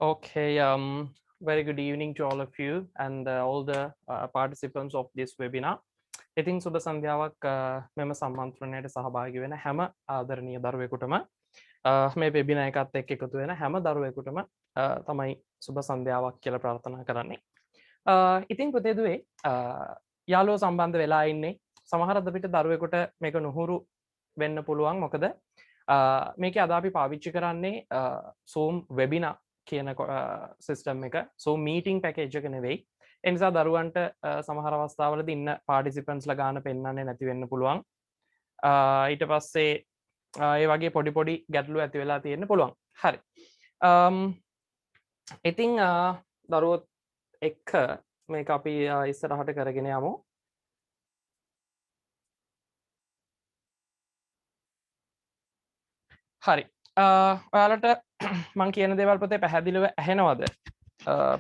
Okay, very good evening to all of you and all the participants of this webinar. ඉතින් සුබ සන්ධ්‍යාවක් මෙම සම්මන්ත්‍රණයට සහභාගී වෙන හැම ආදරණීය දරුවෙකුටම මේ වෙබිනා එකත් එක්ක එකතු වෙන හැම දරුවෙකුටම තමයි සුබ සන්ධ්‍යාවක් කියලා ප්‍රාර්ථනා කරන්නේ. ඉතින් පුතේ දුවේ යාළුවෝ සම්බන්ධ වෙලා ඉන්නේ. සමහර අපිට දරුවෙකුට මේක නුහුරු වෙන්න පුළුවන්. මොකද මේකේ අද අපි පාවිච්චි කරන්නේ Zoom webinar කියන සිස්ටම් එක. Zoom meeting package එක නෙවෙයි. ඒ නිසා දරුවන්ට සමහර අවස්ථාවලදී ඉන්න පාටිසිපන්ට්ස්ලා ගාන පෙන්වන්නේ නැති වෙන්න පුළුවන්. ඊට පස්සේ ඒ වගේ පොඩි පොඩි ගැටලු ඇති වෙලා තියෙන්න පුළුවන්. හරි. ඉතින් දරුවොත් එක්ක මේක අපි ඉස්සරහට කරගෙන යමු. හරි. ඔයාලට මම කියන දේවල් පුතේ පැහැදිලිව ඇහෙනවද?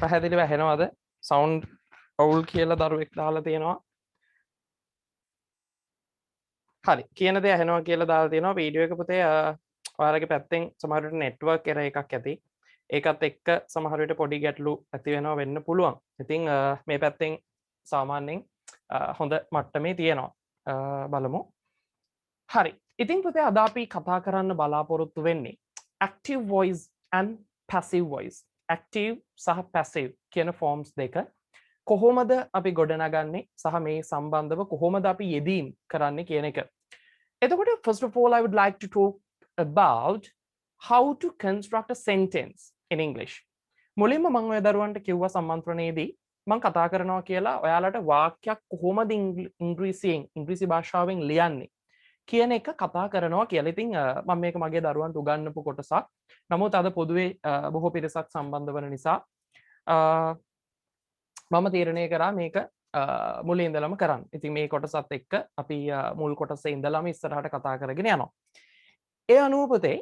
පැහැදිලිව ඇහෙනවද? සවුන්ඩ් අවුල් කියලා දරුවෙක් දාලා තියෙනවා. හරි. කියන දේ ඇහෙනවා කියලා දාලා තියෙනවා. වීඩියෝ එක පුතේ ඔයාලගේ පැත්තෙන් සමහර විට නෙට්වර්ක් එරර් එකක් ඇති. ඒකත් එක්ක සමහර විට පොඩි ගැටලු ඇති වෙනවා වෙන්න පුළුවන්. ඉතින් මේ පැත්තෙන් සාමාන්‍යයෙන් හොඳ මට්ටමේ තියෙනවා. බලමු. හරි. ඉතින් පුතේ අද අපි කතා කරන්න බලාපොරොත්තු වෙන්නේ active voice and passive voice. active සහ passive කියන forms දෙක කොහොමද අපි ගොඩනගන්නේ සහ මේ සම්බන්ධව කොහොමද අපි යෙදීම් කරන්නේ කියන එක. එතකොට first of all I would like to talk about how to construct a sentence in English. මුලින්ම මම ඔය දරුවන්ට කිව්වා සම්මන්ත්‍රණයේදී මම කතා කරනවා කියලා ඔයාලට වාක්‍යයක් කොහොමද ඉංග්‍රීසි භාෂාවෙන් ලියන්නේ කියන එක කතා කරනවා කියලා. ඉතින් මම මේක මගේ දරුවන්ට උගන්වපු කොටසක්. නමුත් අද පොදුවේ බොහෝ පිරිසක් සම්බන්ධ වන නිසා මම තීරණය කරා මේක මුලින් ඉඳලම කරන්න. ඉතින් මේ කොටසත් එක්ක අපි මුල් කොටසේ ඉඳලම ඉස්සරහට කතා කරගෙන යනවා. ඒ අනුව පුතේ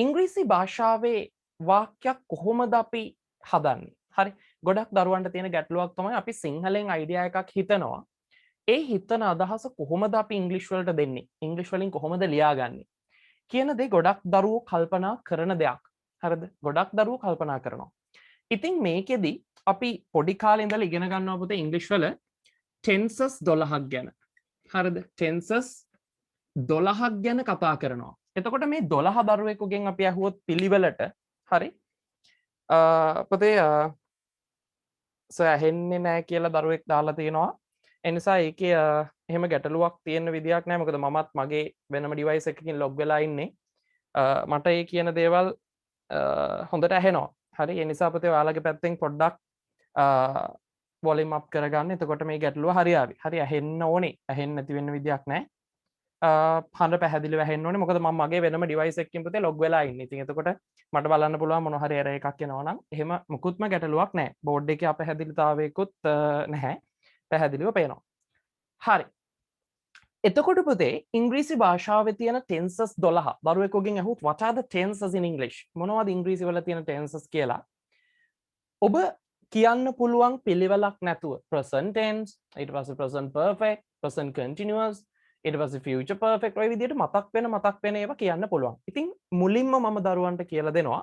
ඉංග්‍රීසි භාෂාවේ වාක්‍යයක් කොහොමද අපි හදන්නේ? හරි. ගොඩක් දරුවන්ට තියෙන ගැටලුවක් තමයි අපි සිංහලෙන් අයිඩියා එකක් හිතනවා. ඒ හිතන අදහස කොහොමද අපි ඉංග්‍රීසි වලට දෙන්නේ? ඉංග්‍රීසි වලින් කොහොමද ලියාගන්නේ? කියන දේ ගොඩක් දරුවෝ කල්පනා කරන දෙයක්. හරිද? ගොඩක් දරුවෝ කල්පනා කරනවා. ඉතින් මේකෙදි අපි පොඩි කාලේ ඉඳලා ඉගෙන ගන්නවා පුතේ ඉංග්‍රීසි වල tenses 12ක් ගැන. හරිද? tenses 12ක් ගැන කතා කරනවා. එතකොට මේ 12 දරුවෙකුගෙන් අපි අහුවොත් පිළිවෙලට හරි පුතේ ඇහෙන්නේ නැහැ කියලා දරුවෙක් දාලා තියෙනවා. ඒ නිසා ඒකේ එහෙම ගැටලුවක් තියෙන විදියක් නැහැ. මොකද මමත් මගේ වෙනම ඩිවයිස් එකකින් ලොග් වෙලා ඉන්නේ. මට ඒ කියන දේවල් හොඳට ඇහෙනවා. හරි. ඒ නිසා පුතේ ඔයාලගේ පැත්තෙන් පොඩ්ඩක් වොලියුම් අප් කරගන්න. එතකොට මේ ගැටලුව හරියාවි. හරි ඇහෙන්න ඕනේ. ඇහෙන්නේ නැති වෙන්න විදියක් නැහැ. හඬ පැහැදිලිව ඇහෙන්න ඕනේ. මොකද මම මගේ වෙනම ඩිවයිස් එකකින් පුතේ ලොග් වෙලා ඉන්නේ. ඉතින් එතකොට මට බලන්න පුළුවන් මොන හරි error එකක් එනවා නම් එහෙම මුකුත්ම ගැටලුවක් නැහැ. බෝඩ් එකේ අපැහැදිලිතාවයකුත් නැහැ. පැහැදිලිව පේනවා. හරි. එතකොට පුතේ ඉංග්‍රීසි භාෂාවේ තියෙන tenses 12 දරුවෙකුගෙන් අහුවොත් what are the tenses in English? මොනවද ඉංග්‍රීසි වල තියෙන tenses කියලා? ඔබ කියන්න පුළුවන් පිළිවෙලක් නැතුව present tense, ඊට පස්සේ present perfect, present continuous, ඊට පස්සේ future perfect ඔය විදිහට මතක් වෙන ඒවා කියන්න පුළුවන්. ඉතින් මුලින්ම මම දරුවන්ට කියලා දෙනවා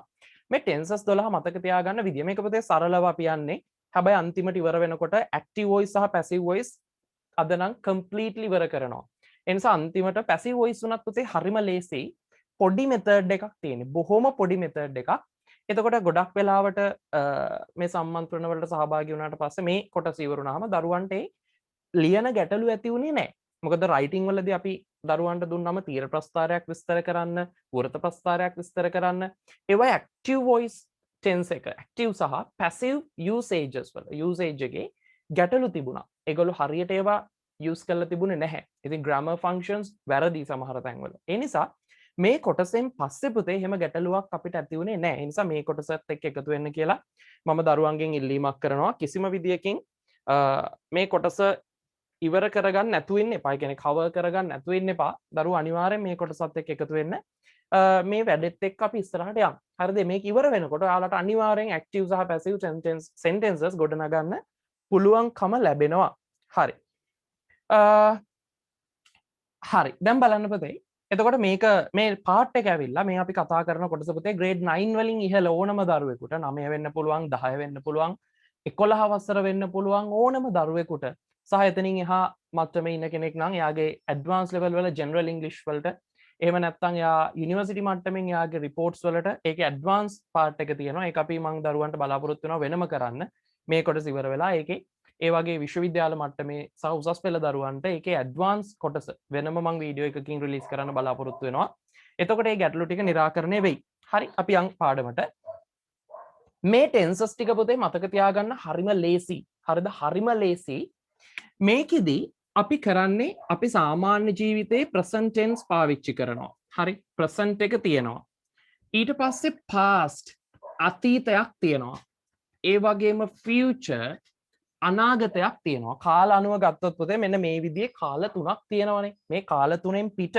මේ tenses 12 මතක තියාගන්න විදිය. මේක පුතේ සරලව අපි යන්නේ. හැබැයි අන්තිමට ඉවර වෙනකොට active voice සහ passive voice අද නම් completely ඉවර කරනවා. ඒ නිසා අන්තිමට passive voice උනත් පුතේ හරිම ලේසි. පොඩි method එකක් තියෙන්නේ. බොහොම පොඩි method එකක්. එතකොට ගොඩක් වෙලාවට මේ සම්මන්ත්‍රණ වලට සහභාගී වුණාට පස්සේ මේ කොටස ඉවරුනහම දරුවන්ට ලියන ගැටලු ඇති වුණේ නැහැ. මොකද රයිටිං වලදී අපි දරුවන්ට දුන්නම තීර ප්‍රස්තාරයක් විස්තර කරන්න, වෘත ප්‍රස්තාරයක් විස්තර කරන්න, ඒවා active voice tense එක active සහ passive usages වල usage එකේ ගැටලු තිබුණා. ඒගොල්ලෝ හරියට ඒවා use කරලා තිබුණේ නැහැ. ඉතින් grammar functions වැරදි සමහර තැන්වල. ඒ නිසා මේ කොටසෙන් පස්සේ පුතේ එහෙම ගැටලුවක් අපිට ඇති වුණේ නැහැ. ඒ නිසා මේ කොටසත් එක්ක එකතු වෙන්න කියලා මම දරුවන්ගෙන් ඉල්ලීමක් කරනවා. කිසිම විදියකින් මේ කොටස ඉවර කරගන්න නැතුව ඉන්න එපා. ඒ කියන්නේ cover කරගන්න නැතුව ඉන්න එපා. දරුවෝ අනිවාර්යෙන් මේ කොටසත් එක්ක එකතු වෙන්න. මේ වැඩෙත් එක්ක අපි ඉස්සරහට යමු. හරිද? මේක ඉවර වෙනකොට ඔයාලට අනිවාර්යෙන් active සහ passive sentences ගොඩනගන්න පුළුවන්කම ලැබෙනවා. හරි. හරි. දැන් බලන්න පුතේ එතකොට මේක මේ පාට් එක ඇවිල්ලා මේ අපි කතා කරන කොටස පුතේ grade 9 වලින් ඉහළ ඕනම දරුවෙකුට 9 වෙන්න පුළුවන් 10 වෙන්න පුළුවන් 11 වසර වෙන්න පුළුවන් ඕනම දරුවෙකුට සහ එතනින් එහා මට්ටමේ ඉන්න කෙනෙක් නම් එයාගේ ඇඩ්වාන්ස් ලෙවල් වල ජෙනරල් ඉංග්‍රීසි වලට එහෙම නැත්නම් එයා යුනිවර්සිටි මට්ටමින් එයාගේ රිපෝට්ස් වලට ඒකේ ඇඩ්වාන්ස් පාර්ට් එක තියෙනවා. ඒක අපි මම දරුවන්ට බලාපොරොත්තු වෙනවා වෙනම කරන්න. මේ කොටස ඉවර වෙලා ඒකේ ඒ වගේ විශ්වවිද්‍යාල මට්ටමේ සහ උසස් පෙළ දරුවන්ට ඒකේ ඇඩ්වාන්ස් කොටස වෙනම මම වීඩියෝ එකකින් රිලීස් කරන්න බලාපොරොත්තු වෙනවා. එතකොට මේ ගැටලු ටික निराකරණය වෙයි. හරි අපි යන් පාඩමට. මේ ටෙන්සස් ටික පොතේ මතක තියාගන්න හරිම ලේසි. හරිද? හරිම ලේසි. මේකෙදි අපි කරන්නේ අපි සාමාන්‍ය ජීවිතේ present tense පාවිච්චි කරනවා. හරි? present එක තියෙනවා. ඊට පස්සේ past අතීතයක් තියෙනවා. ඒ වගේම future අනාගතයක් තියෙනවා. කාල අනුව ගත්තොත් පුතේ මෙන්න මේ විදිහේ කාල තුනක් තියෙනවානේ. මේ කාල තුනෙන් පිට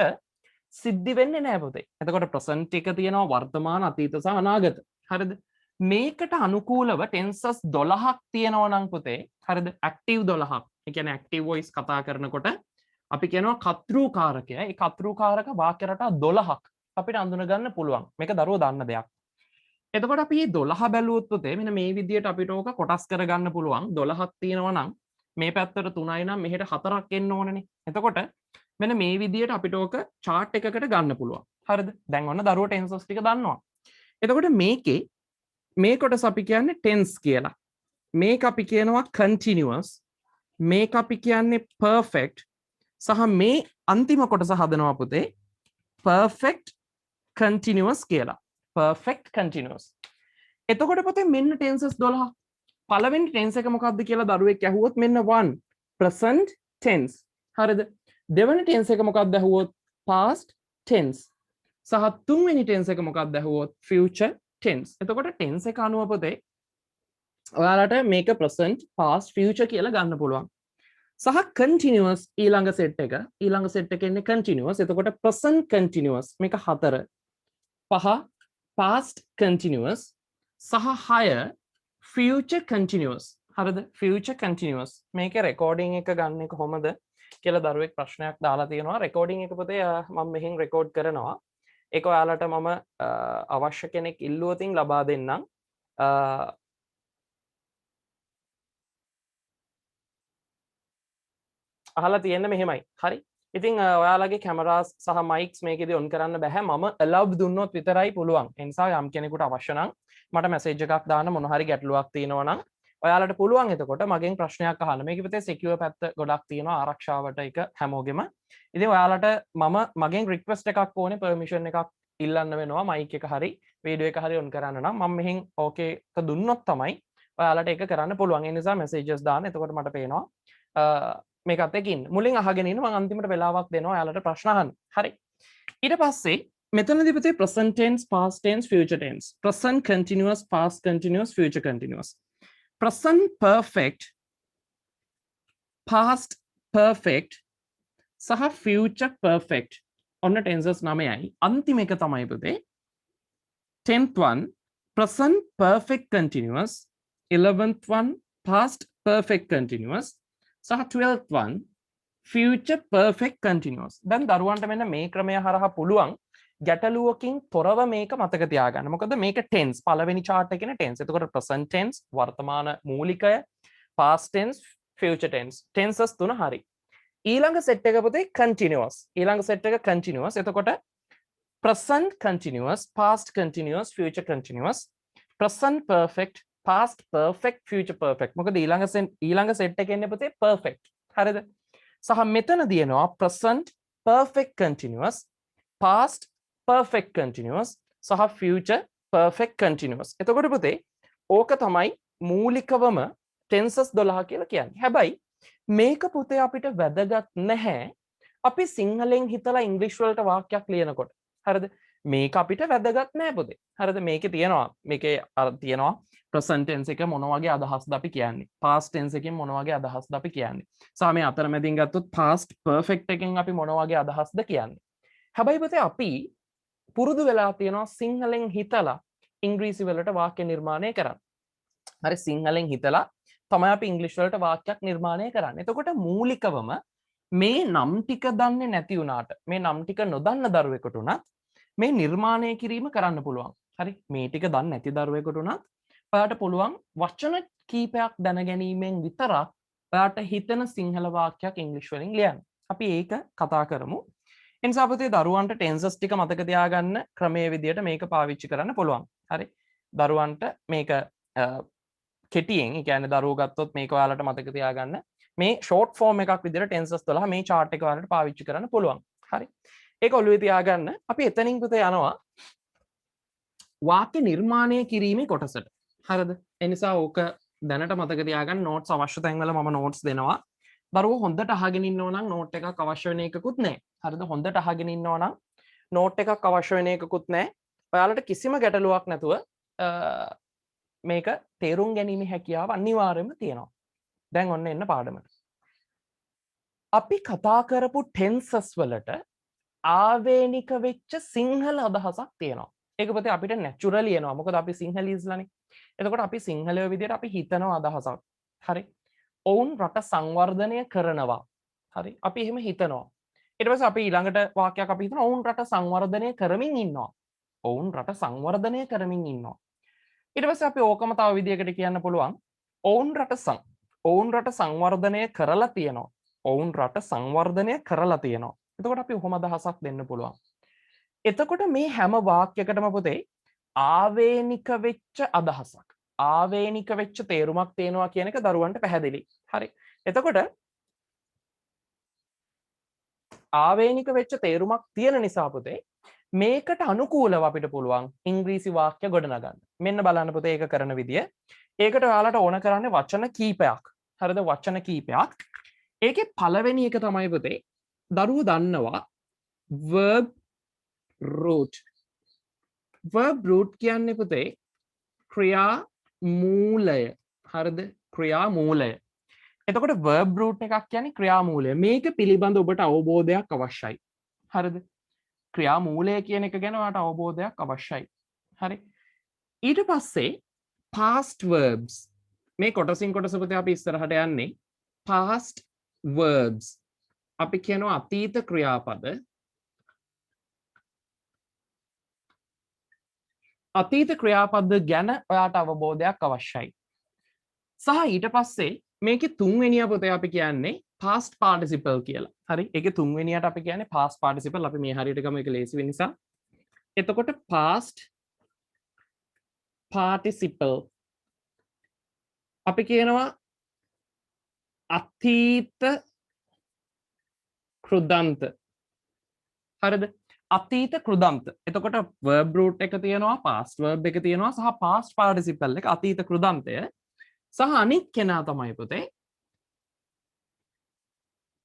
සිද්ධි වෙන්නේ නැහැ පුතේ. එතකොට present එක තියෙනවා වර්තමාන අතීත සහ අනාගත. හරිද? මේකට අනුකූලව tenses 12ක් තියෙනවා නම් පුතේ. හරිද? active 12ක්. ඒ කියන්නේ active voice කතා කරනකොට අපි කියනවා කර්තෘකාරකය. ඒ කර්තෘකාරක වාක්‍ය රටා 12ක් අපිට අඳුන ගන්න පුළුවන්. මේක දරුවෝ දන්න දෙයක්. එතකොට අපි මේ 12 බැලුවොත් පුතේ මෙන්න මේ විදියට අපිට ඕක කොටස් කරගන්න පුළුවන්. 12ක් තියෙනවා නම් මේ පැත්තට 3යි නම් මෙහෙට 4ක් එන්න ඕනනේ. එතකොට මෙන්න මේ විදියට අපිට ඕක chart එකකට ගන්න පුළුවන්. හරිද? දැන් ඔන්න දරුවෝ tenses ටික දන්නවා. එතකොට මේකේ මේ කොටස අපි කියන්නේ tense කියලා. මේක අපි කියනවා continuous. මේක අපි කියන්නේ perfect. සහ මේ අන්තිම කොටස හදනවා පුතේ perfect continuous කියලා. perfect continuous. එතකොට පුතේ මෙන්න tenses 12. පළවෙනි tense එක මොකක්ද කියලා දරුවෙක් ඇහුවොත් මෙන්න 1 present tense. හරිද? දෙවෙනි tense එක මොකක්ද ඇහුවොත් past tense. සහ තුන්වෙනි tense එක මොකක්ද ඇහුවොත් future tense. එතකොට tense එක අනුව පුතේ ඔයාලට මේක present past future කියලා ගන්න පුළුවන්. සහ continuous ඊළඟ set එක ඉන්නේ continuous. එතකොට present continuous මේක 4 5 past continuous සහ 6 future continuous. හරිද? future continuous. මේකේ recording එක ගන්න කොහොමද කියලා දරුවෙක් ප්‍රශ්නයක් දාලා තියෙනවා. recording එක පුතේ මම මෙහෙන් record කරනවා. ඒක ඔයාලට මම අවශ්‍ය කෙනෙක් ඉල්ලුවොතින් ලබා දෙන්නම්. අහලා තියෙන්න මෙහෙමයි. හරි? ඉතින් ඔයාලගේ කැමරාස් සහ මයික්ස් මේකෙදි ඔන් කරන්න බෑ. මම allow දුන්නොත් විතරයි පුළුවන්. ඒ නිසා යම් කෙනෙකුට අවශ්‍ය නම් මට මැසේජ් එකක් දාන්න මොන හරි ගැටලුවක් තියෙනවා නම් ඔයාලට පුළුවන් එතකොට මගෙන් ප්‍රශ්නයක් අහන්න. මේකෙ පිටේ secure පැත්ත ගොඩක් තියෙනවා ආරක්ෂාවට එක හැමෝගෙම. ඉතින් ඔයාලට මම මගෙන් රික්වෙස්ට් එකක් ඕනේ පර්මිෂන් එකක් ඉල්ලන්න වෙනවා මයික් එක හරි වීඩියෝ එක හරි ඔන් කරන්න නම් මම මෙහෙන් ඕකේ එක දුන්නොත් තමයි ඔයාලට ඒක කරන්න පුළුවන්. ඒ නිසා මැසේජස් දාන්න. එතකොට මට පේනවා මේකත් එකින් මුලින් අහගෙන ඉන්න මම අන්තිමට වෙලාවක් දෙනවා ඔයාලට ප්‍රශ්න අහන්න. හරි. ඊට පස්සේ මෙතනදී පුතේ present tense, past tense, future tense. present continuous, past continuous, future continuous. present perfect, past perfect සහ future perfect. ඔන්න tenses 9යි. අන්තිම එක තමයි පුතේ 10th one present perfect continuous, 11th one past perfect continuous සහ 12th one future perfect continuous. දැන් දරුවන්ට මෙන්න මේ ක්‍රමය හරහා පුළුවන් ගැටලුවකින් තොරව මේක මතක තියාගන්න. මොකද මේක tense පළවෙනි chart එකේ tense. එතකොට present tense වර්තමාන මූලිකය, past tense, future tense. tenses තුන හරි. ඊළඟ set එක පුතේ continuous. ඊළඟ set එක continuous. එතකොට present continuous, past continuous, future continuous, present perfect, past perfect, future perfect. මොකද ඊළඟ set එකේ ඉන්නේ පුතේ perfect. හරිද? සහ මෙතන දිනනවා present perfect continuous, past perfect continuous සහ future perfect continuous. එතකොට පුතේ ඕක තමයි මූලිකවම tenses 12 කියලා කියන්නේ. හැබැයි මේක පුතේ අපිට වැදගත් නැහැ අපි සිංහලෙන් හිතලා ඉංග්‍රීසි වලට වාක්‍යයක් ලියනකොට. හරිද? මේක අපිට වැදගත් නෑ පුතේ. හරිද? මේකේ තියෙනවා present tense එක මොන වගේ අදහස්ද අපි කියන්නේ. past tense එකෙන් මොන වගේ අදහස්ද අපි කියන්නේ. සහ මේ අතරමැදින් ගත්තොත් past perfect එකෙන් අපි මොන වගේ අදහස්ද කියන්නේ. හැබැයි පුතේ අපි පුරුදු වෙලා තියෙනවා සිංහලෙන් හිතලා ඉංග්‍රීසි වලට වාක්‍ය නිර්මාණය කරන්න. හරි සිංහලෙන් හිතලා තමයි අපි ඉංග්‍රීසි වලට වාක්‍යයක් නිර්මාණය කරන්නේ. එතකොට මූලිකවම මේ නම් ටික දන්නේ නැති වුණාට මේ නම් ටික නොදන්න දරුවෙකුට උනත් මේ නිර්මාණය කිරීම කරන්න පුළුවන්. හරි මේ ටික දන්නේ නැති දරුවෙකුට උනත් ඔයාට පුළුවන් වචන කීපයක් දැනගැනීමෙන් විතරක් ඔයාට හිතෙන සිංහල වාක්‍යයක් ඉංග්‍රීසි වලින් ලියන්න. අපි ඒක කතා කරමු. එනිසා පුතේ දරුවන්ට ටෙන්සස් ටික මතක තියාගන්න ක්‍රමයේ විදියට මේක පාවිච්චි කරන්න පුළුවන්. හරි. දරුවන්ට මේක කෙටියෙන් ඒ කියන්නේ දරුවෝ ගත්තොත් මේක ඔයාලට මතක තියාගන්න මේ ෂෝට් ෆෝම් එකක් විදිහට ටෙන්සස් 12 මේ chart එක ඔයාලට පාවිච්චි කරන්න පුළුවන්. හරි. ඒක ඔළුවේ තියාගන්න. අපි එතනින් පුතේ යනවා වාක්‍ය නිර්මාණය කිරීමේ කොටසට. හරිද? ඒ නිසා ඕක දැනට මතක තියාගන්න නෝට්ස් අවශ්‍ය තැන්වල මම නෝට්ස් දෙනවා. දරුවෝ හොඳට අහගෙන ඉන්නෝ නම් නෝට් එකක් අවශ්‍ය වෙන එකකුත් නැහැ. හරිද? හොඳට අහගෙන ඉන්නෝ නම් නෝට් එකක් අවශ්‍ය වෙන එකකුත් නැහැ. ඔයාලට කිසිම ගැටලුවක් නැතුව මේක තේරුම් ගැනීමේ හැකියාව අනිවාර්යයෙන්ම තියෙනවා. දැන් ඔන්න එන්න පාඩමට. අපි කතා කරපු ටෙන්සස් වලට ආවේනික වෙච්ච සිංහල අදහසක් තියෙනවා. ඒක පුතේ අපිට නැචරලි එනවා. මොකද අපි සිංහලීස්ලානේ. එතකොට අපි සිංහලයේ විදිහට අපි හිතන අදහසක්. හරි. ඔවුන් රට සංවර්ධනය කරනවා. හරි. අපි එහෙම හිතනවා. ඊට පස්සේ අපි ඊළඟට වාක්‍යයක් අපි හිතනවා ඔවුන් රට සංවර්ධනය කරමින් ඉන්නවා. ඔවුන් රට සංවර්ධනය කරමින් ඉන්නවා. ඊට පස්සේ අපි ඕකම තව විදිහකට කියන්න පුළුවන්. ඔවුන් රට සංවර්ධනය කරලා තියෙනවා. ඔවුන් රට සංවර්ධනය කරලා තියෙනවා. එතකොට අපි ඔහොම අදහසක් දෙන්න පුළුවන්. එතකොට මේ හැම වාක්‍යයකටම පුතේ ආවේනික වෙච්ච අදහසක් ආවේනික වෙච්ච තේරුමක් තියෙනවා කියන එක දරුවන්ට පැහැදිලි. හරි. එතකොට ආවේනික වෙච්ච තේරුමක් තියෙන නිසා පුතේ මේකට අනුකූලව අපිට පුළුවන් ඉංග්‍රීසි වාක්‍ය ගොඩනගන්න. මෙන්න බලන්න පුතේ ඒක කරන විදිය. ඒකට ඔයාලට ඕන කරන්නේ වචන කීපයක්. හරිද? වචන කීපයක්. ඒකේ පළවෙනි එක තමයි පුතේ දරුවෝ දන්නවා verb root. verb root කියන්නේ පුතේ ක්‍රියා මූලය. හරිද? ක්‍රියා මූලය. එතකොට verb root එකක් කියන්නේ ක්‍රියා මූලය. මේක පිළිබඳ ඔබට අවබෝධයක් අවශ්‍යයි. හරිද? ක්‍රියා මූලය කියන එක ගැන ඔයාලට අවබෝධයක් අවශ්‍යයි. හරි. ඊට පස්සේ past verbs. මේ කොටසින් කොටස පුතේ අපි ඉස්සරහට යන්නේ past verbs. අපි කියනවා අතීත ක්‍රියාපද. අතීත ක්‍රියාපද ගැන ඔයාට අවබෝධයක් අවශ්‍යයි. සහ ඊට පස්සේ මේකේ තුන්වෙනිය පුතේ අපි කියන්නේ past participle කියලා. හරි. ඒකේ තුන්වෙනියට අපි කියන්නේ past participle. අපි මේ හරියට ගමු ඒක ලේසි වෙන නිසා. එතකොට past participle අපි කියනවා අතීත කෘදන්ත. හරිද? අතීත කෘදන්ත. එතකොට verb root එක තියෙනවා, past verb එක තියෙනවා සහ past participle එක අතීත කෘදන්තය. සහ අනිත් කෙනා තමයි පුතේ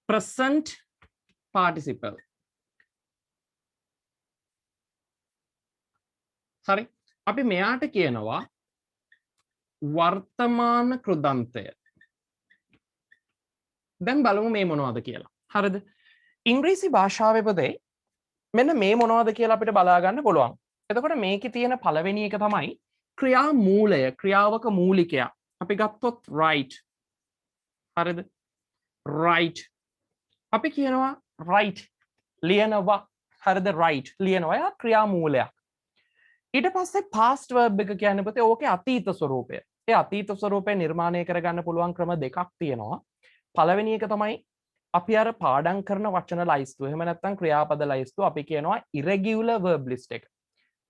present participle. හරි. අපි මෙයාට කියනවා වර්තමාන කෘදන්තය. දැන් බලමු මේ මොනවද කියලා. හරිද? ඉංග්‍රීසි භාෂාවේ පුතේ මෙන්න මේ මොනවද කියලා අපිට බලා ගන්න පුළුවන්. එතකොට මේකේ තියෙන පළවෙනි එක තමයි ක්‍රියා මූලය, ක්‍රියාවක මූලිකයා. අපි ගත්තොත් right. හරිද? right. අපි කියනවා right ලියනවා. හරිද? right ලියනවා. යා ක්‍රියා මූලයක්. ඊට පස්සේ past verb එක කියන්නේ පුතේ ඕකේ අතීත ස්වරූපය. ඒ අතීත ස්වරූපය නිර්මාණය කරගන්න පුළුවන් ක්‍රම දෙකක් තියෙනවා. පළවෙනි එක තමයි අපි අර පාඩම් කරන වචන ලයිස්තුව. එහෙම නැත්නම් ක්‍රියාපද ලයිස්තුව අපි කියනවා irregular verb list එක.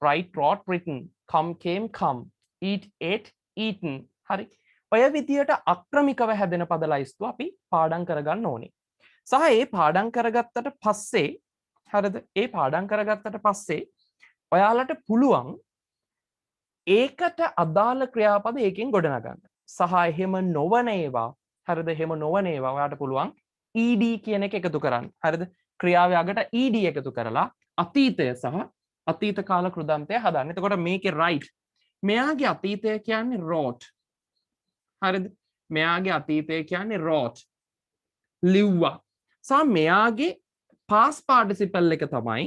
write, wrote, written, come, came, come, eat, ate, eaten. හරි. ඔය විදියට අක්‍රමිකව හැදෙන පද ලයිස්තුව අපි පාඩම් කරගන්න ඕනේ. සහ ඒ පාඩම් කරගත්තට පස්සේ හරිද? ඒ පාඩම් කරගත්තට පස්සේ ඔයාලට පුළුවන් ඒකට අදාළ ක්‍රියාපද ඒකෙන් ගොඩනගන්න. සහ එහෙම නොවන ඒවා හරිද? එහෙම නොවන ඒවා ඔයාලට පුළුවන් ed කියන එක එකතු කරන්න. හරිද? ක්‍රියාවේ අගට ed එකතු කරලා අතීතය සහ අතීත කාල කෘදන්තය හදන්න. එතකොට මේකේ right මෙයාගේ අතීතය කියන්නේ wrote. හරිද? මෙයාගේ අතීතය කියන්නේ wrote. ලිව්වා. සහ මෙයාගේ past participle එක තමයි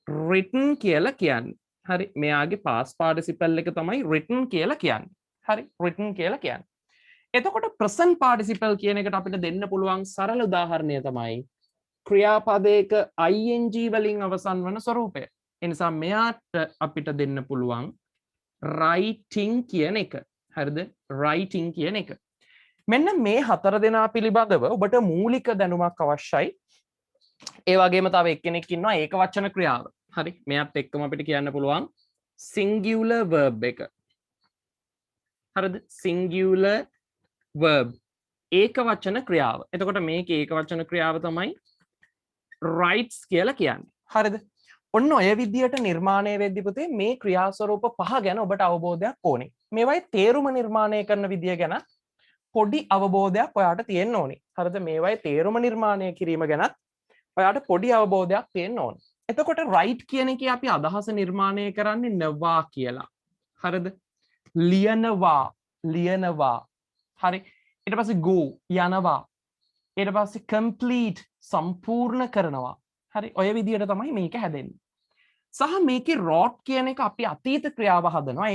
written කියලා කියන්නේ. හරි. මෙයාගේ past participle එක තමයි written කියලා කියන්නේ. හරි. written කියලා කියන්නේ. එතකොට present participle කියන එකට අපිට දෙන්න පුළුවන් සරල උදාහරණය තමයි ක්‍රියාපදයක ing වලින් අවසන් වන ස්වරූපය. ඒ නිසා මෙයාට අපිට දෙන්න පුළුවන් writing කියන එක. හරිද? writing කියන එක. මෙන්න මේ හතර දෙනා පිළිබඳව ඔබට මූලික දැනුමක් අවශ්‍යයි. ඒ වගේම තව එක්කෙනෙක් ඉන්නවා ඒක වචන ක්‍රියාව. හරි. මෙයාත් එක්කම අපිට කියන්න පුළුවන් singular verb එක. හරිද? singular verb ඒක වචන ක්‍රියාව. එතකොට මේක ඒක වචන ක්‍රියාව තමයි writes කියලා කියන්නේ. හරිද? ඔන්න ඔය විදියට නිර්මාණය වෙද්දී පුතේ මේ ක්‍රියා ස්වරූප පහ ගැන ඔබට අවබෝධයක් ඕනේ. මේවයි තේරුම නිර්මාණය කරන විදිය ගැන පොඩි අවබෝධයක් ඔයාට තියෙන්න ඕනේ. හරිද? මේවයි තේරුම නිර්මාණය කිරීම ගැනත් ඔයාට පොඩි අවබෝධයක් තියෙන්න ඕනේ. එතකොට write කියන එකේ අපි අදහස නිර්මාණය කරන්නේ නවා කියලා. හරිද? ලියනවා. හරි. ඊට පස්සේ go යනවා. ඊට පස්සේ complete සම්පූර්ණ කරනවා. හරි. ඔය විදියට තමයි මේක හැදෙන්නේ. සහ මේකේ wrote කියන එක අපි අතීත ක්‍රියාව හදනවා.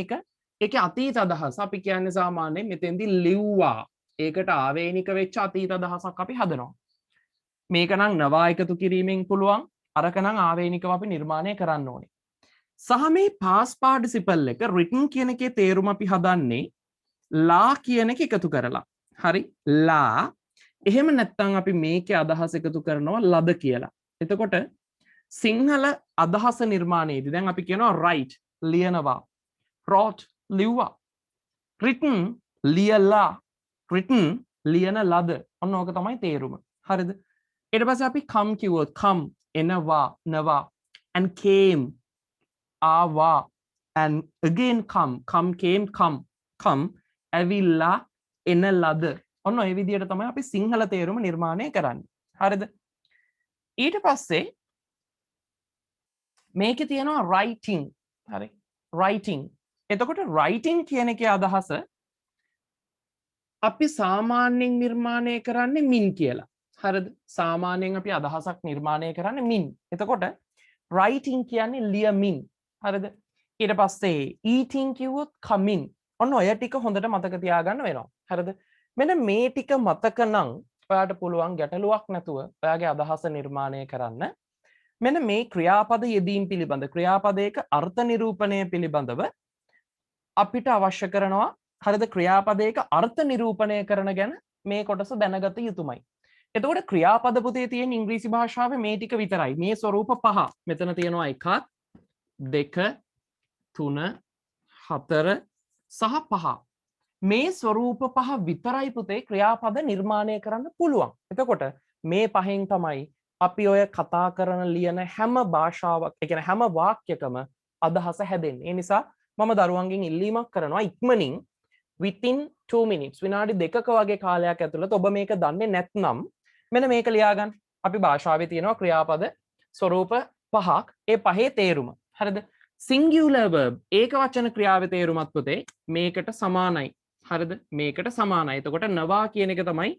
ඒකේ අතීත අදහස අපි කියන්නේ සාමාන්‍යයෙන් මෙතෙන්දී ලිව්වා. ඒකට ආවේනික වෙච්ච අතීත අදහසක් අපි හදනවා. මේක නම් නවා එකතු කිරීමෙන් පුළුවන්. අරක නම් ආවේනිකව අපි නිර්මාණය කරන්න ඕනේ. සහ මේ past participle එක written කියන එකේ තේරුම අපි හදන්නේ ලා කියන එක එකතු කරලා. හරි? ලා. එහෙම නැත්නම් අපි මේකේ අදහස එකතු කරනවා ලද කියලා. එතකොට සිංහල අදහස නිර්මාණයේදී දැන් අපි කියනවා write ලියනවා. wrote ලිව්වා. written ලියලා. written ලියන ලද. ඔන්න ඕක තමයි තේරුම. හරිද? ඊට පස්සේ අපි come කිව්වොත් come එනවා නවා and came ආවා and again come came come ඇවිල්ලා එන ලද. ඔන්න ඔය විදියට තමයි අපි සිංහල තේරුම නිර්මාණය කරන්නේ. හරිද? ඊට පස්සේ මේකේ තියෙනවා writing. හරි. writing. එතකොට writing කියන එකේ අදහස අපි සාමාන්‍යයෙන් නිර්මාණය කරන්නේ මින් කියලා. හරිද? සාමාන්‍යයෙන් අපි අදහසක් නිර්මාණය කරන්නේ මින්. එතකොට writing කියන්නේ ලියමින්. හරිද? ඊට පස්සේ eating කිව්වොත් කමින්. ඔන්න ඔය ටික හොඳට මතක තියාගන්න වෙනවා. හරිද? මෙන්න මේ ටික මතක නම් ඔයාට පුළුවන් ගැටලුවක් නැතුව ඔයාගේ අදහස නිර්මාණය කරන්න. මෙන්න මේ ක්‍රියාපද යෙදීම් පිළිබඳ ක්‍රියාපදයක අර්ථ නිරූපණය පිළිබඳව අපිට අවශ්‍ය කරනවා. හරිද? ක්‍රියාපදයක අර්ථ නිරූපණය කරන ගැන මේ කොටස දැනගත යුතුමයි. එතකොට ක්‍රියාපද පුතේ තියෙන ඉංග්‍රීසි භාෂාවේ මේ ටික විතරයි. මේ ස්වරූප පහ. මෙතන තියෙනවා 1 2 3 4 සහ 5. මේ ස්වරූප පහ විතරයි පුතේ ක්‍රියාපද නිර්මාණය කරන්න පුළුවන්. එතකොට මේ පහෙන් තමයි අපි ඔය කතා කරන ලියන හැම භාෂාවක්, ඒ කියන්නේ හැම වාක්‍යකම අදහස හැදෙන්නේ. ඒ නිසා මම දරුවන්ගෙන් ඉල්ලීමක් කරනවා ඉක්මනින් within 2 minutes විනාඩි 2ක වගේ කාලයක් ඇතුළත ඔබ මේක දන්නේ නැත්නම් මෙන්න මේක ලියාගන්න. අපි භාෂාවේ තියෙනවා ක්‍රියාපද ස්වරූප පහක්. ඒ පහේ තේරුම. හරිද? singular verb ඒක වචන ක්‍රියාවේ තේරුමත් පුතේ මේකට සමානයි. හරිද? මේකට සමානයි. එතකොට නවා කියන එක තමයි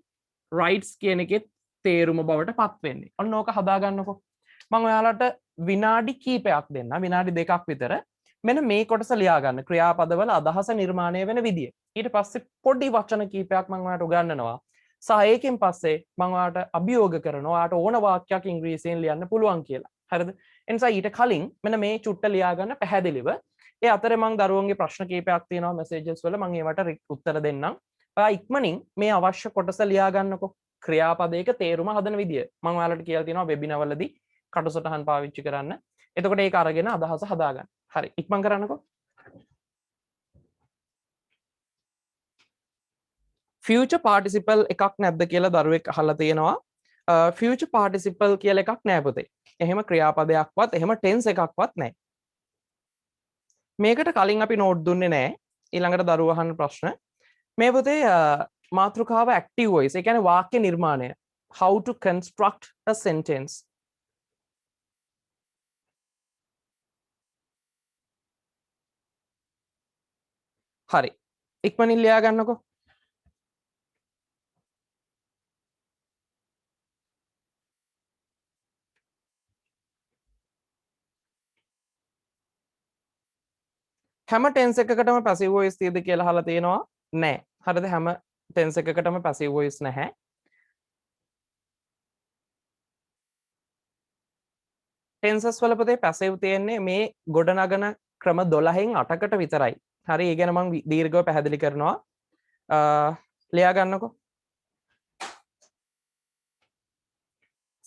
writes කියන එකේ තේරුම බවට පත් වෙන්නේ. ඔන්න ඕක හදාගන්නකො. මම ඔයාලට විනාඩි කීපයක් දෙන්න. විනාඩි 2ක් විතර. මෙන්න මේ කොටස ලියා ගන්න. ක්‍රියාපදවල අදහස නිර්මාණය වෙන විදිය. ඊට පස්සේ පොඩි වචන කීපයක් මම ඔයාලට උගන්වනවා. සහ ඒකෙන් පස්සේ මම ඔයාලට අභියෝග කරනවා ඔයාලට ඕන වාක්‍යයක් ඉංග්‍රීසියෙන් ලියන්න පුළුවන් කියලා. හරිද? එනිසා ඊට කලින් මෙන්න මේ චුට්ට ලියා ගන්න පැහැදිලිව. ඒ අතරේ මම දරුවන්ගේ ප්‍රශ්න කීපයක් තියෙනවා මෙසේජස් වල මම ඒවට උත්තර දෙන්නම්. ඔයා ඉක්මනින් මේ අවශ්‍ය කොටස ලියා ගන්නකො. ක්‍රියාපදයක තේරුම හදන විදිය. මම ඔයාලට කියලා තියෙනවා වෙබිනාර් වලදී කටුසටහන් පාවිච්චි කරන්න. එතකොට ඒක අරගෙන අදහස හදාගන්න. හරි. ඉක්මන් කරන්නකො. future participle එකක් නැද්ද කියලා දරුවෙක් අහලා තියෙනවා. future participle කියලා එකක් නෑ පුතේ. එහෙම ක්‍රියාපදයක්වත් එහෙම tense එකක්වත් නෑ. මේකට කලින් අපි නෝට් දුන්නේ නෑ. ඊළඟට දරුවෝ අහන ප්‍රශ්න. මේ පුතේ මාතෘකාව active voice. ඒ කියන්නේ වාක්‍ය නිර්මාණය. How to construct a sentence. හරි. ඉක්මනින් ලියා ගන්නකො. හැම ටෙන්ස් එකකටම පැසිව් වොයිස් තියෙද කියලා අහලා තියෙනවා නෑ. හරිද? හැම ටෙන්ස් එකකටම පැසිව් වොයිස් නැහැ. ටෙන්සස් වල පුතේ පැසිව් තියෙන්නේ මේ ගොඩනගන ක්‍රම 12න් 8කට විතරයි. හරි ඒ ගැන මම දීර්ඝව පැහැදිලි කරනවා. ලියා ගන්නකෝ.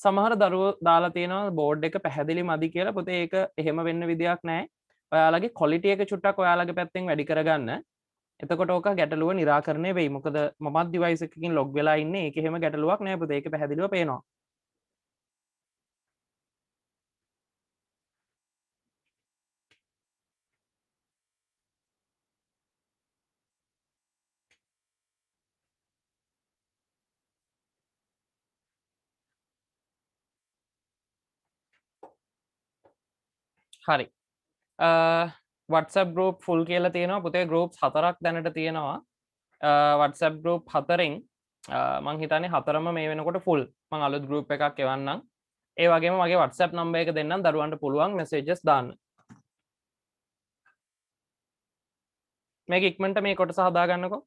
සමහර දරුවෝ දාලා තියෙනවා බෝඩ් එක පැහැදිලි මදි කියලා. පුතේ ඒක එහෙම වෙන්න විදියක් නැහැ. ඔයාලගේ ක්වොලිටි එක චුට්ටක් ඔයාලගේ පැත්තෙන් වැඩි කරගන්න. එතකොට ඕක ගැටලුව निराකරණය වෙයි. මොකද මමත් ඩිවයිස් එකකින් ලොග් වෙලා ඉන්නේ. ඒක එහෙම ගැටලුවක් නෑ පුතේ. ඒක පැහැදිලිව පේනවා. හරි. WhatsApp group full කියලා තියෙනවා. පුතේ groups 4ක් දැනට තියෙනවා. WhatsApp group 4න් මං හිතන්නේ 4ම මේ වෙනකොට full. මං අලුත් group එකක් එවන්නම්. ඒ වගේම මගේ WhatsApp number එක දෙන්නම් දරුවන්ට පුළුවන් messages දාන්න. මේක ඉක්මනට මේ කොටස හදා ගන්නකෝ.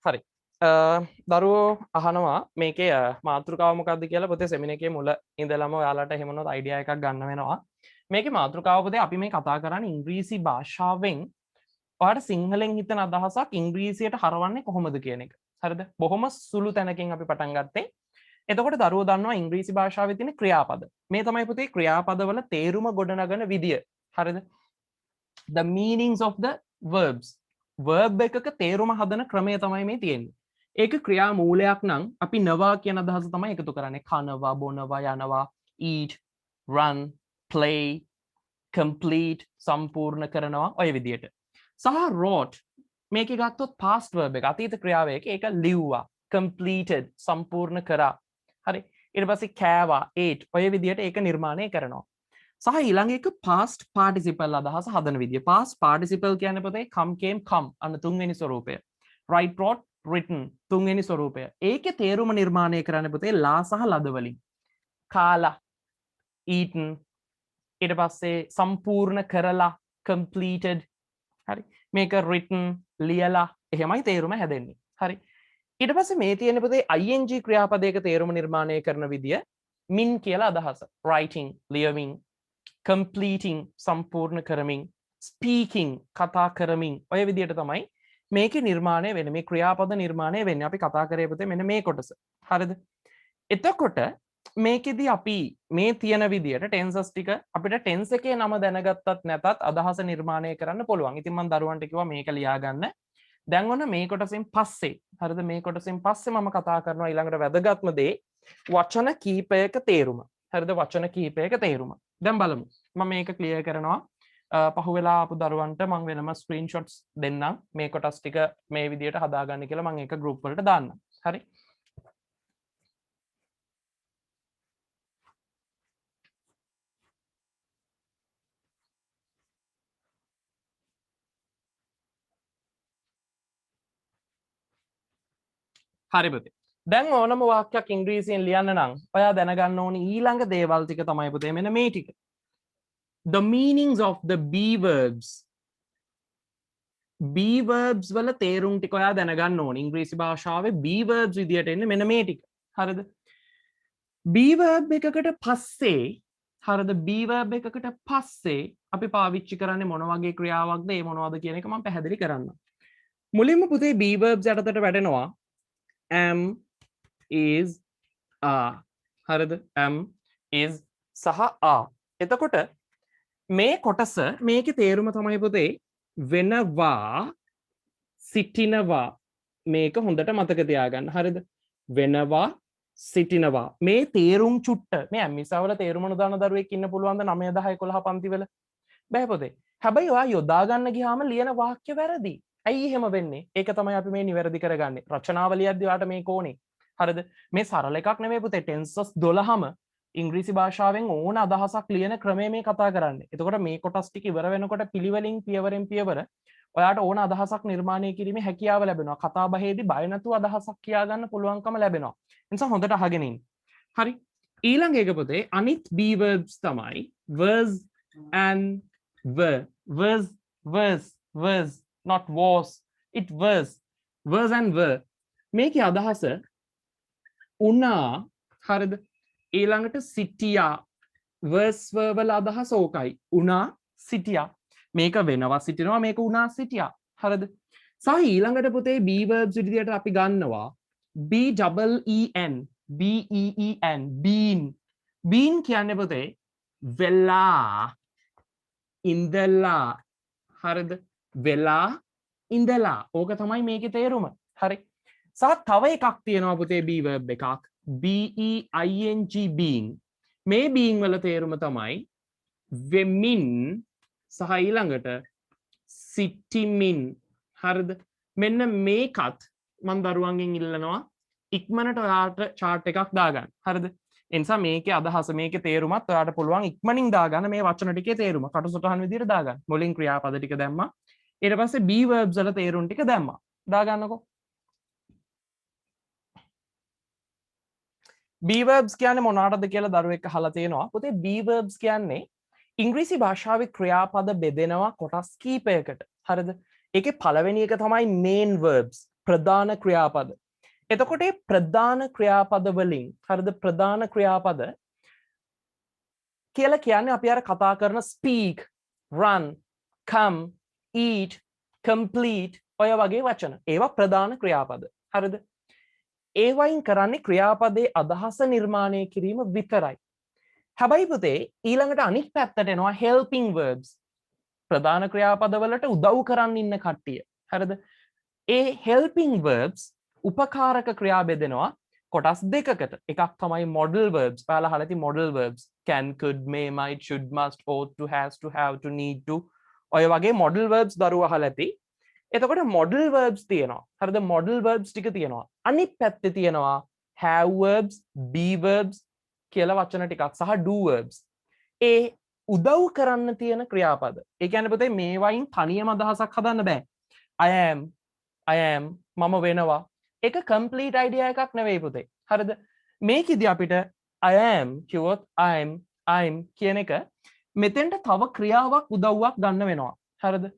හරි. දරුවෝ අහනවා මේකේ මාතෘකාව මොකක්ද කියලා. පුතේ සෙමින එකේ මුල ඉඳලම ඔයාලට එහෙම වුණොත් අයිඩියා එකක් ගන්න වෙනවා. මේකේ මාතෘකාව පුතේ අපි මේ කතා කරන්නේ ඉංග්‍රීසි භාෂාවෙන් ඔයාලට සිංහලෙන් හිතන අදහසක් ඉංග්‍රීසියට හරවන්නේ කොහොමද කියන එක. හරිද? බොහොම සුළු තැනකින් අපි පටන් ගත්තේ. එතකොට දරුවෝ දන්නවා ඉංග්‍රීසි භාෂාවේ තියෙන ක්‍රියාපද. මේ තමයි පුතේ ක්‍රියාපදවල තේරුම ගොඩනගන විදිය. හරිද? The meanings of the verbs. verb එකක තේරුම හදන ක්‍රමය තමයි මේ තියෙන්නේ. ඒක ක්‍රියා මූලයක් නම් අපි නවා කියන අදහස තමයි එකතු කරන්නේ. කනවා, බොනවා, යනවා, eat, run, play, complete, සම්පූර්ණ කරනවා ඔය විදියට. සහ wrote මේකේ ගත්තොත් past verb එක අතීත ක්‍රියාවක ඒක ලිව්වා, completed, සම්පූර්ණ කරා. හරි. ඊට පස්සේ කෑවා, ate ඔය විදියට ඒක නිර්මාණය කරනවා. සහ ඊළඟ එක past participle අදහස හදන විදිය. past participle කියන්නේ පුතේ come came come අන්න තුන්වෙනි ස්වරූපය. write wrote written තුන්වෙනි ස්වරූපය. ඒකේ තේරුම නිර්මාණය කරන්න පුතේ ලා සහ ලද වලින්. කාලා eaten ඊට පස්සේ සම්පූර්ණ කරලා completed. හරි. මේක written ලියලා එහෙමයි තේරුම හැදෙන්නේ. හරි. ඊට පස්සේ මේ තියෙන පුතේ ing ක්‍රියාපදයක තේරුම නිර්මාණය කරන විදිය min කියලා අදහස. writing ලියමින් completing සම්පූර්ණ කරමින් speaking කතා කරමින් ඔය විදියට තමයි මේකේ නිර්මාණය වෙන්නේ. මේ ක්‍රියාපද නිර්මාණය වෙන්නේ. අපි කතා කරේ පුතේ මෙන්න මේ කොටස. හරිද? එතකොට මේකෙදි අපි මේ තියෙන විදියට ටෙන්සස් ටික අපිට ටෙන්ස් එකේ නම දැනගත්තත් නැතත් අදහස නිර්මාණය කරන්න පුළුවන්. ඉතින් මම දරුවන්ට කිව්වා මේක ලියා ගන්න. දැන් ඔන්න මේ කොටසෙන් පස්සේ හරිද මේ කොටසෙන් පස්සේ මම කතා කරනවා ඊළඟට වැදගත්ම දේ වචන කීපයක තේරුම. හරිද? වචන කීපයක තේරුම. දැන් බලමු. මම මේක ක්ලියර් කරනවා. පහුවෙලා ආපු දරුවන්ට මම වෙනම ස්ක්‍රීන්ෂොට්ස් දෙන්නම්. මේ කොටස් ටික මේ විදියට හදාගන්න කියලා මම ඒක ගෲප් වලට දාන්නම්. හරි? හරි පුතේ. දැන් ඕනම වාක්‍යයක් ඉංග්‍රීසියෙන් ලියන්න නම් ඔයා දැනගන්න ඕනි ඊළඟ දේවල් ටික තමයි පුතේ මෙන්න මේ ටික. The meanings of the be verbs. be verbs වල තේරුම් ටික ඔයා දැනගන්න ඕනේ. ඉංග්‍රීසි භාෂාවේ be verbs විදියට එන්නේ මෙන්න මේ ටික. හරිද? be verb එකකට පස්සේ හරිද? be verb එකකට පස්සේ අපි පාවිච්චි කරන්නේ මොන වගේ ක්‍රියාවක්ද? ඒ මොනවද කියන එක මම පැහැදිලි කරන්නම්. මුලින්ම පුතේ be verbs යටතට වැටෙනවා am, is, are. හරිද? am, is සහ are. එතකොට මේ කොටස මේකේ තේරුම තමයි පුතේ වෙනවා, සිටිනවා. මේක හොඳට මතක තියාගන්න. හරිද? වෙනවා, සිටිනවා. මේ තේරුම් චුට්ට මේ ඇම්මිසාවල තේරුම නොදන්න දරුවෙක් ඉන්න පුළුවන්ද 9 10 11 පන්තිවල? බෑ පුතේ. හැබැයි ඔයා යොදා ගන්න ගියාම ලියන වාක්‍ය වැරදි. ඇයි එහෙම වෙන්නේ? ඒක තමයි අපි මේ නිවැරදි කරගන්නේ. රචනාවලියක්දී ඔයාට මේක ඕනේ. හරිද? මේ සරල එකක් නෙමෙයි පුතේ. ටෙන්සස් 12ම ඉංග්‍රීසි භාෂාවෙන් ඕන අදහසක් ලියන ක්‍රමය මේ කතා කරන්නේ. එතකොට මේ කොටස් ටික ඉවර වෙනකොට පිළිවෙලින් පියවරෙන් පියවර ඔයාට ඕන අදහසක් නිර්මාණය කිරීමේ හැකියාව ලැබෙනවා. කතා බහේදී බය නැතුව අදහසක් කියා ගන්න පුළුවන්කම ලැබෙනවා. ඒ නිසා හොඳට අහගෙන ඉන්න. හරි. ඊළඟ එක පුතේ අනිත් be verbs තමයි was and were. was not was. It was and were. මේකේ අදහස උනා. හරිද? ඊළඟට සිටියා. verse වල අදහස ඕකයි. උනා, සිටියා. මේක වෙනවා, සිටිනවා. මේක උනා, සිටියා. හරිද? සහ ඊළඟට පුතේ be verbs විදියට අපි ගන්නවා BEEN been කියන්නේ පුතේ වෙලා, ඉඳලා. හරිද? වෙලා, ඉඳලා. ඕක තමයි මේකේ තේරුම. හරි. සහ තව එකක් තියෙනවා පුතේ be verb එකක් BEING being. මේ being වල තේරුම තමයි වෙමින් සහ ඊළඟට සිටිමින්. හරිද? මෙන්න මේකත් මම දරුවන්ගෙන් ඉල්ලනවා ඉක්මනට ඔයාට chart එකක් දාගන්න. හරිද? ඒ නිසා මේකේ අදහස මේකේ තේරුමත් ඔයාට පුළුවන් ඉක්මනින් දාගන්න මේ වචන ටිකේ තේරුම. කටුසටහන් විදියට දාගන්න. මුලින් ක්‍රියාපද ටික දැම්මා. ඊට පස්සේ be verbs වල තේරුම් ටික දැම්මා. දාගන්නකෝ. be verbs කියන්නේ මොනවටද කියලා දරුවෙක් අහලා තියෙනවා. පුතේ be verbs කියන්නේ ඉංග්‍රීසි භාෂාවේ ක්‍රියාපද බෙදෙනවා කොටස් කීපයකට. හරිද? ඒකේ පළවෙනි එක තමයි main verbs, ප්‍රධාන ක්‍රියාපද. එතකොට මේ ප්‍රධාන ක්‍රියාපද වලින් හරිද? ප්‍රධාන ක්‍රියාපද කියලා කියන්නේ අපි අර කතා කරන speak, run, come, eat, complete ඔය වගේ වචන. ඒවා ප්‍රධාන ක්‍රියාපද. හරිද? ඒ වයින් කරන්නේ ක්‍රියාපදයේ අදහස නිර්මාණය කිරීම විතරයි. හැබැයි පුතේ ඊළඟට අනිත් පැත්තට එනවා helping verbs. ප්‍රධාන ක්‍රියාපදවලට උදව් කරන්න ඉන්න කට්ටිය. හරිද? ඒ helping verbs උපකාරක ක්‍රියා බෙදෙනවා කොටස් දෙකකට. එකක් තමයි modal verbs. ඔයාලා අහලා ඇති modal verbs. can, could, may, might, should, must, ought to, has to, have to, need to. ඔය වගේ modal verbs දරුවෝ අහලා ඇති. එතකොට modal verbs තියෙනවා. හරිද? modal verbs ටික තියෙනවා. අනිත් පැත්තේ තියෙනවා have verbs, be verbs කියලා වචන ටිකක් සහ do verbs. ඒ උදව් කරන්න තියෙන ක්‍රියාපද. ඒ කියන්නේ පුතේ මේ වයින් තනියම අදහසක් හදන්න බෑ. I am මම වෙනවා. ඒක complete idea එකක් නෙවෙයි පුතේ. හරිද? මේකෙදි අපිට I am කිව්වොත් I'm කියන එක මෙතෙන්ට තව ක්‍රියාවක් උදව්වක් ගන්න වෙනවා. හරිද?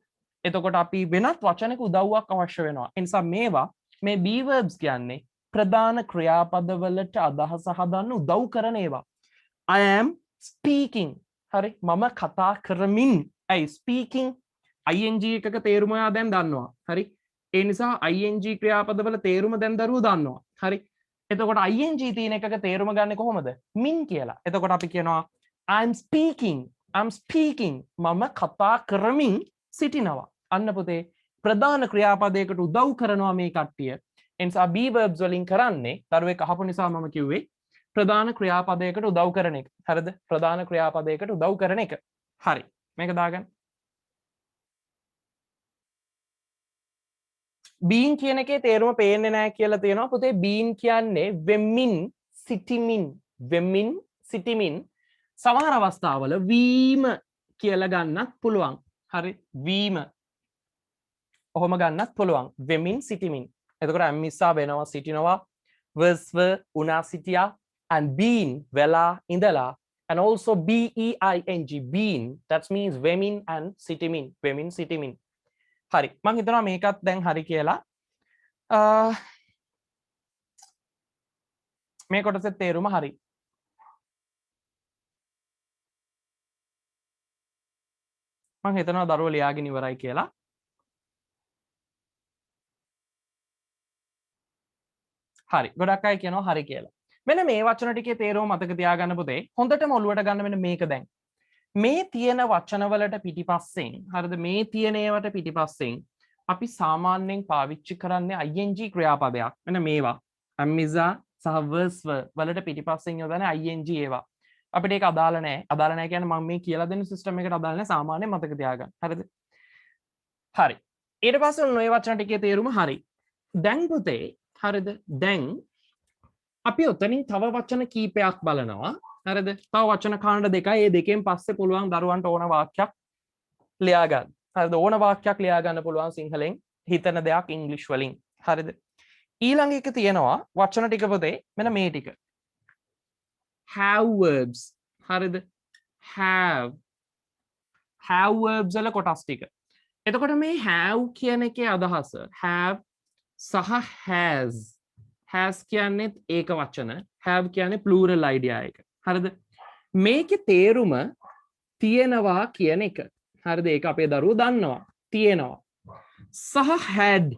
එතකොට අපි වෙනත් වචනක උදව්වක් අවශ්‍ය වෙනවා. ඒ නිසා මේවා මේ be verbs කියන්නේ ප්‍රධාන ක්‍රියාපදවලට අදහස හදන්න උදව් කරන ඒවා. I am speaking. හරි? මම කතා කරමින්. ඇයි speaking ing එකක තේරුම ඔයා දැන් දන්නවා. හරි? ඒ නිසා ing ක්‍රියාපදවල තේරුම දැන් දරුවෝ දන්නවා. හරි? එතකොට ing තියෙන එකක තේරුම ගන්න කොහොමද? මින් කියලා. එතකොට අපි කියනවා I'm speaking. මම කතා කරමින් සිටිනවා. අන්න පුතේ ප්‍රධාන ක්‍රියාපදයකට උදව් කරනවා මේ කට්ටිය. ඒ නිසා be verbs වලින් කරන්නේ දරුවෙක් අහපු නිසා මම කිව්වේ ප්‍රධාන ක්‍රියාපදයකට උදව් කරන එක. හරිද? ප්‍රධාන ක්‍රියාපදයකට උදව් කරන එක. හරි. මේක දාගන්න. being කියන එකේ තේරුම පේන්නේ නැහැ කියලා තියෙනවා. පුතේ being කියන්නේ වෙමින් සිටිමින් සමහර අවස්ථාවල වීම කියලා ගන්නත් පුළුවන්. හරි? වීම. ඔහොම ගන්නත් පුළුවන්. වෙමින් සිටිමින්. එතකොට අම්මිසා වෙනවා සිටිනවා. was were උනා සිටියා and been වෙලා ඉඳලා and also being been that means වෙමින් and සිටිමින්. හරි මං හිතනවා මේකත් දැන් හරි කියලා මේ කොටසෙත් තේරුම හරි මං හිතනවා දරුවෝ ලියාගෙන ඉවරයි කියලා හරි ගොඩක් අය කියනවා හරි කියලා මෙන්න මේ වචන ටිකේ තේරුම මතක තියාගන්න පුතේ හොඳටම ඔලුවට ගන්න මෙන්න මේක දැන් මේ තියෙන වචනවලට පිටිපස්සෙන් හරිද මේ තියෙන ඒවට පිටිපස්සෙන් අපි සාමාන්‍යයෙන් පාවිච්චි කරන්නේ ing ක්‍රියාපදයක් මෙන්න මේවා අම්මිසා සහ verse වලට පිටිපස්සෙන් යොදන ing ඒවා අපිට ඒක අදාළ නැහැ කියන්නේ මම මේ කියලා දෙන සිස්ටම් එකට අදාළ නැහැ සාමාන්‍යයෙන් මතක තියාගන්න හරිද හරි ඊට පස්සේ ඔන්න ඔය වචන ටිකේ තේරුම හරි දැන් පුතේ හරිද දැන් අපි ඔතනින් තව වචන කීපයක් බලනවා හරිද තව වචන කාණ්ඩ දෙකයි ඒ දෙකෙන් පස්සේ පුළුවන් දරුවන්ට ඕන වාක්‍යයක් ලියා ගන්න හරිද ඕන වාක්‍යයක් ලියා ගන්න පුළුවන් සිංහලෙන් හිතන දෙයක් ඉංග්‍රීසි වලින් හරිද ඊළඟ එක තියෙනවා වචන ටික පුතේ මෙන්න මේ ටික have verbs හරිද have verbs වල කොටස් ටික එතකොට මේ have කියන එකේ අදහස have සහ has කියන්නේත් ඒක වචන have කියන්නේ plural idea එක හරිද මේකේ තේරුම තියෙනවා කියන එක හරිද ඒක අපේ දරුවෝ දන්නවා තියෙනවා සහ had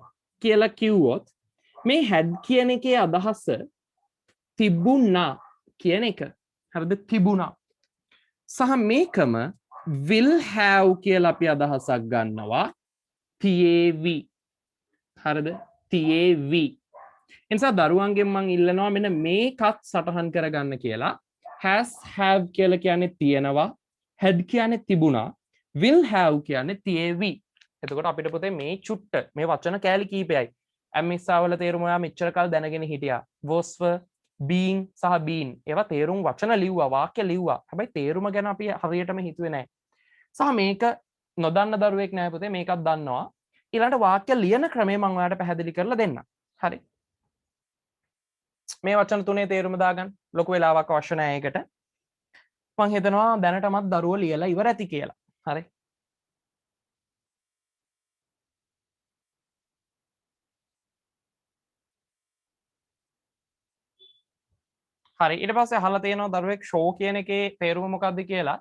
කියලා කිව්වොත් මේ had කියන එකේ අදහස තිබුණා කියන එක හරිද තිබුණා සහ මේකම will have කියලා අපි අදහසක් ගන්නවා තියේවි හරිද තියේවි එනිසා දරුවන්ගෙන් මම ඉල්ලනවා මෙන්න මේකත් සටහන් කරගන්න කියලා has have කියලා කියන්නේ තියෙනවා had කියන්නේ තිබුණා will have කියන්නේ තියේවි එතකොට අපිට පුතේ මේ චුට්ට මේ වචන කෑලි කීපයයි ඇම්මිස්සාවල තේරුම ඔයා මෙච්චර කල් දැනගෙන හිටියා was were being සහ been ඒවා තේරුම් වචන ලිව්වා වාක්‍ය ලිව්වා හැබැයි තේරුම ගැන අපි හරියටම හිතුවේ නැහැ සහ මේක නොදන්න දරුවෙක් නැහැ පුතේ මේකත් දන්නවා ඊළඟට වාක්‍ය ලියන ක්‍රමය මම ඔයාලට පැහැදිලි කරලා දෙන්නම් හරි මේ වචන තුනේ තේරුම දාගන්න ලොකු වෙලාවක් අවශ්‍ය නැහැ ඒකට මම හිතනවා දැනටමත් දරුවෝ ලියලා ඉවර ඇති කියලා හරි හරි ඊට පස්සේ අහලා තියෙනවා දරුවෙක් ෂෝ කියන එකේ තේරුම මොකක්ද කියලා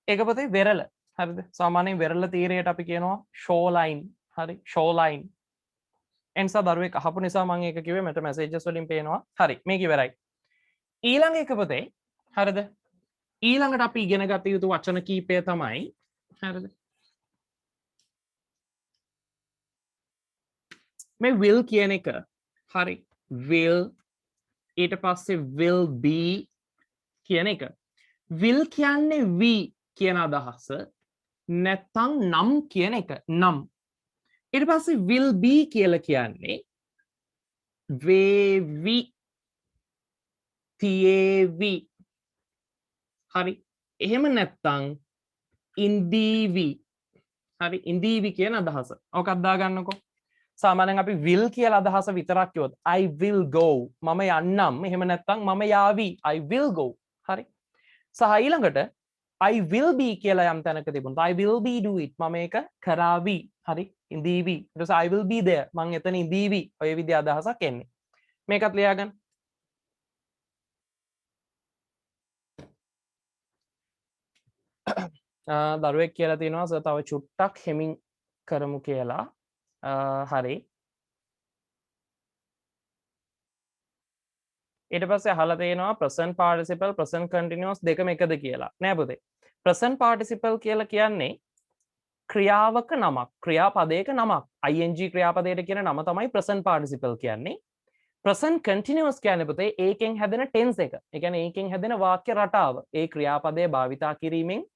ඒක පුතේ වෙරළ හරිද සාමාන්‍යයෙන් වෙරළ තීරයට අපි කියනවා ෂෝ ලයින් හරි ෂෝ ලයින් එනිසා දරුවෙක් අහපු නිසා මම ඒක කිව්වේ මට මැසේජස් වලින් පේනවා හරි මේක ඉවරයි ඊළඟ එක පුතේ හරිද ඊළඟට අපි ඉගෙන ගත යුතු වචන කීපය තමයි හරිද මේ will කියන එක හරි will ඊට පස්සේ will be කියන එක will කියන්නේ we කියන අදහස නැත්නම් නම් කියන එක නම් ඊට පස්සේ will be කියලා කියන්නේ වේවි තියේවි හරි එහෙම නැත්නම් ඉන්දීවි හරි ඉන්දීවි කියන අදහස ඔක අදා ගන්නකො සාමාන්‍යයෙන් අපි will කියලා අදහස විතරක් කිව්වොත් I will go මම යන්නම් එහෙම නැත්නම් මම යාවි I will go හරි සහ ඊළඟට I will be කියලා යම් තැනක තිබුණොත් I will be do it මම ඒක කරાવી හරි ඉඳීවි ඊට පස්සේ I will be there මම එතන ඉඳීවි ඔය විදිහ අදහසක් එන්නේ මේකත් ලියාගන්න දරුවෙක් කියලා තියෙනවා සර් තව චුට්ටක් හෙමින් කරමු කියලා හරි ඊට පස්සේ අහලා තියෙනවා present participle present continuous දෙකම එකද කියලා නෑ පුතේ present participle කියලා කියන්නේ ක්‍රියාවක නමක් ක්‍රියාපදයක නමක් ing ක්‍රියාපදයට කියන නම තමයි present participle කියන්නේ present continuous කියන්නේ පුතේ ඒකෙන් හැදෙන tense එක ඒ කියන්නේ ඒකෙන් හැදෙන වාක්‍ය රටාව ඒ ක්‍රියාපදයේ භාවිතා කිරීමෙන්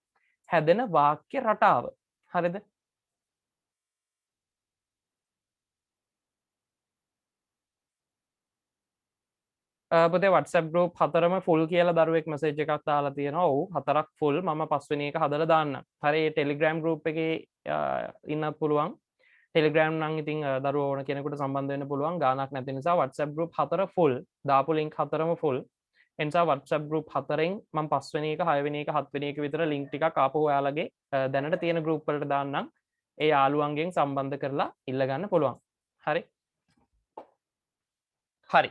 හැදෙන වාක්‍ය රටාව හරිද පුතේ WhatsApp group 4ම full කියලා දරුවෙක් message එකක් දාලා තියෙනවා. ඔව් 4ක් full මම පස්වෙනි එක හදලා දාන්නම්. හරි මේ Telegram group එකේ ඉන්නත් පුළුවන්. Telegram නම් ඉතින් දරුවෝ ඕන කෙනෙකුට සම්බන්ධ වෙන්න පුළුවන්. ගාණක් නැති නිසා WhatsApp group 4 full. දාපු link 4ම full. එනිසා WhatsApp group 4න් මම පස්වෙනි එක 6 වෙනි එක 7 වෙනි එක විතර link ටිකක් ආපහු ඔයාලගේ දැනට තියෙන group වලට දාන්නම්. ඒ යාළුවන්ගෙන් සම්බන්ධ කරලා ඉල්ල ගන්න පුළුවන්. හරි. හරි.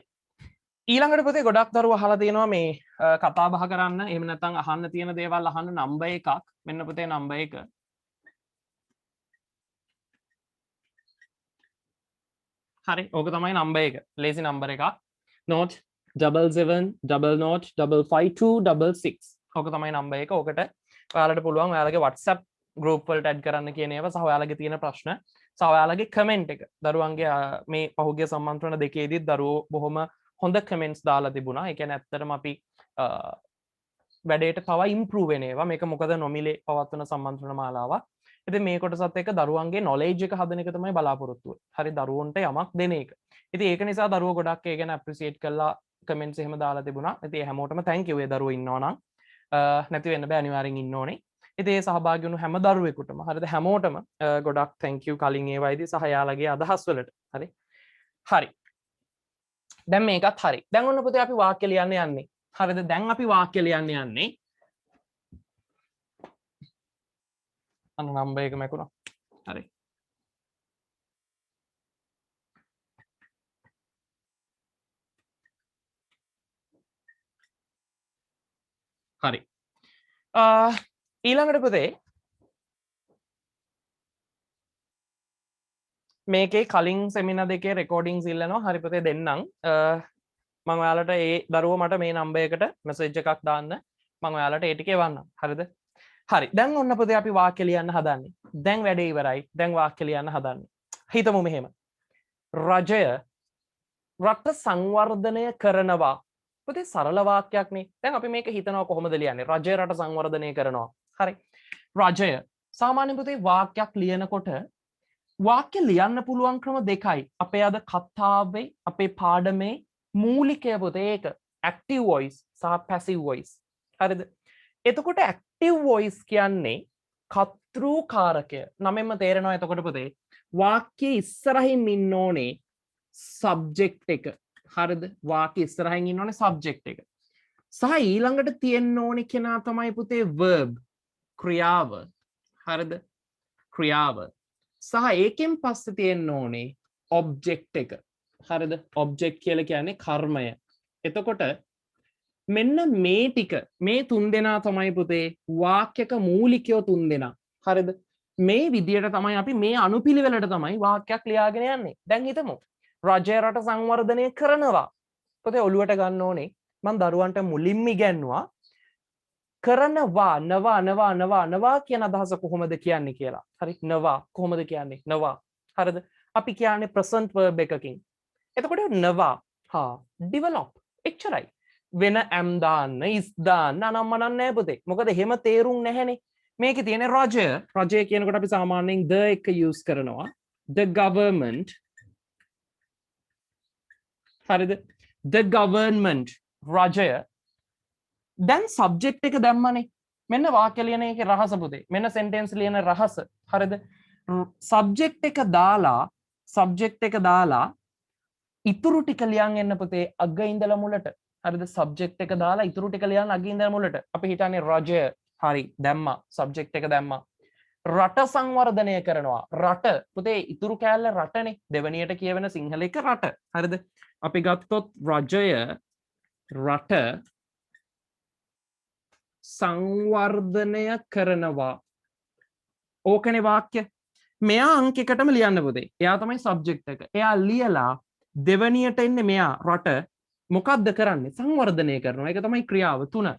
ඊළඟට පුතේ ගොඩක් දරුවෝ අහලා තියෙනවා මේ කතා බහ කරන්න එහෙම නැත්නම් අහන්න තියෙන දේවල් අහන්න නම්බර් එකක්. මෙන්න පුතේ නම්බර් එක. හරි. ඕක තමයි නම්බර් එක. ලේසි නම්බර් එකක්. note 7700555266. ඕක තමයි නම්බර් එක. ඕකට ඔයාලට පුළුවන් ඔයාලගේ WhatsApp group වලට add කරන්න කියන ඒවා සහ ඔයාලගේ තියෙන ප්‍රශ්න සහ ඔයාලගේ comment එක. දරුවන්ගේ මේ පහුගිය සම්මන්ත්‍රණ දෙකේදීත් දරුවෝ බොහොම හොඳ කමෙන්ට්ස් දාලා තිබුණා. ඒ කියන්නේ ඇත්තටම අපි වැඩේට තව ඉම්ප්‍රූව් වෙන ඒවා. මේක මොකද නොමිලේ පවත්වන සම්මන්ත්‍රණ මාලාවක්. ඉතින් මේ කොටසත් එක්ක දරුවන්ගේ නොලෙජ් එක හදන එක තමයි බලාපොරොත්තු වෙන්නේ. හරි දරුවන්ට යමක් දෙන එක. ඉතින් ඒක නිසා දරුවෝ ගොඩක් ඒ ගැන ඇප්‍රීසියේට් කරලා කමෙන්ට්ස් එහෙම දාලා තිබුණා. ඉතින් ඒ හැමෝටම thank you ඒ දරුවෝ ඉන්නවා නම්. නැති වෙන්න බෑ අනිවාර්යෙන් ඉන්න ඕනේ. ඉතින් ඒ සහභාගී වුණු හැම දරුවෙකුටම හරිද හැමෝටම ගොඩක් thank you කලින් ඒවයිදී සහ යාළගේ අදහස් වලට. හරි. හරි. දැන් මේකත් හරි. දැන් ඔන්න පුතේ අපි වාක්‍ය ලියන්න යන්නේ. හරිද? දැන් අපි වාක්‍ය ලියන්න යන්නේ. අන්න නම්බර් එක මැකුණා. හරි. හරි. ඊළඟට පුතේ මේකේ කලින් සෙමිනාර් දෙකේ රෙකෝඩින්ග්ස් ඉල්ලනවා. හරි පුතේ දෙන්නම්. මම ඔයාලට ඒ දරුවෝ මට මේ නම්බර් එකට මෙසේජ් එකක් දාන්න. මම ඔයාලට ඒ ටික එවන්නම්. හරිද? හරි. දැන් ඔන්න පුතේ අපි වාක්‍ය ලියන්න හදන්නේ. දැන් වැඩේ ඉවරයි. දැන් වාක්‍ය ලියන්න හදන්නේ. හිතමු මෙහෙම. රජය රට සංවර්ධනය කරනවා. පුතේ සරල වාක්‍යයක් නේ. දැන් අපි මේක හිතනවා කොහොමද ලියන්නේ? රජය රට සංවර්ධනය කරනවා. හරි. රජය සාමාන්‍ය පුතේ වාක්‍යයක් ලියනකොට වාක්‍ය ලියන්න පුළුවන් ක්‍රම දෙකයි. අපේ අද කතාවේ අපේ පාඩමේ මූලිකය පුතේ ඒක active voice සහ passive voice. හරිද? එතකොට active voice කියන්නේ කර්තෘකාරකය. නමෙන්ම තේරෙනවා එතකොට පුතේ වාක්‍යයේ ඉස්සරහින් ඉන්න ඕනේ subject එක. හරිද? වාක්‍ය ඉස්සරහින් ඉන්න ඕනේ subject එක. සහ ඊළඟට තියෙන්න ඕනේ කෙනා තමයි පුතේ verb ක්‍රියාව. හරිද? ක්‍රියාව. සහ ඒකෙන් පස්සේ තියෙන්න ඕනේ object එක. හරිද? object කියලා කියන්නේ කර්මය. එතකොට මෙන්න මේ ටික මේ තුන් දෙනා තමයි පුතේ වාක්‍යක මූලිකයෝ තුන් දෙනා. හරිද? මේ විදියට තමයි අපි මේ අනුපිළිවෙලට තමයි වාක්‍යයක් ලියාගෙන යන්නේ. දැන් හිතමු රජය රට සංවර්ධනය කරනවා. පුතේ ඔළුවට ගන්න ඕනේ මම දරුවන්ට මුලින්ම ඉගැන්නුවා කරනවා නවා කියන අදහස කොහොමද කියන්නේ කියලා. හරි නවා කොහොමද කියන්නේ? නවා. හරිද? අපි කියන්නේ present verb එකකින්. එතකොට නවා develop එච්චරයි. වෙන am දාන්න is දාන්න අනම්මනම් නැහැ පුතේ. මොකද එහෙම තේරුම් නැහැනේ. මේකේ තියෙන රජය කියනකොට අපි සාමාන්‍යයෙන් the එක use කරනවා. The government. හරිද? The government රජය. දැන් subject එක දැම්මනේ. මෙන්න වාක්‍ය ලියන එකේ රහස පුතේ. මෙන්න sentence ලියන රහස. හරිද? subject එක දාලා ඉතුරු ටික ලියන් එන්න පුතේ අග ඉඳලා මුලට. හරිද? subject එක දාලා ඉතුරු ටික ලියන් අග ඉඳලා මුලට. අපි හිතන්නේ රජය. හරි දැම්මා. subject එක දැම්මා. රට සංවර්ධනය කරනවා. රට පුතේ ඉතුරු කෑල්ල රටනේ. දෙවනියට කියවෙන සිංහල එක රට. හරිද? අපි ගත්තොත් රජය රට සංවර්ධනය කරනවා. ඕකනේ වාක්‍ය. මෙයා අංකයකටම ලියන්න පුතේ. එයා තමයි subject එක. එයා ලියලා දෙවනියට එන්නේ මෙයා රට මොකක්ද කරන්නේ? සංවර්ධනය කරනවා. ඒක තමයි ක්‍රියාව 3.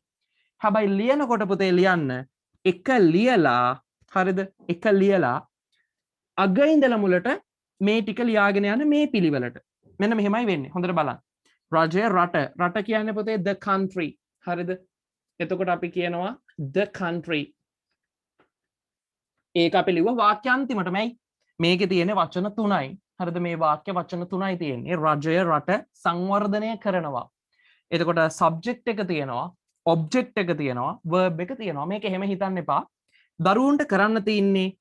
හැබැයි ලියනකොට පුතේ ලියන්න එක ලියලා හරිද? එක ලියලා අග ඉඳලා මුලට මේ ටික ලියාගෙන යන මේ පිළිවෙලට. මෙන්න මෙහෙමයි වෙන්නේ. හොඳට බලන්න. රජය රට කියන්නේ පුතේ the country. හරිද? එතකොට අපි කියනවා the country. ඒක අපි ලිව්වා වාක්‍යාන්තිමටමයි. මේකේ තියෙන වචන 3යි. හරිද? මේ වාක්‍ය වචන 3යි තියෙන්නේ. රජය රට සංවර්ධනය කරනවා. එතකොට subject එක තියෙනවා, object එක තියෙනවා, verb එක තියෙනවා. මේක එහෙම හිතන්න එපා. දරුවන්ට කරන්න තියෙන්නේ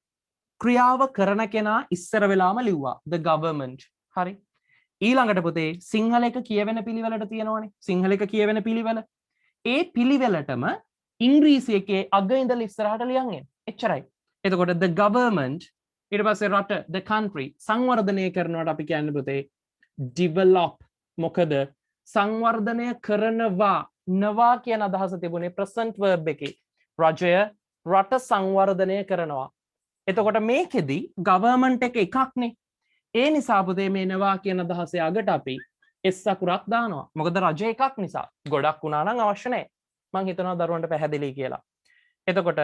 ක්‍රියාව කරන කෙනා ඉස්සර වෙලාම ලිව්වා the government. හරි? ඊළඟට පුතේ සිංහල එක කියවෙන පිළිවෙලට තියෙනවනේ. සිංහල එක කියවෙන පිළිවෙල. ඒ පිළිවෙලටම ඉංග්‍රීසි එකේ අග ඉඳලා ඉස්සරහට ලියන් එන්න. එච්චරයි. එතකොට the government ඊට පස්සේ රට the country සංවර්ධනය කරනවට අපි කියන්නේ පුතේ develop. මොකද සංවර්ධනය කරනවා නවා කියන අදහස තිබුණේ present verb එකේ. රජය රට සංවර්ධනය කරනවා. එතකොට මේකෙදි government එක එකක්නේ. ඒ නිසා පුතේ මේ නවා කියන අදහසේ අගට අපි s අකුරක් දානවා. මොකද රජය එකක් නිසා. ගොඩක් වුණා නම් අවශ්‍ය නැහැ. මම හිතනවා දරුවන්ට පැහැදිලි කියලා. එතකොට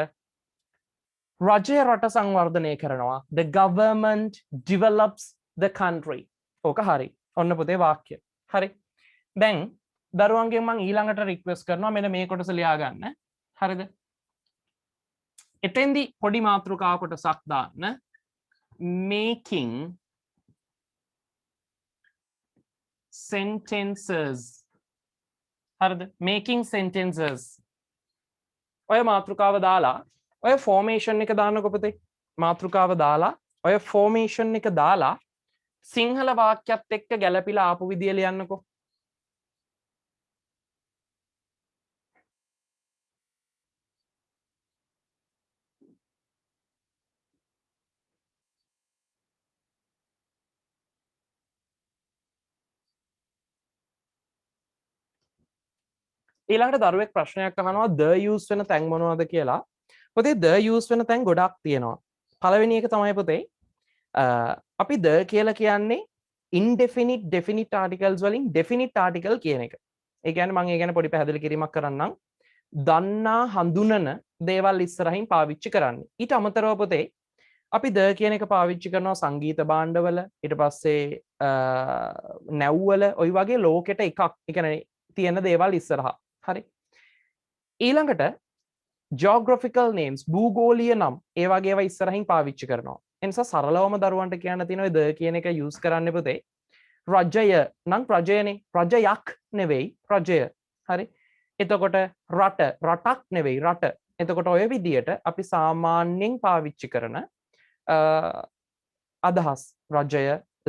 රජය රට සංවර්ධනය කරනවා. The government develops the country. ඕක හරි. ඔන්න පුතේ වාක්‍ය. හරි. දැන් දරුවන්ගෙන් මම ඊළඟට රික්වෙස්ට් කරනවා මෙන්න මේ කොටස ලියා ගන්න. හරිද? එතෙන්දී පොඩි මාතෘකා කොටසක් දාන්න. Making sentences. හරිද? Making sentences. ඔය මාතෘකාව දාලා ඔය ෆෝමේෂන් එක දාන්නකො පුතේ. මාතෘකාව දාලා ඔය ෆෝමේෂන් එක දාලා සිංහල වාක්‍යත් එක්ක ගැළපිලා ආපු විදිය ලියන්නකො. ඊළඟට දරුවෙක් ප්‍රශ්නයක් අහනවා the use වෙන තැන් මොනවද කියලා. පුතේ the use වෙන තැන් ගොඩක් තියෙනවා. පළවෙනි එක තමයි පුතේ අපි the කියලා කියන්නේ indefinite definite articles වලින් definite article කියන එක. ඒ කියන්නේ මම ඒ ගැන පොඩි පැහැදිලි කිරීමක් කරන්නම්. දන්නා හඳුනන දේවල් ඉස්සරහින් පාවිච්චි කරන්නේ. ඊට අමතරව පුතේ අපි the කියන එක පාවිච්චි කරනවා සංගීත භාණ්ඩවල, ඊට පස්සේ නැව්වල, ওই වගේ ලෝකෙට එකක්. ඒ කියන්නේ තියෙන දේවල් ඉස්සරහා. හරි. ඊළඟට geographical names භූගෝලීය නම් ඒ වගේ ඒවා ඉස්සරහින් පාවිච්චි කරනවා. ඒ නිසා සරලවම දරුවන්ට කියන්න තියෙන ඔය the කියන එක use කරන්න පුතේ. රජය නම් රජයනේ. රජයක් නෙවෙයි රජය. හරි. එතකොට රට රටක් නෙවෙයි රට. එතකොට ඔය විදියට අපි සාමාන්‍යයෙන් පාවිච්චි කරන අදහස් රජය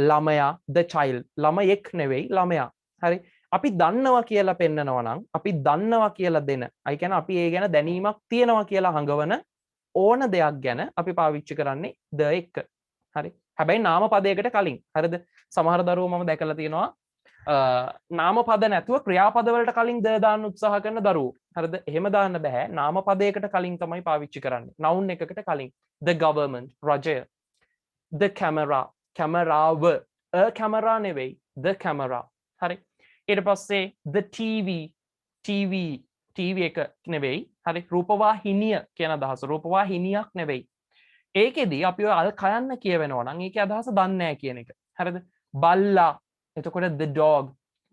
ළමයා the child ළමයෙක් නෙවෙයි ළමයා. හරි. අපි දන්නවා කියලා පෙන්නනවා නම් අපි දන්නවා කියලා දෙන. ඒ කියන්නේ අපි ඒ ගැන දැනීමක් තියෙනවා කියලා හඟවන ඕන දෙයක් ගැන අපි පාවිච්චි කරන්නේ the එක. හරි. හැබැයි නාම පදයකට කලින්. හරිද? සමහර දරුවෝ මම දැකලා තියෙනවා නාම පද නැතුව ක්‍රියාපද වලට කලින් the දාන්න උත්සාහ කරන දරුවෝ. හරිද? එහෙම දාන්න බෑ. නාම පදයකට කලින් තමයි පාවිච්චි කරන්නේ. noun එකකට කලින්. the government රජය. the camera කැමරාව. a camera නෙවෙයි the camera. හරි. ඊට පස්සේ the TV එක නෙවෙයි. හරි. රූපවාහිනිය කියන අදහස. රූපවාහිනියක් නෙවෙයි. ඒකෙදි අපි ඔය අල් කයන්න කියවෙනවා නම් ඒකේ අදහස දන්නේ නැහැ කියන එක. හරිද? බල්ලා. එතකොට the dog.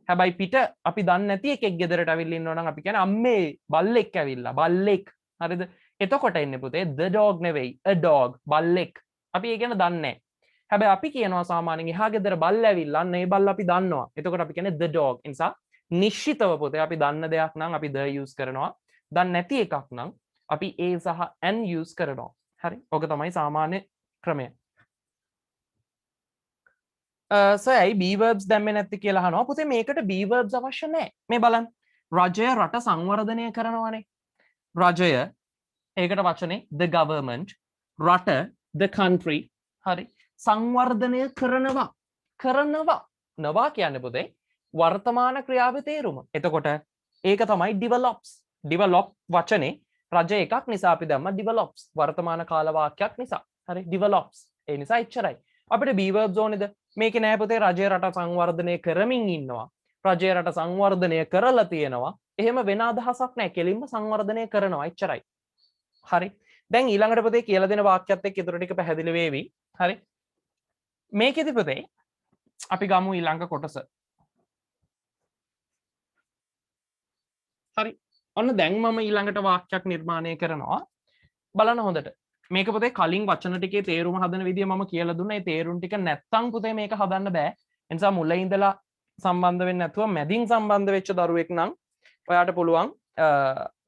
හැබැයි පිට අපි දන්නේ නැති එකෙක් ගෙදරට අවිල්ල ඉන්නවා නම් අපි කියන්නේ අම්මේ බල්ලෙක් ඇවිල්ලා. බල්ලෙක්. හරිද? එතකොට එන්නේ පුතේ the dog නෙවෙයි a dog. බල්ලෙක්. අපි ඒ ගැන දන්නේ නැහැ. හැබැයි අපි කියනවා සාමාන්‍යයෙන් එහා ගෙදර බල්ල ඇවිල්ලා අන්න ඒ බල්ල අපි දන්නවා. එතකොට අපි කියන්නේ the dog. ඒ නිසා නිශ්චිතව පුතේ අපි දන්න දෙයක් නම් අපි the use කරනවා. දන්නේ නැති එකක් නම් අපි a සහ an use කරනවා. හරි. ඔක තමයි සාමාන්‍ය ක්‍රමය. ඇයි B verbs දැම්මේ නැති කියලා අහනවා. පුතේ මේකට B verbs අවශ්‍ය නැහැ. මේ බලන්න. රජය රට සංවර්ධනය කරනවානේ. රජය ඒකට වචනේ the government රට the country හරි සංවර්ධනය කරනවා නවා කියන්නේ පුතේ වර්තමාන ක්‍රියාවේ තේරුම. එතකොට ඒක තමයි develops. develop වචනේ රජ එකක් නිසා අපි දැම්ම develops වර්තමාන කාල වාක්‍යයක් නිසා. හරි develops. ඒ නිසා එච්චරයි. අපිට B verbs ඕනේද? මේකේ නෑ පුතේ රජය රට සංවර්ධනය කරමින් ඉන්නවා. රජය රට සංවර්ධනය කරලා තියෙනවා. එහෙම වෙන අදහසක් නෑ. කෙලින්ම සංවර්ධනය කරනවා එච්චරයි. හරි. දැන් ඊළඟට පුතේ කියලා දෙන වාක්‍යයත් එක්ක ඊටු ටික පැහැදිලි වෙවි. හරි. මේකෙදි පුතේ අපි ගමු ඊළඟ කොටස. හරි. ඔන්න දැන් මම ඊළඟට වාක්‍යයක් නිර්මාණය කරනවා. බලන්න හොඳට. මේක පුතේ කලින් වචන ටිකේ තේරුම හදන විදිය මම කියලා දුන්නා. ඒ තේරුම් ටික නැත්තම් පුතේ මේක හදන්න බෑ. ඒ නිසා මුල ඉඳලා සම්බන්ධ වෙන්නේ නැතුව මැදින් සම්බන්ධ වෙච්ච දරුවෙක් නම් ඔයාට පුළුවන්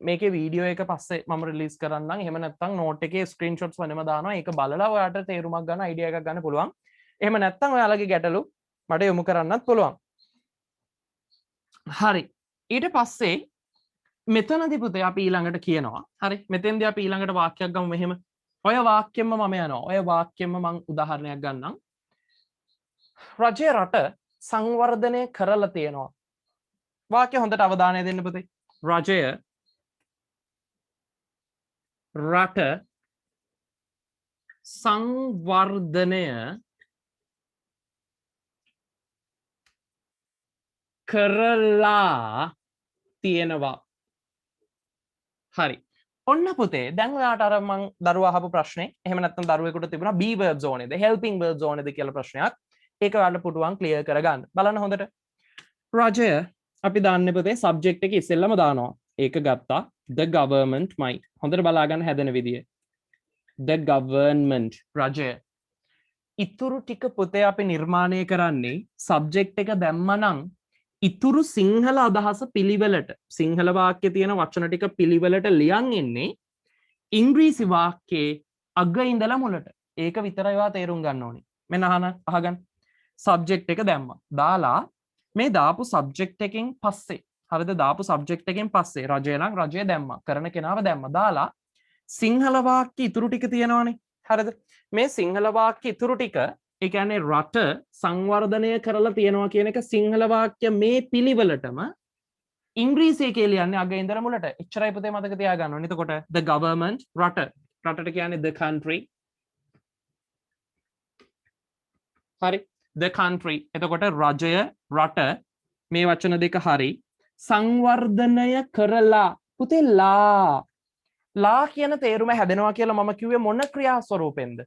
මේකේ වීඩියෝ එක පස්සේ මම රිලීස් කරන්නම්. එහෙම නැත්නම් නෝට් එකේ ස්ක්‍රීන්ෂොට්ස් වෙනම දානවා. ඒක බලලා ඔයාට තේරුමක් ගන්න අයිඩියා එකක් ගන්න පුළුවන්. එහෙම නැත්නම් ඔයාලගේ ගැටලු මට යොමු කරන්නත් පුළුවන්. හරි. ඊට පස්සේ මෙතනදී පුතේ අපි ඊළඟට කියනවා. හරි. මෙතෙන්දී අපි ඊළඟට වාක්‍යයක් ගමු මෙහෙම. ඔය වාක්‍යෙම මම යනවා. ඔය වාක්‍යෙම මං උදාහරණයක් ගන්නම්. රජය රට සංවර්ධනය කරලා තියෙනවා. වාක්‍ය හොඳට අවධානය දෙන්න පුතේ. රජය රට සංවර්ධනය කරලා තියෙනවා. හරි. ඔන්න පුතේ දැන් ඔයාට අර මං දරුවා අහපු ප්‍රශ්නේ එහෙම නැත්නම් දරුවෙකුට තිබුණා be verbs ඕනේද helping verbs ඕනේද කියලා ප්‍රශ්නයක්. ඒක ඔයාලට පුටුවන් ක්ලියර් කරගන්න. බලන්න හොඳට. රජය අපි දාන්නේ පුතේ subject එක ඉස්සෙල්ලම දානවා. ඒක ගත්තා. the government might. හොඳට බලා ගන්න හැදෙන විදිය. the government රජය. ඉතුරු ටික පුතේ අපි නිර්මාණය කරන්නේ subject එක දැම්මනම් ඉතුරු සිංහල අදහස පිළිවෙලට සිංහල වාක්‍ය තියෙන වචන ටික පිළිවෙලට ලියන් ඉන්නේ ඉංග්‍රීසි වාක්‍යයේ අග ඉඳලා මුලට. ඒක විතරයි ඔයා තේරුම් ගන්න ඕනේ. මෙන්න අහගන්න. සබ්ජෙක්ට් එක දැම්මා. දාලා මේ දාපු සබ්ජෙක්ට් එකෙන් පස්සේ හරිද දාපු සබ්ජෙක්ට් එකෙන් පස්සේ රජය නම් රජය දැම්මා. කරන කෙනාව දැම්මා. දාලා සිංහල වාක්‍ය ඉතුරු ටික තියෙනවනේ. හරිද? මේ සිංහල වාක්‍ය ඉතුරු ටික ඒ කියන්නේ රට සංවර්ධනය කරලා තියෙනවා කියන එක සිංහල වාක්‍ය මේ පිළිවෙලටම ඉංග්‍රීසියේ කියලා ලියන්නේ අග ඉඳලා මුලට. එච්චරයි පුතේ මතක තියාගන්න ඕනේ. එතකොට the government රටට කියන්නේ the country. හරි. the country. එතකොට රජය රට මේ වචන දෙක හරි. සංවර්ධනය කරලා පුතේ ලා කියන තේරුම හැදෙනවා කියලා මම කිව්වේ මොන ක්‍රියා ස්වරූපෙන්ද?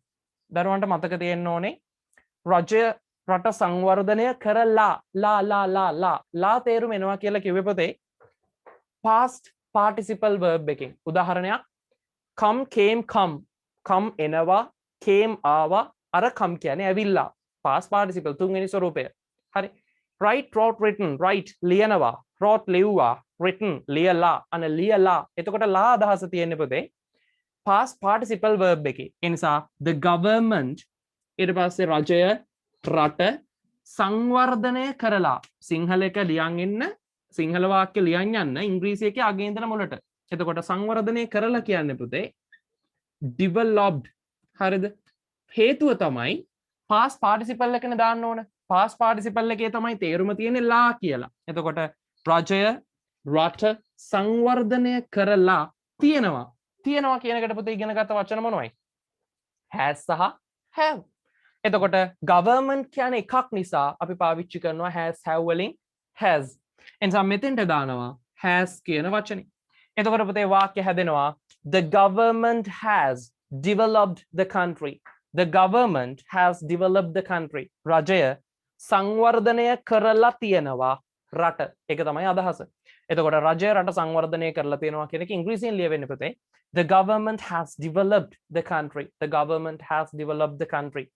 දරුවන්ට මතක තියෙන්න ඕනේ. රජය රට සංවර්ධනය කරලා ලා තේරුම එනවා කියලා කිව්වේ පුතේ past participle verb එකෙන්. උදාහරණයක් come එනවා came ආවා අර come කියන්නේ ඇවිල්ලා past participle තුන්වෙනි ස්වරූපය. හරි. wrote write ලියනවා wrote ලිව්වා written ලියලා ලියලා. එතකොට ලා අදහස තියෙන්නේ පුතේ past participle verb එකේ. ඒ නිසා the government ඊට පස්සේ රජය රට සංවර්ධනය කරලා සිංහල එක ලියන් ඉන්න සිංහල වාක්‍ය ලියන් යන්න ඉංග්‍රීසි එකේ අගේ ඉඳලා මුලට. එතකොට සංවර්ධනය කරලා කියන්නේ පුතේ developed. හරිද? හේතුව තමයි past participle එකනේ දාන්න ඕන. past participle එකේ තමයි තේරුම තියෙන්නේ ලා කියලා. එතකොට රජය රට සංවර්ධනය කරලා තියෙනවා. තියෙනවා කියන එකට පුතේ ඉගෙන ගත්ත වචන මොනවයි? has සහ have. එතකොට government කියන්නේ එකක් නිසා අපි පාවිච්චි කරනවා has have වලින් has. එනිසා මෙතෙන්ට දානවා has කියන වචනේ. එතකොට පුතේ වාක්‍ය හැදෙනවා the government has developed the country. The government has developed the country. රජය සංවර්ධනය කරලා තියෙනවා රට. ඒක තමයි අදහස. එතකොට රජය රට සංවර්ධනය කරලා තියෙනවා කියන එක ඉංග්‍රීසියෙන් ලියවෙන්නේ පුතේ the government has developed the country. The government has developed the country.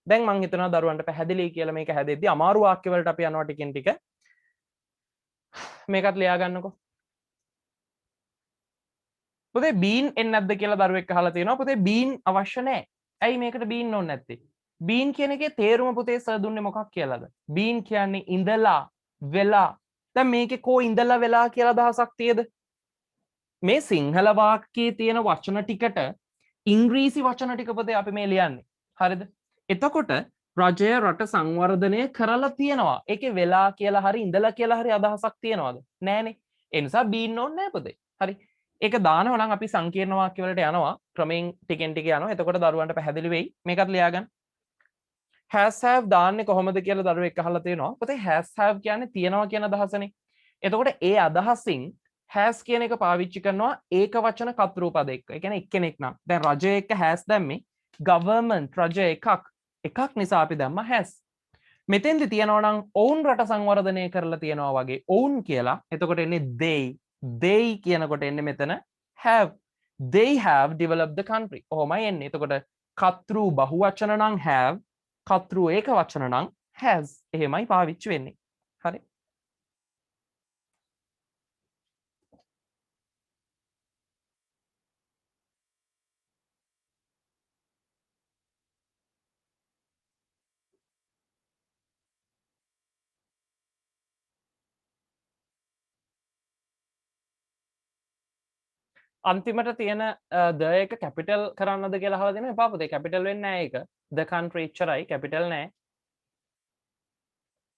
දැන් මං හිතනවා දරුවන්ට පැහැදිලි කියලා මේක හැදෙද්දි අමාරු වාක්‍ය වලට අපි යනවා ටිකෙන් ටික. මේකත් ලියා ගන්නකො. පුතේ බීන් එන්නේ නැද්ද කියලා දරුවෙක් අහලා තියෙනවා. පුතේ බීන් අවශ්‍ය නැහැ. ඇයි මේකට බීන් ඕනේ නැත්තේ? බීන් කියන එකේ තේරුම පුතේ සර් දුන්නේ මොකක් කියලාද? බීන් කියන්නේ ඉඳලා වෙලා. දැන් මේකේ කෝ ඉඳලා වෙලා කියලා අදහසක් තියද? මේ සිංහල වාක්‍යයේ තියෙන වචන ටිකට ඉංග්‍රීසි වචන ටික පුතේ අපි මේ ලියන්නේ. හරිද? එතකොට රජය රට සංවර්ධනය කරලා තියෙනවා. ඒකේ වෙලා කියලා හරි ඉඳලා කියලා හරි අදහසක් තියනවාද? නෑනේ. ඒ නිසා බීන් ඕනේ නෑ පුතේ. හරි. ඒක දානවා නම් අපි සංකීර්ණ වාක්‍ය වලට යනවා. ක්‍රමයෙන් ටිකෙන් ටික යනවා. එතකොට දරුවන්ට පැහැදිලි වෙයි. මේකත් ලියා ගන්න. has have දාන්නේ කොහොමද කියලා දරුවෙක් අහලා තියෙනවා. පුතේ has have කියන්නේ තියනවා කියන අදහසනේ. එතකොට ඒ අදහසින් has කියන එක පාවිච්චි කරනවා ඒක වචන කතෘ පද එක්ක. ඒ කියන්නේ එක්කෙනෙක් නම්. දැන් රජය එක්ක has දැම්මේ government රජය එකක් නිසා අපි දැම්මා has. මෙතෙන්දි තියනවා නම් ඔවුන් රට සංවර්ධනය කරලා තියනවා වගේ ඔවුන් කියලා. එතකොට එන්නේ they කියනකොට එන්නේ මෙතන have. They have developed the country. ඔහොමයි එන්නේ. එතකොට කතෘ බහුවචන නම් have, කතෘ ඒක වචන නම් has. එහෙමයි පාවිච්චි වෙන්නේ. හරි. අන්තිමට තියෙන ද එක කැපිටල් කරන්නද කියලා අහලා දෙනවා. එපා පුතේ කැපිටල් වෙන්නේ නැහැ ඒක. the country එච්චරයි කැපිටල් නැහැ.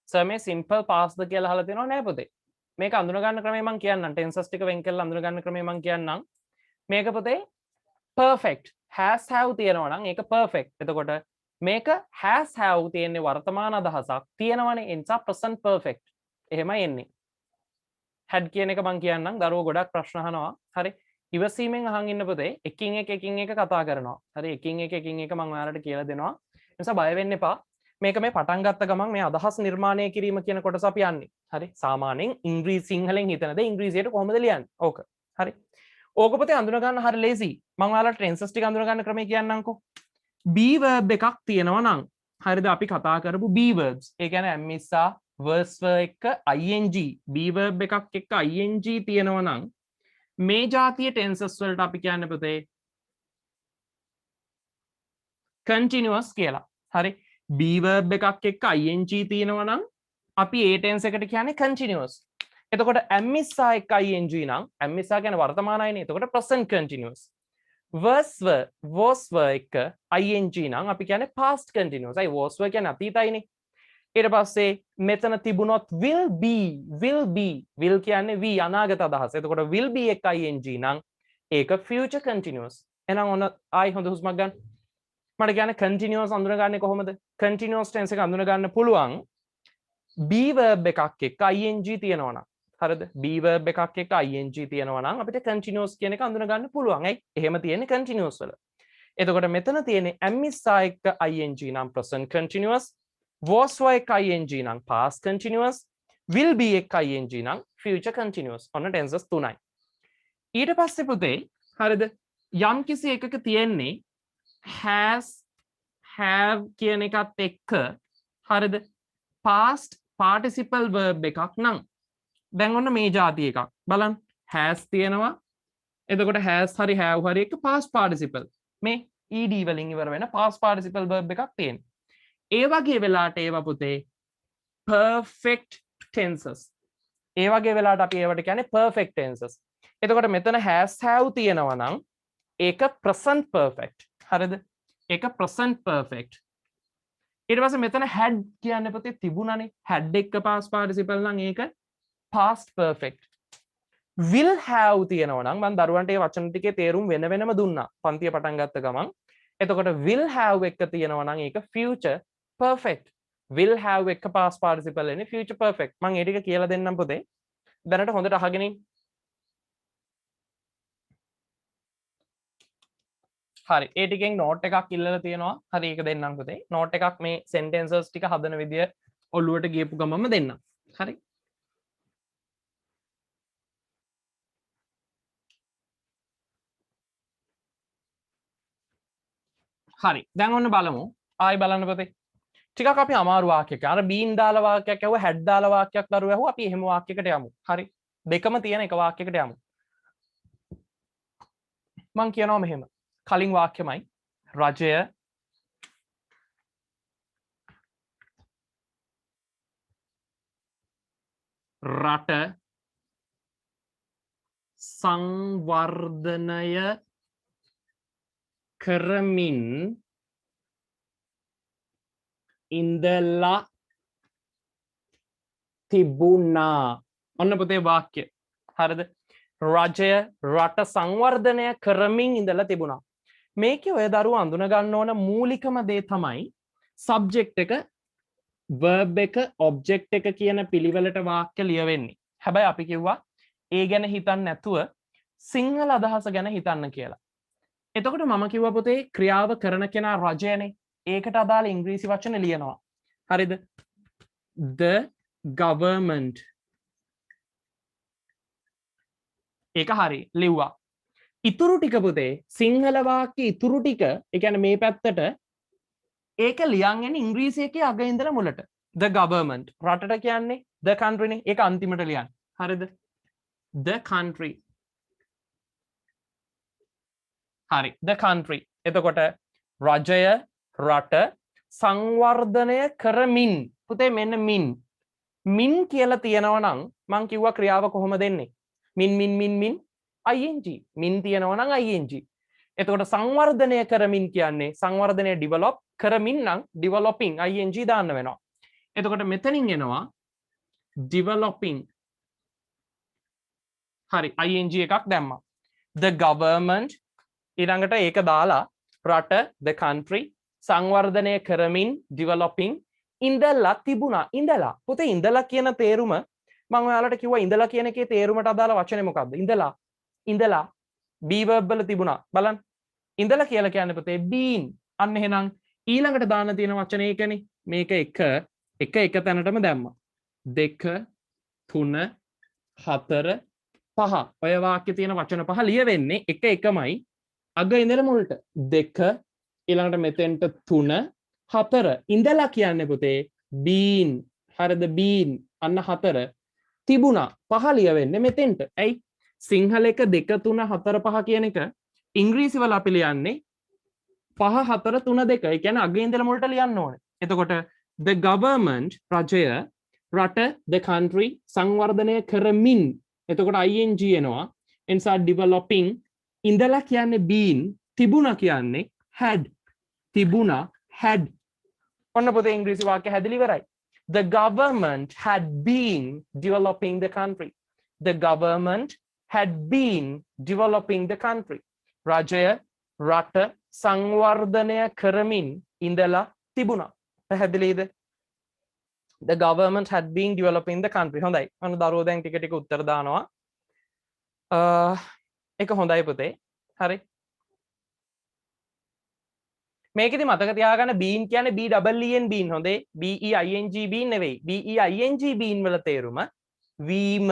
සර් මේ සිම්පල් පාස්ද කියලා අහලා තියෙනවා නෑ පුතේ. මේක අඳුන ගන්න ක්‍රමය මම කියන්නම්. ටෙන්සස් ටික වෙන් කරලා අඳුන ගන්න ක්‍රමය මම කියන්නම්. මේක පුතේ perfect has have තියෙනවා නම් ඒක perfect. එතකොට මේක has have තියෙන්නේ වර්තමාන අදහසක් තියෙනවනේ. ඒ නිසා present perfect. එහෙමයි එන්නේ. had කියන එක මම කියන්නම්. දරුවෝ ගොඩක් ප්‍රශ්න අහනවා. හරි. ඉවසීමෙන් අහන් ඉන්න පුතේ එකින් එක කතා කරනවා. හරි. එකින් එක මම ඔයාලට කියලා දෙනවා. ඒ නිසා බය වෙන්න එපා. මේක මේ පටන් ගත්ත ගමන් මේ අදහස් නිර්මාණය කිරීම කියන කොටස අපි යන්නේ. හරි. සාමාන්‍යයෙන් ඉංග්‍රීසි සිංහලෙන් හිතන දේ ඉංග්‍රීසියට කොහොමද ලියන්නේ? ඕක. හරි. ඕක පුතේ අඳුන ගන්න හරි ලේසි. මම ඔයාලට ටෙන්සස් ටික අඳුන ගන්න ක්‍රමය කියන්නම්කෝ. be verb එකක් තියෙනවා නම් හරිද අපි කතා කරපු be verbs. ඒ කියන්නේ am නිසා verse එක ing be verb එකක් එක්ක ing තියෙනවා නම් මේ જાතිය ටෙන්සස් වලට අපි කියන්නේ පුතේ continuous කියලා. හරි. be verb එකක් එක්ක ing තියෙනවා නම් අපි ඒ tense එකට කියන්නේ continuous. එතකොට am නිසා එක්ක ing නම් am නිසා කියන්නේ වර්තමානයිනේ. එතකොට present continuous. was were එක්ක ing නම් අපි කියන්නේ past continuous. I was were කියන්නේ අතීතයිනේ. ඊට පස්සේ මෙතන තිබුණොත් will කියන්නේ we අනාගත අදහස. එතකොට will be එක්ක ing නම් ඒක future continuous. එහෙනම් ඔන්න ආයි හොඳ හුස්මක් ගන්න. මට කියන්නේ continuous අඳුනගන්නේ කොහොමද? continuous tense එක අඳුන ගන්න පුළුවන් be verb එකක් එක්ක ing තියෙනවා නම්. හරිද? be verb එකක් එක්ක ing තියෙනවා නම් අපිට continuous කියන එක අඳුන ගන්න පුළුවන්. ඇයි? එහෙම තියෙන්නේ continuous වල. එතකොට මෙතන තියෙන්නේ am නිසා එක්ක ing නම් present continuous, was were එක්ක ing නම් past continuous, will be එක්ක ing නම් future continuous. ඔන්න tenses තුනයි. ඊට පස්සේ පුතේ හරිද? යම් කිසි එකක තියෙන්නේ has have කියන එකත් එක්ක හරිද past participle verb එකක් නම් දැන් ඔන්න මේ જાති එකක් බලන්න has තියෙනවා එතකොට has හරි have හරි එක past participle මේ ed වලින් ඉවර වෙන past participle verb එකක් තියෙනවා ඒ වගේ වෙලාවට ඒවා පුතේ perfect tenses ඒ වගේ වෙලාවට අපි ඒවට කියන්නේ perfect tenses එතකොට මෙතන has have තියෙනවා නම් ඒක present perfect හරිද ඒක present perfect ඊට පස්සේ මෙතන had කියන්නේ පුතේ තිබුණානේ had එක past participle නම් ඒක past perfect will have තියෙනවා නම් මම දරුවන්ට මේ වචන ටිකේ තේරුම් වෙන වෙනම දුන්නා පන්තිය පටන් ගත්ත ගමන් එතකොට will have එක තියෙනවා නම් ඒක future perfect will have එක past participle එන්නේ future perfect මම ඒ ටික කියලා දෙන්නම් පුතේ දැනට හොඳට අහගෙන ඉන්න හරි ඒ ටිකෙන් නෝට් එකක් ඉල්ලලා තියෙනවා හරි ඒක දෙන්නම් පුතේ නෝට් එකක් මේ sentences ටික හදන විදිය ඔළුවට ගියපු ගමන්ම දෙන්නම් හරි හරි දැන් ඔන්න බලමු ආයි බලන්න පුතේ ටිකක් අපි අමාරු වාක්‍යයක් අර බීන් දාලා වාක්‍යයක් ඇහුවා හැඩ් දාලා වාක්‍යයක් දරුවෝ ඇහුවා අපි එහෙම වාක්‍යයකට යමු හරි දෙකම තියෙන එක වාක්‍යයකට යමු මම කියනවා මෙහෙම කලින් වාක්‍යමයි රජය රට සංවර්ධනය කරමින් ඉඳලා තිබුණා ඔන්න පුතේ වාක්‍ය හරිද රජය රට සංවර්ධනය කරමින් ඉඳලා තිබුණා මේකේ ඔය දරුවෝ අඳුන ගන්න ඕන මූලිකම දේ තමයි subject එක verb එක object එක කියන පිළිවෙලට වාක්‍ය ලියවෙන්නේ හැබැයි අපි කිව්වා ඒ ගැන හිතන්න නැතුව සිංහල අදහස ගැන හිතන්න කියලා එතකොට මම කිව්වා පුතේ ක්‍රියාව කරන කෙනා රජයනේ ඒකට අදාළ ඉංග්‍රීසි වචන ලියනවා හරිද the government ඒක හරි ලිව්වා ඉතුරු ටික පුතේ සිංහල වාක්‍ය ඉතුරු ටික ඒ කියන්නේ මේ පැත්තට ඒක ලියන් එන්නේ ඉංග්‍රීසි එකේ අග ඉඳලා මුලට the government රටට කියන්නේ the country නේ ඒක අන්තිමට ලියන්න හරිද the country හරි the country එතකොට රජය රට සංවර්ධනය කරමින් පුතේ මෙන්න මින් කියලා තියෙනවා නම් මං කිව්වා ක්‍රියාව කොහොමද එන්නේ මින් ing මින් තියෙනවා නම් ing. එතකොට සංවර්ධනය කරමින් කියන්නේ සංවර්ධනය develop කරමින් නම් developing ing දාන්න වෙනවා. එතකොට මෙතනින් එනවා developing. හරි ing එකක් දැම්මා. The government ඊළඟට ඒක දාලා රට the country සංවර්ධනය කරමින් developing ඉඳලා තිබුණා. ඉඳලා පුතේ ඉඳලා කියන තේරුම මම ඔයාලට කිව්වා ඉඳලා කියන එකේ තේරුමට අදාළ වචනේ මොකක්ද? ඉඳලා be verb වල තිබුණා. බලන්න. ඉඳලා කියලා කියන්නේ පුතේ been. අන්න එහෙනම් ඊළඟට දාන්න තියෙන වචනේ ඒකනේ. මේක එක තැනටම දැම්මා. 2 3 4 5. ඔය වාක්‍යයේ තියෙන වචන පහ ලියවෙන්නේ එකමයි. අග ඉඳලා මුලට 2 ඊළඟට මෙතෙන්ට 3 4. ඉඳලා කියන්නේ පුතේ been. හරිද? been. අන්න 4 තිබුණා. 5 ලියවෙන්නේ මෙතෙන්ට. ඇයි? සිංහල එක 2 3 4 5 කියන එක ඉංග්‍රීසි වල අපි ලියන්නේ 5 4 3 2. ඒ කියන්නේ අග ඉඳලා මුලට ලියන්න ඕනේ. එතකොට the government රජය රට the country සංවර්ධනය කරමින් එතකොට ing එනවා. එනිසා developing ඉඳලා කියන්නේ been තිබුණා කියන්නේ had තිබුණා had. ඔන්න පොතේ ඉංග්‍රීසි වාක්‍ය හැදලි ඉවරයි. The government had been developing the country. The government had been developing the country. රජය රට සංවර්ධනය කරමින් ඉඳලා තිබුණා. පැහැදිලිද? The government had been developing the country. හොඳයි. අන්න දරුවෝ දැන් ටික ටික උත්තර දානවා. ඒක හොඳයි පුතේ. හරි. මේකෙදි මතක තියාගන්න been කියන්නේ b double e n been හොඳේ. b e i n g been නෙවෙයි. b e i n g been වල තේරුම වීම.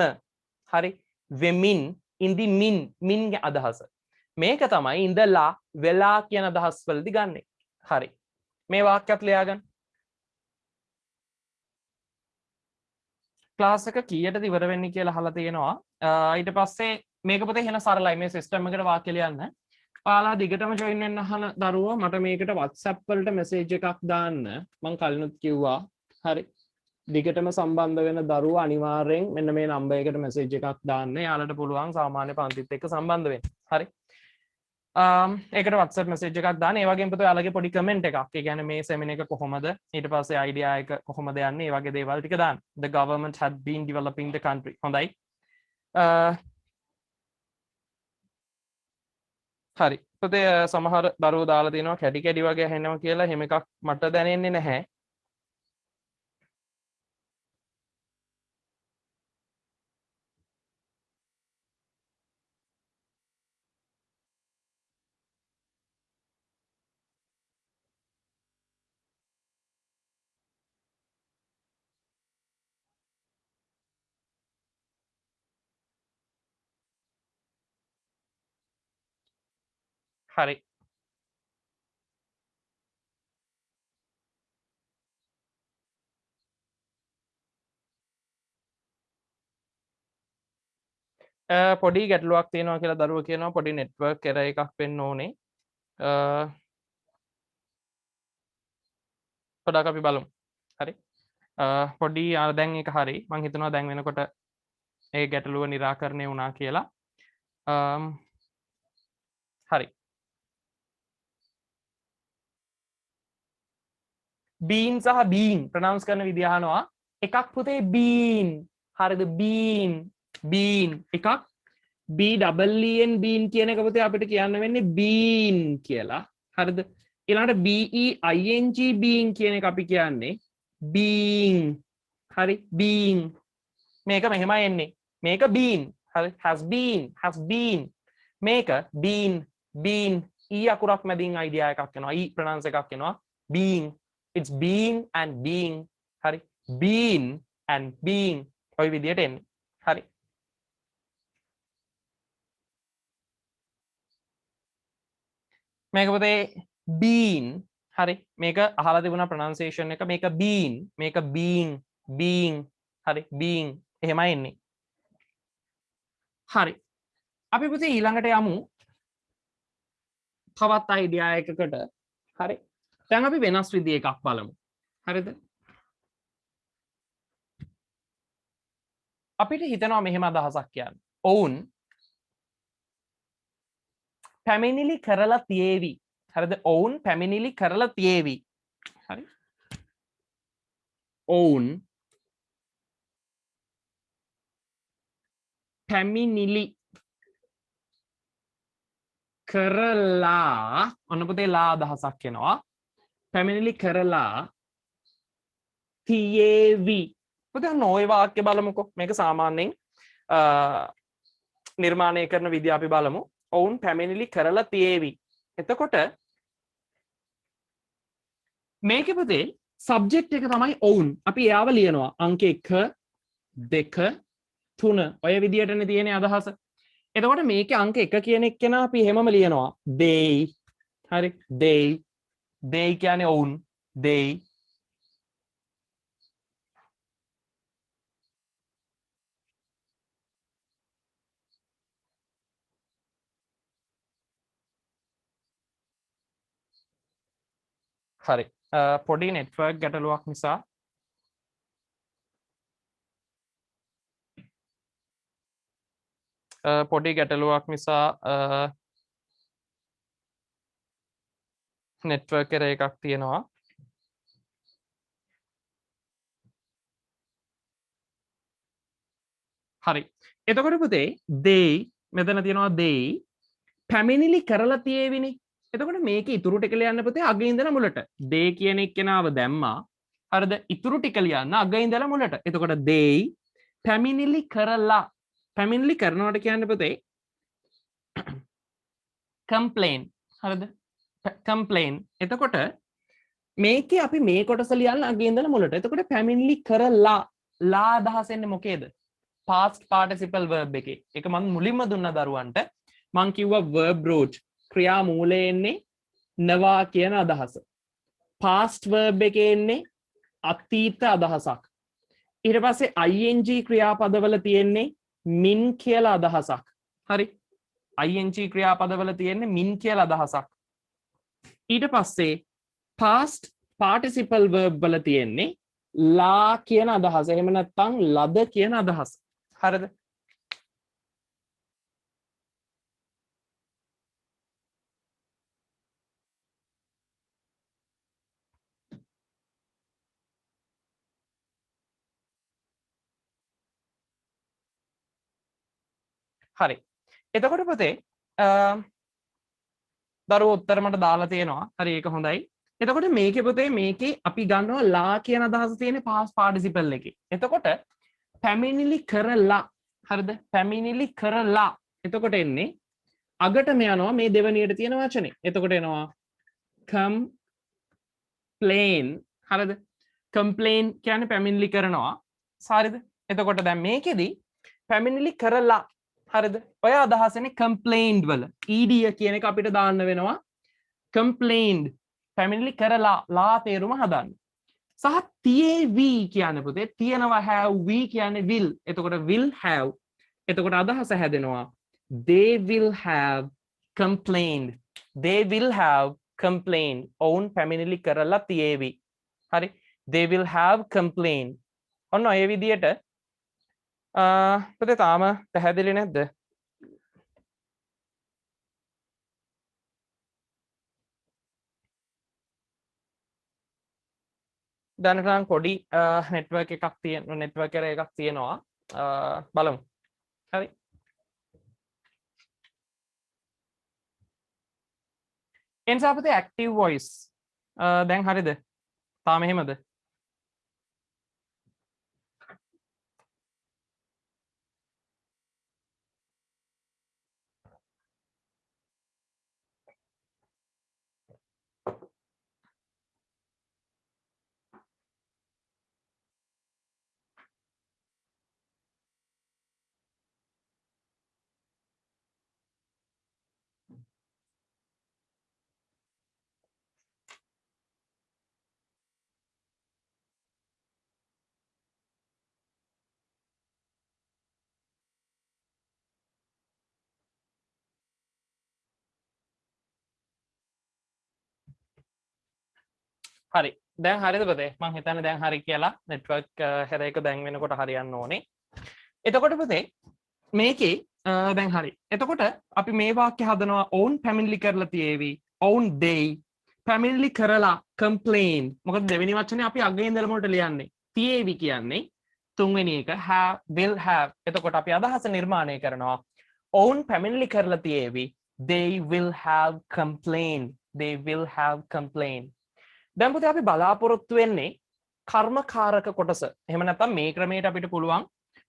හරි. වෙමින් ඉඳි මින් අදහස. මේක තමයි ඉඳලා වෙලා කියන අදහස් වලදී ගන්නෙ. හරි. මේ වාක්‍යත් ලියාගන්න. ක්ලාස් එක කීයටද ඉවර වෙන්නේ කියලා අහලා තියෙනවා. ඊට පස්සේ මේක පොතේ එහෙන සරලයි මේ සිස්ටම් එකට වාක්‍ය ලියන්න. ඔයාලා දිගටම ජොයින් වෙන්න අහන දරුවෝ මට මේකට WhatsApp වලට මෙසේජ් එකක් දාන්න. මම කලිනුත් කිව්වා. හරි. දිගටම සම්බන්ධ වෙන දරුවෝ අනිවාර්යෙන් මෙන්න මේ නම්බර් එකට මෙසේජ් එකක් දාන්න. යාලට පුළුවන් සාමාන්‍ය පන්තිත් එක්ක සම්බන්ධ වෙන්න. හරි. ඒකට WhatsApp message එකක් දාන්න. ඒ වගේම පුතේ ඔයාලගේ පොඩි comment එකක්. ඒ කියන්නේ මේ seminar එක කොහොමද? ඊට පස්සේ idea එක කොහොමද යන්නේ? ඒ වගේ දේවල් ටික දාන්න. The government had been developing the country. හොඳයි. හරි. පුතේ සමහර දරුවෝ දාලා තිනවා කැඩි කැඩි වගේ ඇහෙනවා කියලා. එහෙම එකක් මට දැනෙන්නේ නැහැ. හරි. පොඩි ගැටලුවක් තියෙනවා කියලා දරුවෝ කියනවා. පොඩි network error එකක් වෙන්න ඕනේ. පොඩක් අපි බලමු. හරි. පොඩි දැන් ඒක හරි. මම හිතනවා දැන් වෙනකොට ඒ ගැටලුව निराකරණය වුණා කියලා. හරි. bean සහ bean pronounce කරන විදිය අහනවා. එකක් පුතේ bean. හරිද? bean එකක් b double e n bean කියන එක පුතේ අපිට කියන්න වෙන්නේ bean කියලා. හරිද? ඊළඟට b e i n g bean කියන එක අපි කියන්නේ being. හරි? being. මේක මෙහෙමයි එන්නේ. මේක bean. හරි? has been. මේක bean e අකුරක් මැදින් idea එකක් එනවා. e pronounce එකක් එනවා. being. It's being and being. හරි? being and being. ඔය විදියට එන්නේ. හරි. මේක පුතේ bean. හරි. මේක අහලා තිබුණා pronunciation එක. මේක bean. මේක being. හරි? being. එහෙමයි එන්නේ. හරි. අපි පුතේ ඊළඟට යමු තවත් idea එකකට. හරි. දැන් අපි වෙනස් විදිහ එකක් බලමු. හරිද? අපිට හිතනවා මෙහෙම අදහසක් කියන්න. ඔවුන් පැමිණිලි කරලා තියේවි. හරිද? ඔවුන් පැමිණිලි කරලා තියේවි. හරි? ඔවුන් පැමිණිලි කරලා ඔන්න පුතේ ලා අදහසක් එනවා. පැමිණිලි කරලා තියේවි. පුතේ ඔන්න ওই වාක්‍ය බලමුකෝ. මේක සාමාන්‍යයෙන් නිර්මාණය කරන විදිහ අපි බලමු. ඔවුන් පැමිණිලි කරලා තියේවි. එතකොට මේකේ පුතේ සබ්ජෙක්ට් එක තමයි ඔවුන්. අපි එයාව ලියනවා. අංක 1 2 3 ඔය විදිහටනේ තියෙන්නේ අදහස. එතකොට මේකේ අංක 1 කියන එක්කෙනා අපි එහෙමම ලියනවා. they. හරි. they කියන්නේ ඔවුන්. they. හරි. පොඩි නෙට්වර්ක් ගැටලුවක් නිසා නෙට්වර්ක් එක එකක් තියෙනවා. හරි. එතකොට පුතේ they මෙතන තියෙනවා they පැමිණිලි කරලා තියේවිනේ. එතකොට මේක ඉතුරු ටික ලියන්න පුතේ අග ඉඳලා මුලට. they කියන එක්කෙනාව දැම්මා. හරිද? ඉතුරු ටික ලියන්න අග ඉඳලා මුලට. එතකොට they පැමිණිලි කරලා පැමිණිලි කරනවට කියන්නේ පුතේ complain. හරිද? complain. එතකොට මේකේ අපි මේ කොටස ලියන්න අග ඉඳලා මුලට. එතකොට පැමිණිලි කරලා ලා අදහස් එන්නේ මොකේද? past participle verb එකේ. ඒක මම මුලින්ම දුන්න දරුවන්ට මං කිව්වා verb root ක්‍රියා මූලයේ එන්නේ නවා කියන අදහස. past verb එකේ එන්නේ අතීත අදහසක්. ඊට පස්සේ ing ක්‍රියාපදවල තියෙන්නේ min කියලා අදහසක්. හරි. ing ක්‍රියාපදවල තියෙන්නේ min කියලා අදහසක්. ඊට පස්සේ past participle verb වල තියෙන්නේ ලා කියන අදහස. එහෙම නැත්නම් ලද කියන අදහස. හරිද? හරි. එතකොට පුතේ දරුවෝ උත්තර මට දාලා තියෙනවා. හරි ඒක හොඳයි. එතකොට මේකේ පුතේ මේකේ අපි ගන්නවා ලා කියන අදහස තියෙන්නේ past participle එකේ. එතකොට පැමිණිලි කරලා හරිද? පැමිණිලි කරලා. එතකොට එන්නේ අගටම යනවා මේ දෙවනියට තියෙන වචනේ. එතකොට එනවා complain. හරිද? complain කියන්නේ පැමිණිලි කරනවා. හරිද? එතකොට දැන් මේකෙදි පැමිණිලි කරලා හරිද? ඔය අදහසනේ complained වල ed කියන එක අපිට දාන්න වෙනවා. complained පැමිණිලි කරලා ලා තේරුම හදන්න. සහ තියේවි කියන්නේ පුතේ තියනවා have we කියන්නේ will. එතකොට will have. එතකොට අදහස හැදෙනවා they will have complained. they will have complained. ඔවුන් පැමිණිලි කරලා තියේවි. හරි. they will have complained. ඔන්න ඔය විදියට පුතේ තාම පැහැදිලි නැද්ද? දැනට නම් පොඩි නෙට්වර්ක් එකක් තියෙනවා. බලමු. හරි. එනිසා පුතේ active voice දැන් හරිද? තාම එහෙමද? හරි. දැන් හරිද පුතේ? මම හිතන්නේ දැන් හරි කියලා. නෙට්වර්ක් හැරෙක දැන් වෙනකොට හරියන්න ඕනේ. එතකොට පුතේ මේකේ දැන් හරි. එතකොට අපි මේ වාක්‍ය හදනවා ඔවුන් පැමිණිලි කරලා තියේවි. ඔවුන් they පැමිණිලි කරලා complain. මොකද දෙවෙනි වචනේ අපි අගේ ඉඳලා මොකට ලියන්නේ? තියේවි කියන්නේ තුන්වෙනි එක have will have. එතකොට අපි අදහස නිර්මාණය කරනවා. ඔවුන් පැමිණිලි කරලා තියේවි. They will have complained. They will have complained. දැන් පුතේ අපි බලාපොරොත්තු වෙන්නේ කර්මකාරක කොටස. එහෙම නැත්නම් මේ ක්‍රමයට අපිට පුළුවන්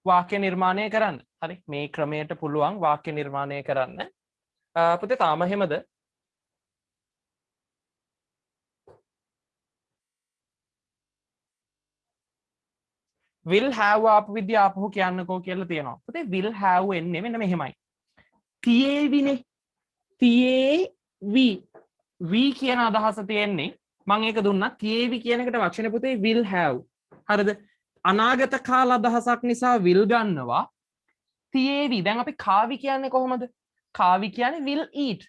වාක්‍ය නිර්මාණය කරන්න. හරි මේ ක්‍රමයට පුළුවන් වාක්‍ය නිර්මාණය කරන්න. පුතේ තාම එහෙමද? will have ආපු විදිය ආපහු කියන්නකෝ කියලා තියෙනවා. පුතේ will have එන්නේ මෙන්න මෙහෙමයි. තියේවිනේ. තියේවි. we කියන අදහස තියෙන්නේ මම ඒක දුන්නා තියේවි කියන එකට වචනේ පුතේ will have. හරිද? අනාගත කාල අදහසක් නිසා will ගන්නවා. තියේවි. දැන් අපි කාවි කියන්නේ කොහොමද? කාවි කියන්නේ will eat.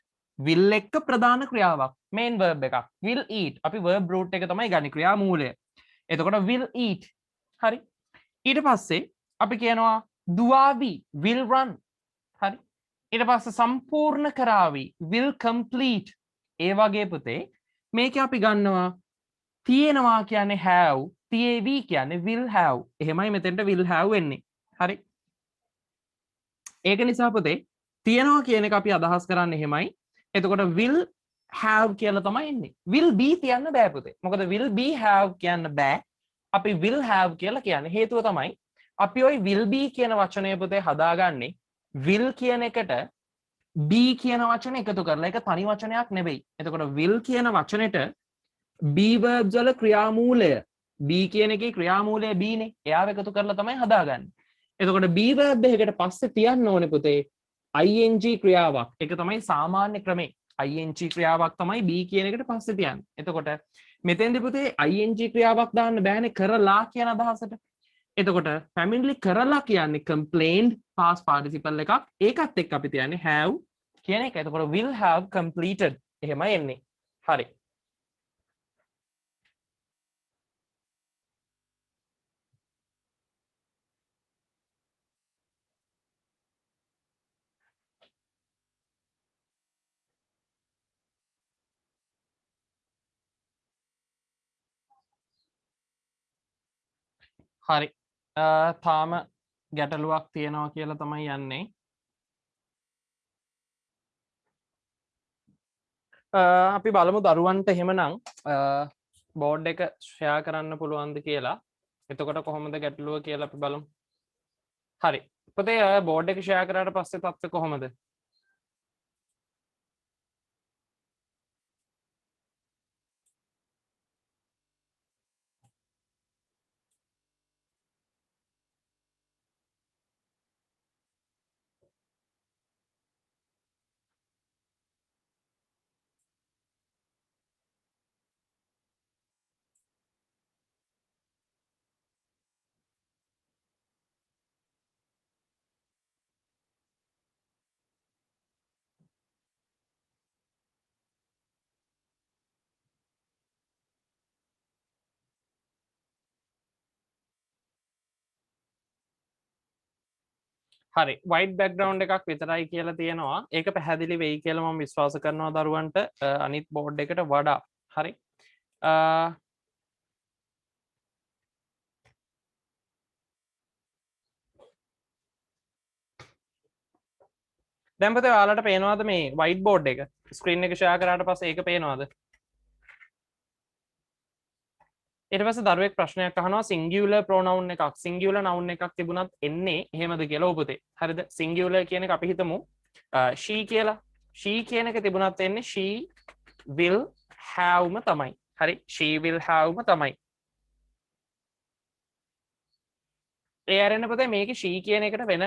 will එක්ක ප්‍රධාන ක්‍රියාවක්. main verb එකක්. will eat. අපි verb root එක තමයි ගන්නේ ක්‍රියා මූලය. එතකොට will eat. හරි. ඊට පස්සේ අපි කියනවා දුවාවි will run. හරි. ඊට පස්සේ සම්පූර්ණ කරાવી will complete. ඒ වගේ පුතේ මේක අපි ගන්නවා තියෙනවා කියන්නේ have. තියේවි කියන්නේ will have. එහෙමයි මෙතෙන්ට will have වෙන්නේ. හරි. ඒක නිසා පුතේ තියනවා කියන එක අපි අදහස් කරන්නේ එහෙමයි. එතකොට will have කියලා තමයි එන්නේ. will be කියන්න බෑ පුතේ. මොකද will be have කියන්න බෑ. අපි will have කියලා කියන්නේ. හේතුව තමයි අපි ওই will be කියන වචනය පුතේ හදාගන්නේ will කියන එකට be කියන වචන එකතු කරලා. ඒක තනි වචනයක් නෙවෙයි. එතකොට will කියන වචනෙට be verbs වල ක්‍රියාමූලය be කියන එකේ ක්‍රියාමූලය be නේ. එයාව එකතු කරලා තමයි හදාගන්නේ. එතකොට be verb එකකට පස්සේ තියන්න ඕනේ පුතේ ing ක්‍රියාවක්. ඒක තමයි සාමාන්‍ය ක්‍රමේ. ing ක්‍රියාවක් තමයි be කියන එකට පස්සේ තියන්නේ. එතකොට මෙතෙන්දි පුතේ ing ක්‍රියාවක් දාන්න බෑනේ කරලා කියන අදහසට. එතකොට පැමිණිලි කරලා කියන්නේ complained past participle එකක්. ඒකත් එක්ක අපි තියන්නේ have කියන එක. එතකොට will have completed. එහෙමයි එන්නේ. හරි. හරි. තාම ගැටලුවක් තියෙනවා කියලා තමයි යන්නේ. අපි බලමු දරුවන්ට එහෙමනම් බෝඩ් එක ෂෙයා කරන්න පුළුවන්ද කියලා. එතකොට කොහොමද ගැටලුව කියලා අපි බලමු. හරි. පුතේ බෝඩ් එක ෂෙයා කරාට පස්සේ තත්ත්වය කොහොමද? හරි වයිට් බෑග්ග්‍රවුන්ඩ් එකක් විතරයි කියලා තියෙනවා. ඒක පැහැදිලි වෙයි කියලා මම විශ්වාස කරනවා දරුවන්ට අනිත් බෝඩ් එකට වඩා. හරි. දැන් පුතේ ඔයාලට පේනවද මේ වයිට් බෝඩ් එක? ස්ක්‍රීන් එක ෂෙයා කරාට පස්සේ ඒක පේනවද? ඊට පස්සේ දරුවෙක් ප්‍රශ්නයක් අහනවා සිංගියුලර් ප්‍රොනවුන් එකක් සිංගියුලර් නවුන් එකක් තිබුණත් එන්නේ එහෙමද කියලා ඔබ පුතේ. හරිද? සිංගියුලර් කියන එක අපි හිතමු she කියලා. she කියන එක තිබුණත් එන්නේ she will have ම තමයි. හරි she will have ම තමයි. ඒ අරගෙන පුතේ මේකේ she කියන එකට වෙන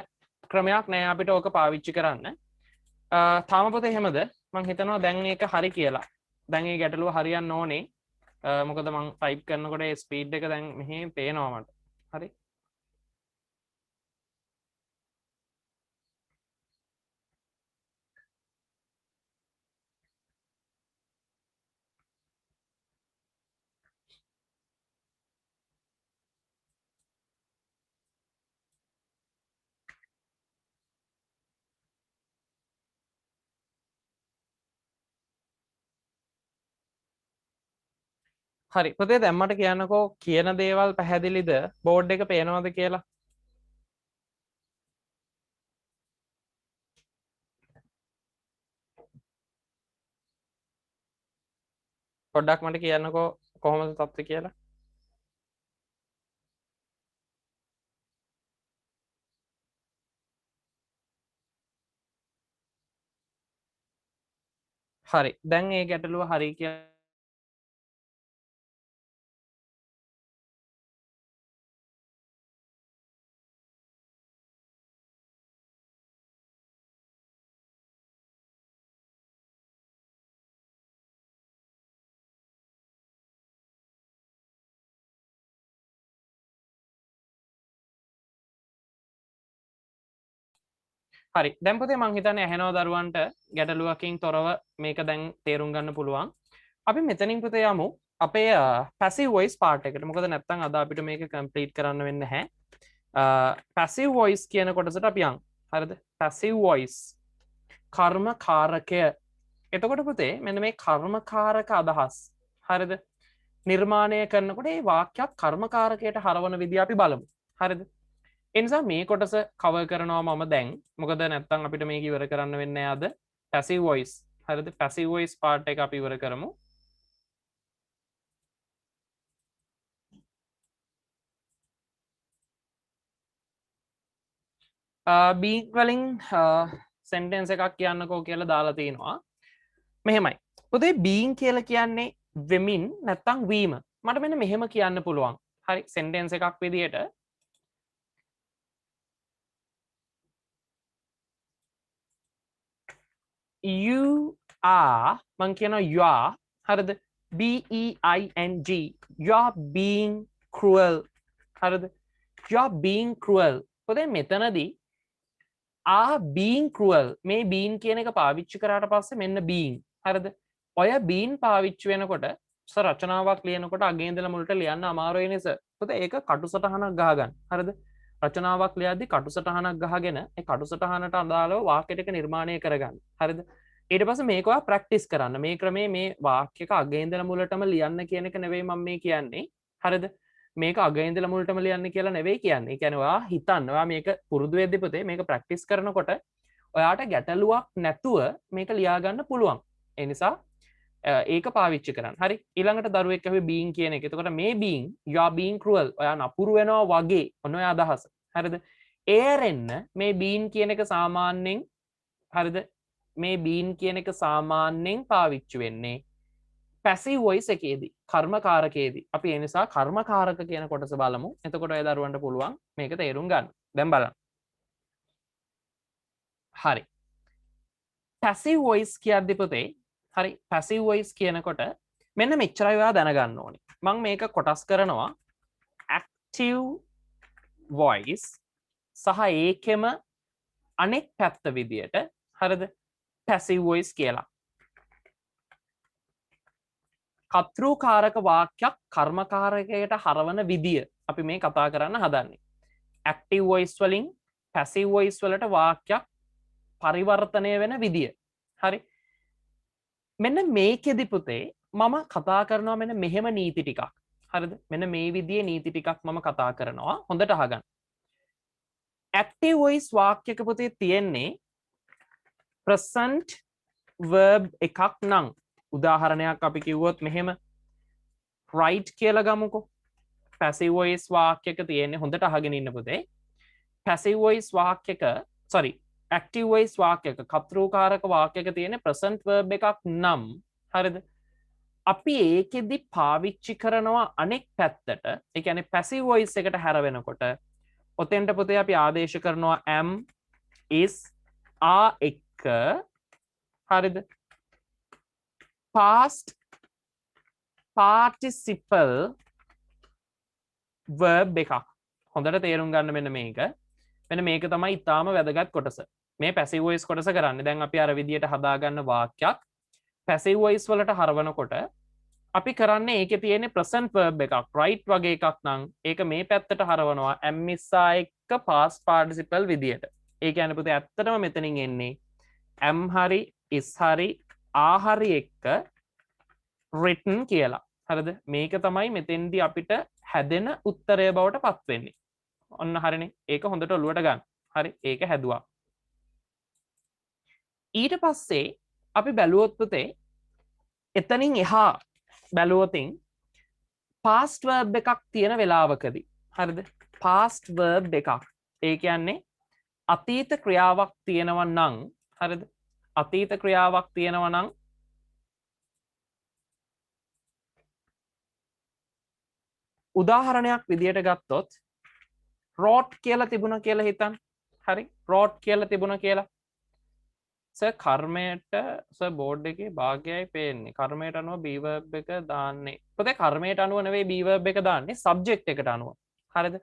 ක්‍රමයක් නෑ අපිට ඕක පාවිච්චි කරන්න. තාම පුතේ එහෙමද? මම හිතනවා දැන් ඒක හරි කියලා. දැන් මේ ගැටලුව හරියන්න ඕනේ. මොකද මං ටයිප් කරනකොට ස්පීඩ් එක දැන් මෙහි පේනවා මට. හරි. හරි පුතේ දැන් මට කියන්නකෝ කියන දේවල් පැහැදිලිද බෝඩ් එක පේනවද කියලා පොඩ්ඩක් මට කියන්නකෝ කොහොමද තත්ත්වය කියලා හරි දැන් ඒ ගැටලුව හරි කියලා හරි දැන් පුතේ මං හිතන්නේ ඇහෙනවා දරුවන්ට ගැටලුවකින් තොරව මේක දැන් තේරුම් ගන්න පුළුවන් අපි මෙතනින් පුතේ යමු අපේ පැසිව් වොයිස් පාර්ට් එකට මොකද නැත්තම් අද අපිට මේක කම්ප්ලීට් කරන්න වෙන්නේ නැහැ පැසිව් වොයිස් කියන කොටසට අපි යන් හරිද පැසිව් වොයිස් කර්ම කාරකය එතකොට පුතේ මෙන්න මේ කර්ම කාරක අදහස් හරිද නිර්මාණය කරනකොට ඒ වාක්‍යයක් කර්මකාරකයට හරවන විදිහ අපි බලමු හරිද එනිසා මේ කොටස කව කරනවා මම දැන් මොකද නැත්තම් අපිට මේක ඉවර කරන්න වෙන්නේ අද පැසිව් වොයිස් හරිද පැසිව් වොයිස් පාර්ට් එක අපි ඉවර කරමු බීන් වලින් සෙන්ටෙන්ස් එකක් කියන්නකෝ කියලා දාලා තිනවා මෙහෙමයි පුතේ බීන් කියලා කියන්නේ වෙමින් නැත්තම් වීම මට මෙන්න මෙහෙම කියන්න පුළුවන් හරි සෙන්ටෙන්ස් එකක් විදියට you are මං කියනවා you are හරිද BEING you are being cruel හරිද you are being cruel පුතේ මෙතනදී are being cruel මේ being කියන එක පාවිච්චි කරාට පස්සේ මෙන්න being හරිද ඔය being පාවිච්චි වෙනකොට රචනාවක් ලියනකොට අගේ ඉඳලා මුලට ලියන්න අමාරු වෙන නිසා පුතේ ඒක කටුසටහනක් ගහගන්න හරිද රචනාවක් ලියද්දි කටුසටහනක් ගහගෙන ඒ කටුසටහනට අදාළව වාක්‍ය ටික නිර්මාණය කරගන්න හරිද ඊට පස්සේ මේක ඔයා ප්‍රැක්ටිස් කරන්න මේ ක්‍රමේ මේ වාක්‍යක අගේ ඉඳලා මුලටම ලියන්න කියන එක නෙවෙයි මම මේ කියන්නේ හරිද මේක අගේ ඉඳලා මුලටම ලියන්න කියලා නෙවෙයි කියන්නේ. ඒ කියන්නේ ඔයා හිතන්න ඔයා මේක පුරුදු වෙද්දී පුතේ මේක ප්‍රැක්ටිස් කරනකොට ඔයාට ගැටලුවක් නැතුව මේක ලියා ගන්න පුළුවන්. ඒ නිසා ඒක පාවිච්චි කරන්න. හරි. ඊළඟට දරුවෙක් ඇහුවේ being කියන එක. එතකොට මේ being you are being cruel. ඔයා නපුරු වෙනවා වගේ ඔන්න ඔය අදහස. හරිද? ඒරෙන්න මේ being කියන එක සාමාන්‍යයෙන් හරිද? මේ being කියන එක සාමාන්‍යයෙන් පාවිච්චි වෙන්නේ පැසිව් වොයිස් එකේදී කර්මකාරකයේදී අපි ඒ නිසා කර්මකාරක කියන කොටස බලමු එතකොට ඔය දරුවන්ට පුළුවන් මේක තේරුම් ගන්න දැන් බලන්න හරි පැසිව් වොයිස් කියද්දි පුතේ හරි පැසිව් වොයිස් කියනකොට මෙන්න මෙච්චරයි ඔයා දැනගන්න ඕනේ මම මේක කොටස් කරනවා ඇක්ටිව් වොයිස් සහ ඒකෙම අනෙක් පැත්ත විදියට හරිද පැසිව් වොයිස් කියලා කතෘකාරක වාක්‍යයක් කර්මකාරකයට හරවන විදිය අපි මේ කතා කරන්න හදන්නේ. ඇක්ටිව් වොයිස් වලින් පැසිව් වොයිස් වලට වාක්‍යයක් පරිවර්තනය වෙන විදිය. හරි. මෙන්න මේකෙදි පුතේ මම කතා කරනවා මෙන්න මෙහෙම නීති ටිකක්. හරිද? මෙන්න මේ විදියේ නීති ටිකක් මම කතා කරනවා. හොඳට අහගන්න. ඇක්ටිව් වොයිස් වාක්‍යක පුතේ තියෙන්නේ present verb එකක් නම් උදාහරණයක් අපි කිව්වොත් මෙහෙම right කියලා ගමුකෝ passive voice වාක්‍යයක තියෙන්නේ හොඳට අහගෙන ඉන්න පුතේ passive voice වාක්‍යයක sorry active voice වාක්‍යයක කර්තෘකාරක වාක්‍යයක තියෙන්නේ present verb එකක් නම් හරිද අපි ඒකෙදි පාවිච්චි කරනවා අනෙක් පැත්තට ඒ කියන්නේ passive voice එකට හැරවෙනකොට ඔතෙන්ට පුතේ අපි ආදේශ කරනවා am is are එක හරිද past participle verb එකක් හොඳට තේරුම් ගන්න මෙන්න මේක තමයි ඉතාම වැදගත් කොටස මේ passive voice කොටස කරන්නේ දැන් අපි අර විදියට හදාගන්න වාක්‍යයක් passive voice වලට හරවනකොට අපි කරන්නේ ඒකේ තියෙන present verb එකක් right වගේ එකක් නම් ඒක මේ පැත්තට හරවනවා am is එක්ක past participle විදියට ඒ කියන්නේ පුතේ ඇත්තටම මෙතනින් එන්නේ am හරි is හරි ආහරි එක්ක written කියලා හරිද? මේක තමයි මෙතෙන්දී අපිට හැදෙන උත්තරය බවට පත් වෙන්නේ. ඔන්න හරිනේ. ඒක හොඳට ඔලුවට ගන්න. හරි. ඒක හැදුවා. ඊට පස්සේ අපි බැලුවොත් පුතේ එතනින් එහා බැලුවොතින් past verb එකක් තියෙන වෙලාවකදී හරිද? past verb එකක්. ඒ කියන්නේ අතීත ක්‍රියාවක් තියෙනවා නම් හරිද? අතීත ක්‍රියාවක් තියෙනවා නම් උදාහරණයක් විදියට ගත්තොත් wrote කියලා තිබුණා කියලා හිතන්න. හරි? wrote කියලා තිබුණා කියලා. සර් කර්මයට සර් බෝඩ් එකේ භාගයයි පේන්නේ. කර්මයට අනුව be verb එක දාන්නේ. පුතේ කර්මයට අනුව නෙවෙයි be verb එක දාන්නේ subject එකට අනුව. හරිද?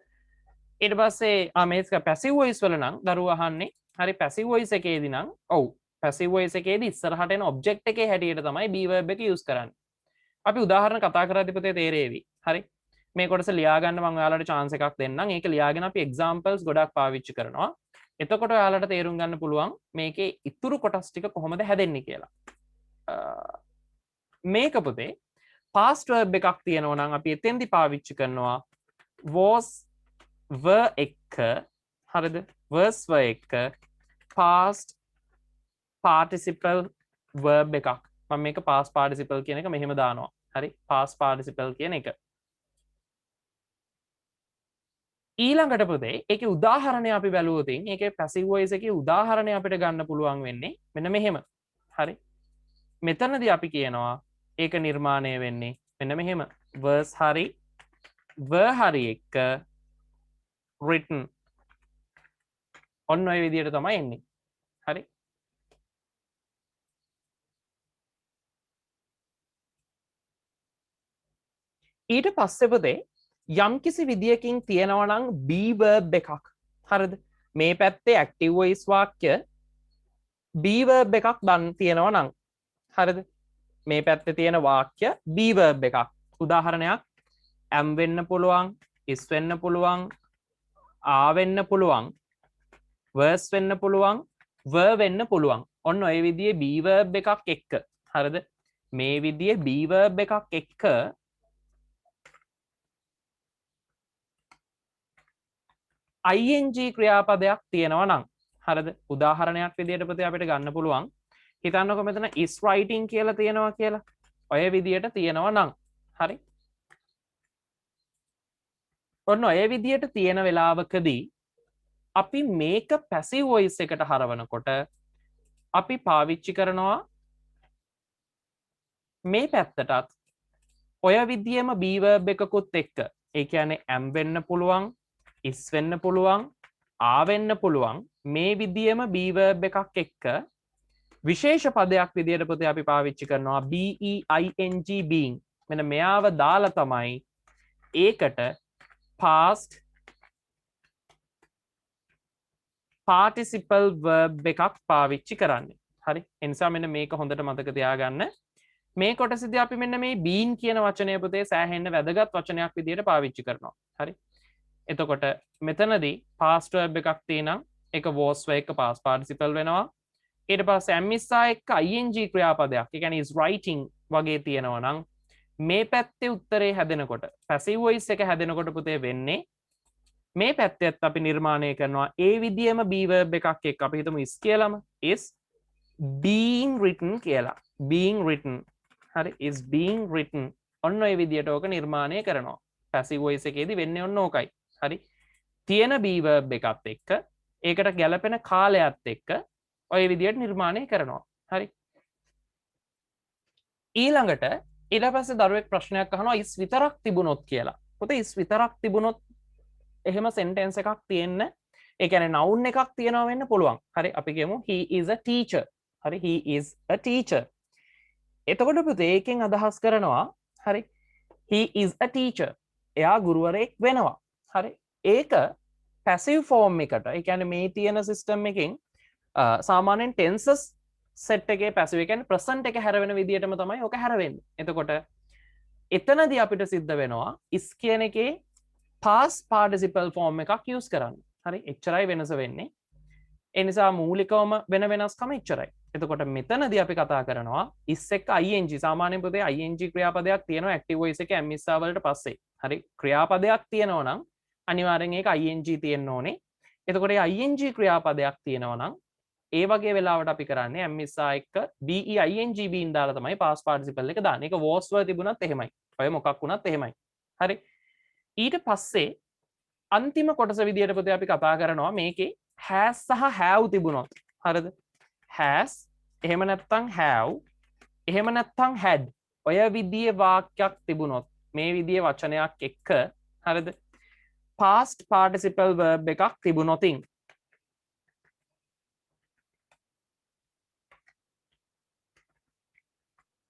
ඊට පස්සේ මේක passive voice වල නම් දරුවා අහන්නේ. හරි passive voice එකේදී නම් ඔව් passive voice එකේදී ඉස්සරහට එන object එකේ හැටියට තමයි be verb එක use කරන්නේ. අපි උදාහරණ කතා කරද්දී පුතේ තේරෙවි. හරි? මේ කොටස ලියා ගන්න මම ඔයාලට chance එකක් දෙන්නම්. ඒක ලියාගෙන අපි examples ගොඩක් පාවිච්චි කරනවා. එතකොට ඔයාලට තේරුම් ගන්න පුළුවන් මේකේ ඉතුරු කොටස් ටික කොහොමද හැදෙන්නේ කියලා. මේක පුතේ past verb එකක් තියෙනවා නම් අපි එතෙන්දි පාවිච්චි කරනවා was were එක්ක හරිද? was were එක්ක past participle verb එකක්. මම මේක past participle කියන එක මෙහෙම දානවා. හරි? past participle කියන එක. ඊළඟට පුතේ ඒකේ උදාහරණය අපි බැලුවොත් ඒකේ passive voice එකේ උදාහරණය අපිට ගන්න පුළුවන් වෙන්නේ මෙන්න මෙහෙම. හරි? මෙතනදී අපි කියනවා ඒක නිර්මාණය වෙන්නේ මෙන්න මෙහෙම. was හරි were හරි එක්ක written. ඔන්න ඔය විදිහට තමයි එන්නේ. හරි? ඊට පස්සේ පුතේ යම්කිසි විදියකින් තියෙනවා නම් be verb එකක්. හරිද? මේ පැත්තේ active voice වාක්‍ය be verb එකක් දන් තියෙනවා නම් හරිද? මේ පැත්තේ තියෙන වාක්‍ය be verb එකක්. උදාහරණයක් am වෙන්න පුළුවන්, is වෙන්න පුළුවන්, are වෙන්න පුළුවන්, was වෙන්න පුළුවන්, were වෙන්න පුළුවන්. ඔන්න ඔය විදිහේ be verb එකක් එක්ක. හරිද? මේ විදිහේ be verb එකක් එක්ක ing ක්‍රියාපදයක් තියෙනවා නම් හරිද? උදාහරණයක් විදියට පුතේ අපිට ගන්න පුළුවන්. හිතන්නකො මෙතන is writing කියලා තියෙනවා කියලා. ඔය විදියට තියෙනවා නම් හරි? ඔන්න ඔය විදියට තියෙන වෙලාවකදී අපි මේක passive voice එකට හරවනකොට අපි පාවිච්චි කරනවා මේ පැත්තටත් ඔය විදියම be verb එකකුත් එක්ක. ඒ කියන්නේ am වෙන්න පුළුවන්, is වෙන්න පුළුවන්, are වෙන්න පුළුවන්. මේ විදියම be verb එකක් එක්ක විශේෂ පදයක් විදියට පුතේ අපි පාවිච්චි කරනවා being being. මෙන්න මෙයාව දාලා තමයි ඒකට past participle verb එකක් පාවිච්චි කරන්නේ. හරි? ඒ නිසා මෙන්න මේක හොඳට මතක තියාගන්න. මේ කොටසදී අපි මෙන්න මේ been කියන වචනය පුතේ සෑහෙන්න වැදගත් වචනයක් විදියට පාවිච්චි කරනවා. හරි? එතකොට මෙතනදී past verb එකක් තියෙනම් ඒක was එක past participle වෙනවා. ඊට පස්සේ am is එක්ක ing ක්‍රියාපදයක්. ඒ කියන්නේ is writing වගේ තියෙනවා නම් මේ පැත්තේ උත්තරේ හැදෙනකොට passive voice එක හැදෙනකොට පුතේ වෙන්නේ මේ පැත්තෙත් අපි නිර්මාණය කරනවා ඒ විදියම be verb එකක් එක්ක. අපි හිතමු is කියලාම is being written කියලා. being written. හරි? is being written. ඔන්න ඔය විදියට ඕක නිර්මාණය කරනවා. passive voice එකේදී වෙන්නේ ඔන්න ඕකයි. හරි? තියෙන be verb එකත් එක්ක ඒකට ගැලපෙන කාලයත් එක්ක ඔය විදියට නිර්මාණය කරනවා. හරි? ඊළඟට ඊට පස්සේ දරුවෙක් ප්‍රශ්නයක් අහනවා is විතරක් තිබුණොත් කියලා. පුතේ is විතරක් තිබුණොත් එහෙම sentence එකක් තියෙන්න ඒ කියන්නේ noun එකක් තියෙනවා වෙන්න පුළුවන්. හරි? අපි කියමු he is a teacher. හරි? he is a teacher. එතකොට පුතේ ඒකෙන් අදහස් කරනවා හරි? he is a teacher. එයා ගුරුවරයෙක් වෙනවා. හරි? ඒක passive form එකට. ඒ කියන්නේ මේ තියෙන system එකෙන් සාමාන්‍යයෙන් tenses set එකේ passive කියන්නේ present එක හැරවෙන විදියටම තමයි ඕක හැරවෙන්නේ. එතකොට එතනදී අපිට සිද්ධ වෙනවා is කියන එකේ past participle form එකක් use කරන්න. හරි? එච්චරයි වෙනස වෙන්නේ. ඒ නිසා මූලිකවම වෙන වෙනස්කම එච්චරයි. එතකොට මෙතනදී අපි කතා කරනවා is එක ing සාමාන්‍යයෙන් පුතේ ing ක්‍රියාපදයක් තියෙනවා active voice එකේ am is වලට පස්සේ. හරි ක්‍රියාපදයක් තියෙනවා නම් අනිවාර්යෙන් ඒක ing තියෙන්න ඕනේ. එතකොට ඒ ing ක්‍රියාපදයක් තියෙනවා නම් ඒ වගේ වෙලාවට අපි කරන්නේ am is එක්ක be ing been දාලා තමයි past participle එක දාන්නේ. ඒක was were තිබුණත් එහෙමයි. ඔය මොකක් වුණත් එහෙමයි. හරි. ඊට පස්සේ අන්තිම කොටස විදියට පුතේ අපි කතා කරනවා මේකේ has සහ have තිබුණොත්. හරිද? has එහෙම නැත්නම් have එහෙම නැත්නම් had ඔය විදිහේ වාක්‍යයක් තිබුණොත් මේ විදිහේ වචනයක් එක්ක හරිද past participle verb එකක් තිබුණොතින්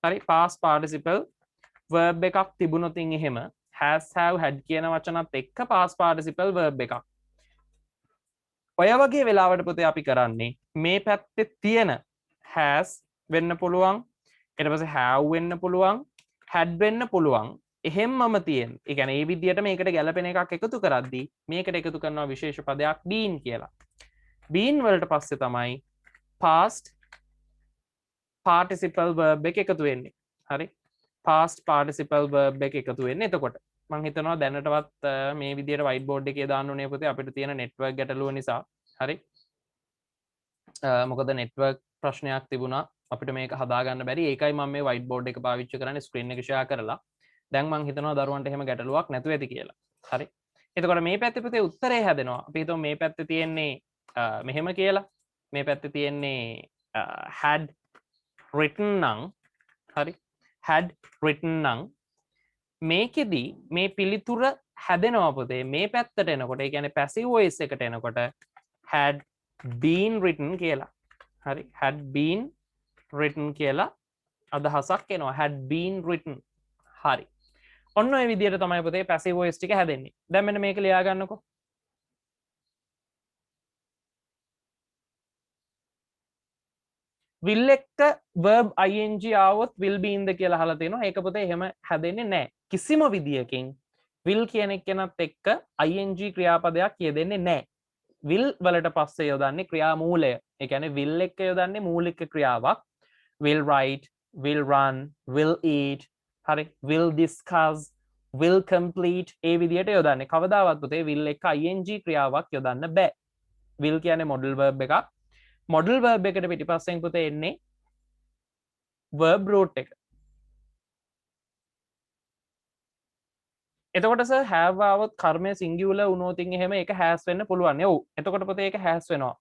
හරි past participle verb එකක් තිබුණොතින් එහෙම has have had කියන වචනත් එක්ක past participle verb එකක් ඔය වගේ වෙලාවට පුතේ අපි කරන්නේ මේ පැත්තේ තියෙන has වෙන්න පුළුවන් ඊට පස්සේ have වෙන්න පුළුවන් had වෙන්න පුළුවන් එහෙම්මම තියෙන. ඒ කියන්නේ මේ විදිහට මේකට ගැලපෙන එකක් එකතු කරද්දී මේකට එකතු කරනවා විශේෂ පදයක් been කියලා. been වලට පස්සේ තමයි past participle verb එක එකතු වෙන්නේ. හරි? past participle verb එක එකතු වෙන්නේ. එතකොට මම හිතනවා දැනටවත් මේ විදිහට white board එකේ දාන්න ඕනේ පුතේ අපිට තියෙන network ගැටලුව නිසා. හරි? මොකද network ප්‍රශ්නයක් තිබුණා අපිට මේක හදාගන්න බැරි. ඒකයි මම මේ white board එක පාවිච්චි කරන්නේ screen එක share කරලා. දැන් මං හිතනවා දරුවන්ට එහෙම ගැටලුවක් නැතුව ඇති කියලා. හරි. එතකොට මේ පැත්තේ පුතේ උත්තරේ හැදෙනවා. අපි හිතමු මේ පැත්තේ තියෙන්නේ මෙහෙම කියලා. මේ පැත්තේ තියෙන්නේ had written නම් හරි. had written නම් මේකෙදි මේ පිළිතුර හැදෙනවා පුතේ මේ පැත්තට එනකොට. ඒ කියන්නේ passive voice එකට එනකොට had been written කියලා. හරි. had been written කියලා අදහසක් එනවා. had been written. හරි. ඔන්න ඔය විදිහට තමයි පුතේ passive voice ටික හැදෙන්නේ. දැන් මෙන්න මේක ලියා ගන්නකො. will එක්ක verb ing ආවොත් will be in ද කියලා අහලා තියෙනවා. ඒක පුතේ එහෙම හැදෙන්නේ නැහැ. කිසිම විදියකින් will කියන එකනත් එක්ක ing ක්‍රියාපදයක් යෙදෙන්නේ නැහැ. will වලට පස්සේ යොදන්නේ ක්‍රියාමූලය. ඒ කියන්නේ will එක්ක යොදන්නේ මූලික ක්‍රියාවක්. will write, will run, will eat, හරි will discuss will complete ඒ විදිහට යොදන්නේ. කවදාවත් පුතේ will එක ing ක්‍රියාවක් යොදන්න බෑ. will කියන්නේ modal verb එකක්. modal verb එකට පිටිපස්සෙන් පුතේ එන්නේ verb root එක. එතකොට සර් have ආවොත් කර්මය singular වුණොතින් එහෙම ඒක has වෙන්න පුළුවන්. ඔව්. එතකොට පුතේ ඒක has වෙනවා.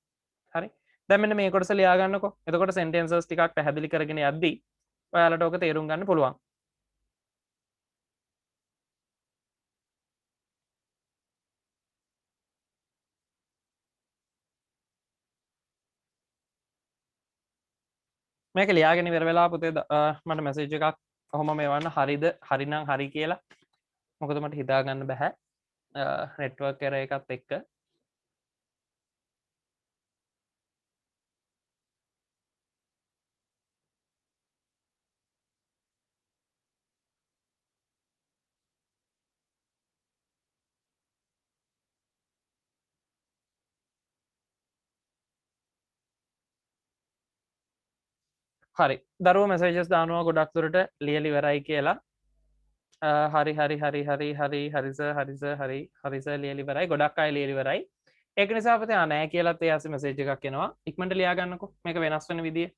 හරි. දැන් මෙන්න මේ කොටස ලියා ගන්නකො. එතකොට sentences ටිකක් පැහැදිලි කරගෙන යද්දී ඔයාලට ඔක තේරුම් ගන්න පුළුවන්. මේක ලියාගෙන ඉවර වෙලා පුතේ මට මැසේජ් එකක් කොහොම මේවන්න හරිද හරිනම් හරි කියලා මොකද මට හිතා ගන්න බෑ නෙට්වර්ක් එරර් එකත් එක්ක හරි දරුවෝ මැසේජස් දානවා ගොඩක් දුරට ලියලා ඉවරයි කියලා හරි හරි හරි හරි හරි හරිස හරිස හරි හරිස ලියලා ඉවරයි ගොඩක් අය ලියලා ඉවරයි ඒක නිසා අපිට නෑ කියලාත් ඒ ආසේ මැසේජ් එකක් එනවා ඉක්මනට ලියා ගන්නකො මේක වෙනස් වෙන විදිය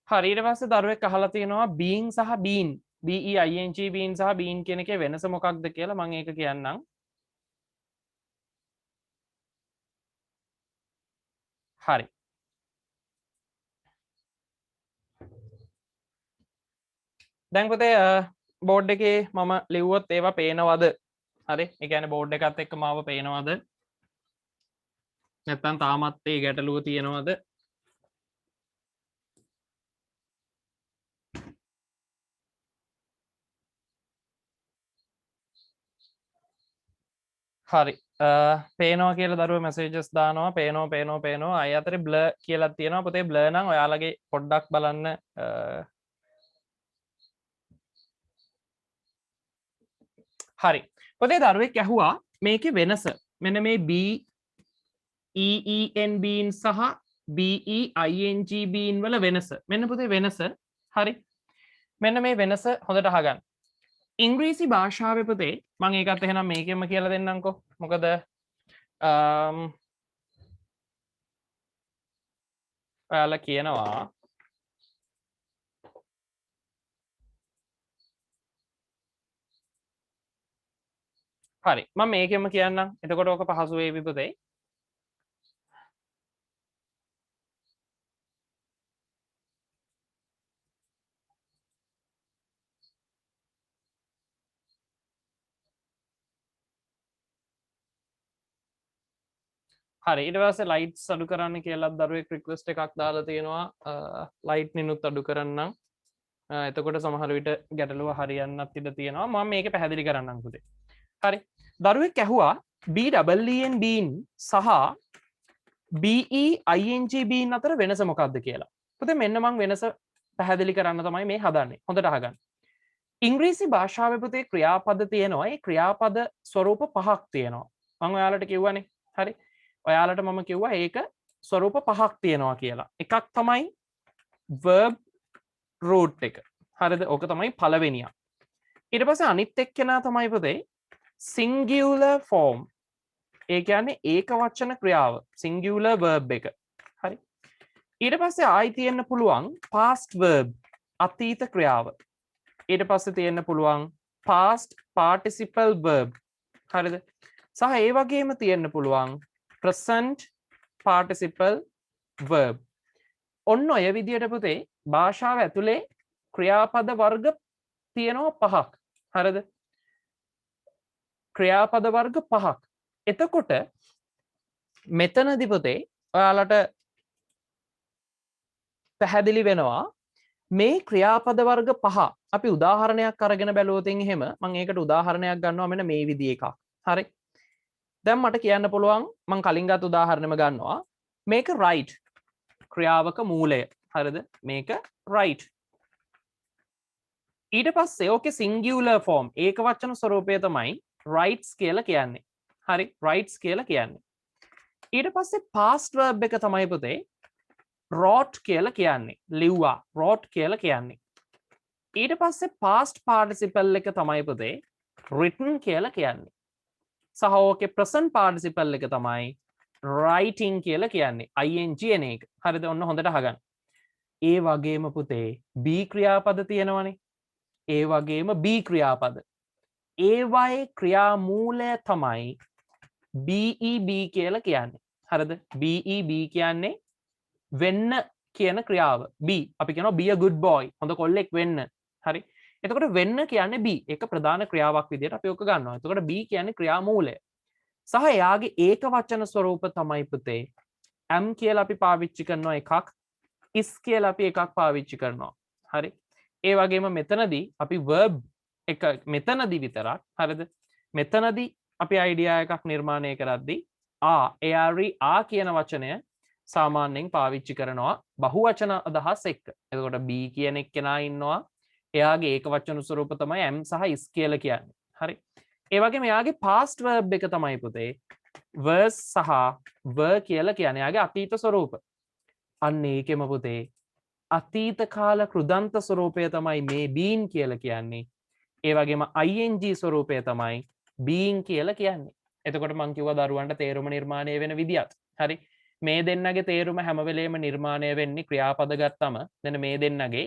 හරි ඊට පස්සේ දරුවෙක් අහලා තියෙනවා being සහ been BEING being සහ been කියන එකේ වෙනස මොකක්ද කියලා මම ඒක කියන්නම් හරි දැන් පුතේ බෝඩ් එකේ මම ලිව්වොත් ඒවා පේනවද හරි ඒ කියන්නේ බෝඩ් එකත් එක්ක මාව පේනවද නැත්නම් තාමත් ඒ ගැටලුව තියෙනවද හරි පේනවා කියලා දරුවෝ මැසේජස් දානවා පේනවා අය අතරේ බ්ලර් කියලා තියෙනවා පුතේ බ්ලර් නම් ඔයාලගේ පොඩ්ඩක් බලන්න හරි පුතේ දරුවෙක් ඇහුවා මේකේ වෙනස මෙන්න මේ B EEN bean සහ BEING bean වල වෙනස මෙන්න පුතේ වෙනස හරි මෙන්න මේ වෙනස හොඳට අහගන්න ඉංග්‍රීසි භාෂාවේ පුතේ මම ඒකත් එහෙනම් මේකෙම කියලා දෙන්නම්කෝ මොකද ඔයාලා කියනවා හරි මම මේකෙම කියන්නම් එතකොට ඕක පහසු වේවි පුතේ හරි ඊට පස්සේ ලයිට්ස් අඩු කරන්න කියලා දරුවෙක් රික්වෙස්ට් එකක් දාලා තියෙනවා ලයිට් නිනුත් අඩු කරන්නම් එතකොට සමහර විට ගැටලුව හරියන්නත් ඉඩ තියෙනවා මම මේක පැහැදිලි කරන්නම් පුතේ හරි දරුවෙක් ඇහුවා BEEN bean සහ BEING bean අතර වෙනස මොකක්ද කියලා පුතේ මෙන්න මම වෙනස පැහැදිලි කරන්න තමයි මේ හදන්නේ හොඳට අහගන්න ඉංග්‍රීසි භාෂාවේ පුතේ ක්‍රියාපද තියෙනවා ඒ ක්‍රියාපද ස්වරූප පහක් තියෙනවා මම ඔයාලට කිව්වනේ හරි ඔයාලට මම කිව්වා ඒක ස්වරූප පහක් තියෙනවා කියලා එකක් තමයි verb root එක හරිද ඕක තමයි පළවෙනියා ඊට පස්සේ අනිත් එක්කෙනා තමයි පුතේ singular form ඒ කියන්නේ ඒක වචන ක්‍රියාව singular verb එක හරි ඊට පස්සේ ආයි තියෙන්න පුළුවන් past verb අතීත ක්‍රියාව ඊට පස්සේ තියෙන්න පුළුවන් past participle verb හරිද සහ ඒ වගේම තියෙන්න පුළුවන් present participle verb ඔන්න ඔය විදියට පුතේ භාෂාව ඇතුලේ ක්‍රියාපද වර්ග තියෙනවා පහක් හරිද ක්‍රියාපද වර්ග පහක් එතකොට මෙතනදී පුතේ ඔයාලට පැහැදිලි වෙනවා මේ ක්‍රියාපද වර්ග පහ අපි උදාහරණයක් අරගෙන බැලුවොත් එහෙම මම ඒකට උදාහරණයක් ගන්නවා මෙන්න මේ විදිහ එකක් හරි දැන් මට කියන්න පුළුවන් මම කලින් ගත්ත උදාහරණෙම ගන්නවා මේක right ක්‍රියාවක මූලය හරිද මේක right ඊට පස්සේ ඕකේ singular form ඒක වචන ස්වරූපය තමයි rights කියලා කියන්නේ හරි rights කියලා කියන්නේ ඊට පස්සේ past verb එක තමයි පුතේ wrote කියලා කියන්නේ ලිව්වා wrote කියලා කියන්නේ ඊට පස්සේ past participle එක තමයි පුතේ written කියලා කියන්නේ සහ ඕකේ present participle එක තමයි writing කියලා කියන්නේ ing එන එක. හරිද? ඔන්න හොඳට අහගන්න. ඒ වගේම පුතේ B ක්‍රියාපද තියෙනවනේ. ඒ වගේම B ක්‍රියාපද. ඒවායේ ක්‍රියාමූලය තමයි BEB කියලා කියන්නේ. හරිද? BEB කියන්නේ වෙන්න කියන ක්‍රියාව. B අපි කියනවා be a good boy. හොඳ කොල්ලෙක් වෙන්න. හරි? එතකොට වෙන්න කියන්නේ B. ඒක ප්‍රධාන ක්‍රියාවක් විදිහට අපි ඔක ගන්නවා. එතකොට B කියන්නේ ක්‍රියාමූලය. සහ එයාගේ ඒක වචන ස්වරූප තමයි පුතේ am කියලා අපි පාවිච්චි කරනවා එකක් is කියලා අපි එකක් පාවිච්චි කරනවා. හරි? ඒ වගේම මෙතනදී අපි verb එක මෙතනදී විතරක් හරිද? මෙතනදී අපි idea එකක් නිර්මාණය කරද්දී ආ කියන වචනය සාමාන්‍යයෙන් පාවිච්චි කරනවා බහුවචන අදහස් එක්ක. එතකොට B කියන එක්කෙනා ඉන්නවා. එයාගේ ඒක වචන ස්වරූප තමයි am සහ is කියලා කියන්නේ. හරි? ඒ වගේම එයාගේ past verb එක තමයි පුතේ was සහ were කියලා කියන්නේ. එයාගේ අතීත ස්වරූප. අන්න ඒකෙම පුතේ අතීත කාල කෘදන්ත ස්වරූපය තමයි මේ been කියලා කියන්නේ. ඒ වගේම ing ස්වරූපය තමයි being කියලා කියන්නේ. එතකොට මම කිව්වා දරුවන්ට තේරුම නිර්මාණය වෙන විදියත්. හරි? මේ දෙන්නගේ තේරුම හැම වෙලේම නිර්මාණය වෙන්නේ ක්‍රියාපද ගත්තම දැන් මේ දෙන්නගේ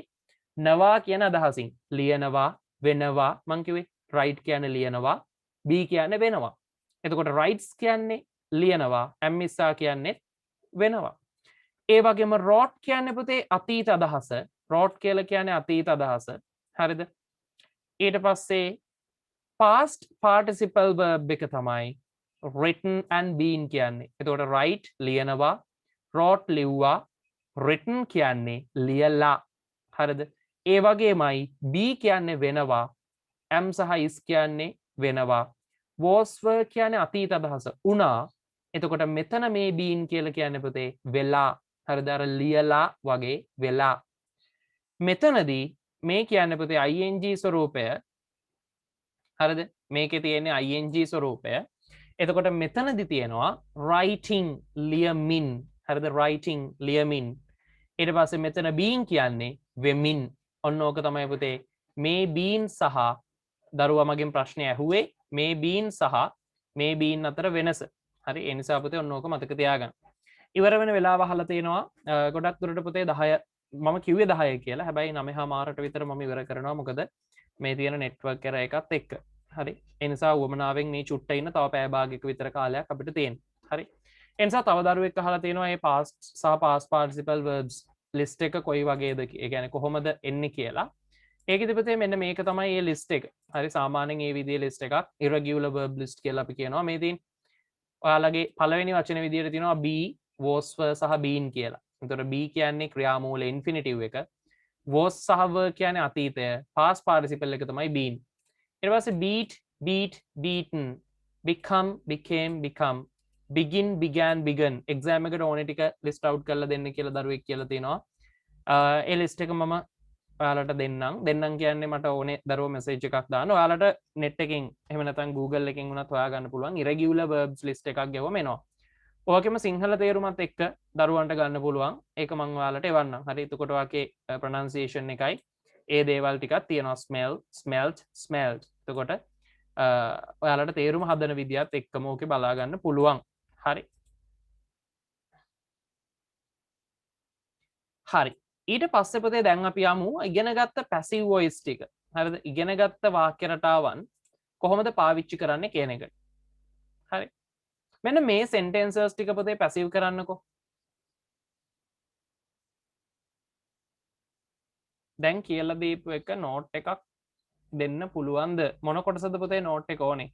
නවා කියන අදහසින් ලියනවා වෙනවා මං කිව්වේ write කියන්නේ ලියනවා B කියන්නේ වෙනවා. එතකොට writes කියන්නේ ලියනවා am ඉස්සා කියන්නේ වෙනවා. ඒ වගේම wrote කියන්නේ පුතේ අතීත අදහස. wrote කියලා කියන්නේ අතීත අදහස. හරිද? ඊට පස්සේ past participle verb එක තමයි written and been කියන්නේ. එතකොට write ලියනවා, wrote ලිව්වා, written කියන්නේ ලියලා. හරිද? ඒ වගේමයි B කියන්නේ වෙනවා, am සහ is කියන්නේ වෙනවා, was were කියන්නේ අතීත අදහස උනා. එතකොට මෙතන මේ been කියලා කියන්නේ පුතේ වෙලා. හරිද? අර ලියලා වගේ වෙලා. මෙතනදී මේ කියන්නේ පුතේ ing ස්වරූපය. හරිද? මේකේ තියෙන්නේ ing ස්වරූපය. එතකොට මෙතනදි තියෙනවා writing ලියමින්. හරිද? writing ලියමින්. ඊට පස්සේ මෙතන being කියන්නේ වෙමින්. ඔන්න ඕක තමයි පුතේ මේ being සහ දරුවා මගෙන් ප්‍රශ්නය ඇහුවේ මේ being සහ මේ being අතර වෙනස. හරි? ඒ නිසා පුතේ ඔන්න ඕක මතක තියාගන්න. ඉවර වෙන වෙලාව අහලා තියෙනවා ගොඩක් දුරට පුතේ 10 මම කිව්වේ 10 කියලා. හැබැයි 9:00 විතර මම ඉවර කරනවා. මොකද මේ තියෙන නෙට්වර්ක් එක එකත් එක්ක. හරි? ඒ නිසා වමනාවෙන් මේ චුට්ට ඉන්න තව පැය භාගයක විතර කාලයක් අපිට තියෙනවා. හරි? ඒ නිසා තව දරුවෙක් අහලා තියෙනවා මේ past සහ past participle verbs list එක කොයි වගේද? ඒ කියන්නේ කොහොමද එන්නේ කියලා. ඒකෙදි පුතේ මෙන්න මේක තමයි මේ list එක. හරි? සාමාන්‍යයෙන් මේ විදිහේ list එකක් irregular verb list කියලා අපි කියනවා. මේ තියෙන ඔයාලගේ පළවෙනි වචන විදිහට තියෙනවා be was were සහ been කියලා. එතකොට be කියන්නේ ක්‍රියාමූල infinitive එක. was සහ were කියන්නේ අතීතය. past participle එක තමයි been. ඊට පස්සේ beat beat beaten become became become begin began begun exam එකට ඕනේ ටික list out කරලා දෙන්න කියලා දරුවෙක් කියලා තියෙනවා. ඒ list එක මම ඔයාලට දෙන්නම් කියන්නේ මට ඕනේ දරුවෝ message එකක් දාන්න. ඔයාලට net එකෙන් එහෙම නැත්නම් Google එකෙන් වුණත් හොයාගන්න පුළුවන් irregular verbs list එකක් ගෙවම එනවා. ඔයකෙම සිංහල තේරුමත් එක්ක දරුවන්ට ගන්න පුළුවන්. ඒක මම ඔයාලට එවන්නම්. හරි? එතකොට ඔයාගේ pronunciation එකයි ඒ දේවල් ටිකක් තියෙනවා. smell smelt smelled. එතකොට ඔයාලට තේරුම හදන විදිහත් එක්කම ඕකේ බලා ගන්න පුළුවන්. හරි? හරි. ඊට පස්සේ පුතේ දැන් අපි යමු ඉගෙනගත්ත passive voice ටික. හරිද? ඉගෙනගත්ත වාක්‍ය රටාවන් කොහොමද පාවිච්චි කරන්නේ කියන එකට. හරි? මෙන්න මේ sentences ටික පුතේ passive කරන්නකෝ. දැන් කියලා දීපු එක note එකක් දෙන්න පුළුවන්ද? මොන කොටසද පුතේ note එක ඕනේ?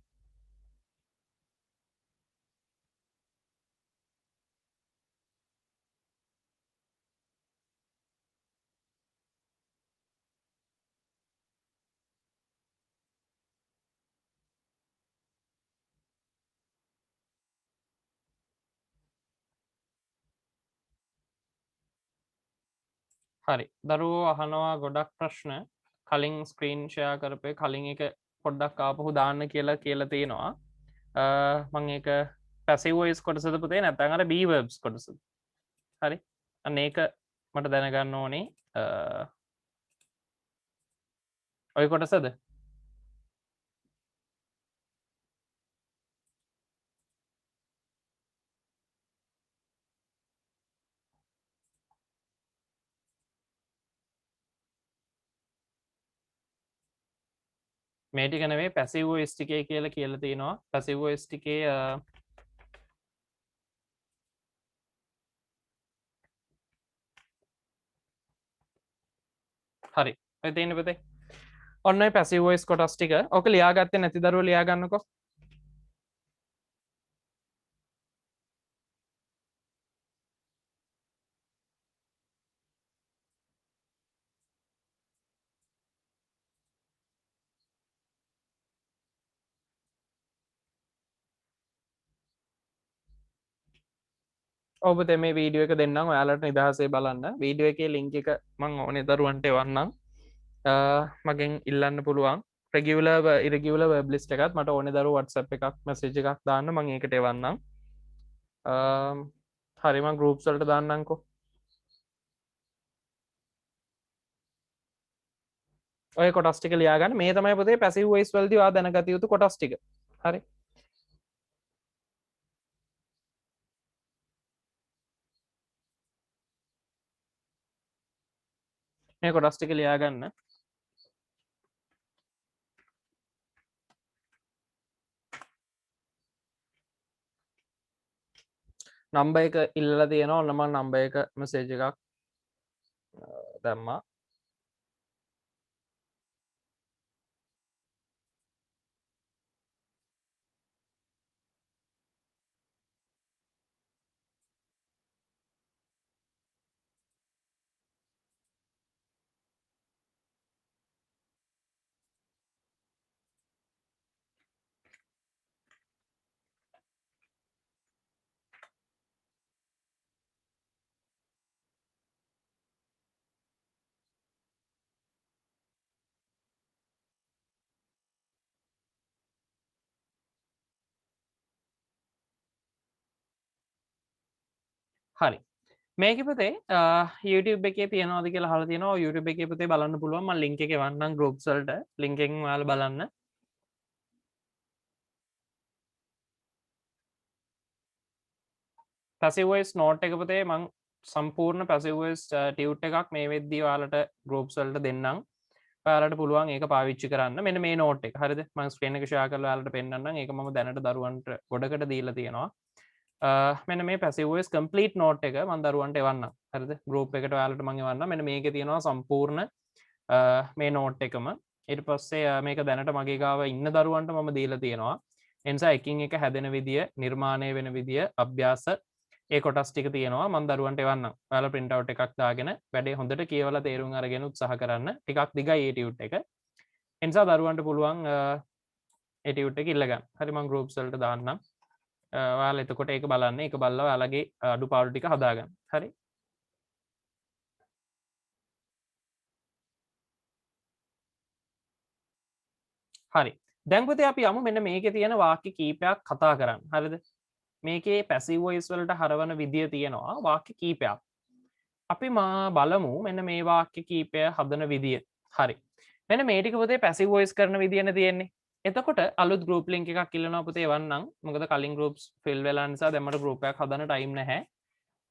හරි. දරුවෝ අහනවා ගොඩක් ප්‍රශ්න. කලින් ස්ක්‍රීන් ෂෙයා කරපේ කලින් එක පොඩ්ඩක් ආපහු දාන්න කියලා තියෙනවා. මම ඒක passive voice කොටසද පුතේ නැත්නම් අර be verbs කොටසද? හරි. අන්න ඒක මට දැනගන්න ඕනේ. ඔය කොටසද? මේ ටික නෙවෙයි passive voice ටිකේ කියලා තියෙනවා. passive voice ටිකේ හරි. ඔය තියෙන්නේ පුතේ. ඔන්න ඔය passive voice කොටස් ටික. ඔක ලියාගත්තේ නැති දරුවෝ ලියා ගන්නකෝ. ඔබ මේ වීඩියෝ එක දෙන්නම් ඔයාලට නිදහසේ බලන්න. වීඩියෝ එකේ link එක මම ඕනේ දරුවන්ට එවන්නම්. මගෙන් ඉල්ලන්න පුළුවන්. regular irregular web list එකත් මට ඕනේ දරුවෝ WhatsApp එකක් message එකක් දාන්න මම ඒකට එවන්නම්. හරි මම groups වලට දාන්නම්කෝ. ඔය කොටස් ටික ලියා ගන්න. මේ තමයි පුතේ passive voice වලදී ඔයා දැනගත යුතු කොටස් ටික. හරි. මේ කොටස් ටික ලියා ගන්න. නම්බර් එක ඉල්ලලා තියෙනවා. ඔන්න මම නම්බර් එක message එකක් දැම්මා. හරි මේක පුතේ YouTube එකේ තියනවාද කියලා අහලා තියෙනවා YouTube එකේ පුතේ බලන්න පුළුවන් මම link එක එවන්නම් groups වලට link එකෙන් ඔයාලා බලන්න passive voice note එක පුතේ මම සම්පූර්ණ passive voice tute එකක් මේ වෙද්දී ඔයාලට groups වලට දෙන්නම් ඔයාලට පුළුවන් ඒක පාවිච්චි කරන්න මෙන්න මේ note එක හරිද මම screen එක share කරලා ඔයාලට පෙන්නන්නම් ඒක මම දැනට දරුවන්ට ගොඩකට දීලා තියෙනවා මෙන්න මේ passive voice complete note එක මම දරුවන්ට එවන්නම් හරිද group එකට ඔයාලට මම එවන්නම් මෙන්න මේකේ තියෙනවා සම්පූර්ණ මේ note එකම ඊට පස්සේ මේක දැනට මගේ ගාව ඉන්න දරුවන්ට මම දීලා තියෙනවා ඒ නිසා එකින් එක හැදෙන විදිය නිර්මාණය වෙන විදිය අභ්‍යාස ඒ කොටස් ටික තියෙනවා මම දරුවන්ට එවන්නම් ඔයාලා print out එකක් දාගෙන වැඩේ හොඳට කියවලා තේරුම් අරගෙන උත්සාහ කරන්න ටිකක් දිගයි ඒ tute එක ඒ නිසා දරුවන්ට පුළුවන් ඒ tute එක ඉල්ල ගන්න හරි මම groups වලට දාන්නම් ඔයාලා එතකොට ඒක බලන්න ඒක බලලා ඔයාලගේ අඩුපාඩු ටික හදාගන්න. හරි. හරි. දැන් පුතේ අපි යමු මෙන්න මේකේ තියෙන වාක්‍ය කීපයක් කතා කරන්න. හරිද? මේකේ passive voice වලට හරවන විදිය තියෙනවා වාක්‍ය කීපයක්. අපි බලමු මෙන්න මේ වාක්‍ය කීපය හදන විදිය. හරි. මෙන්න මේ ටික පුතේ passive voice කරන විදියනේ තියෙන්නේ. එතකොට අලුත් group link එකක් ඉල්ලනවා පුතේ එවන්නම් මොකද කලින් groups fill වෙලා නිසා දැන් මට group එකක් හදන්න time නැහැ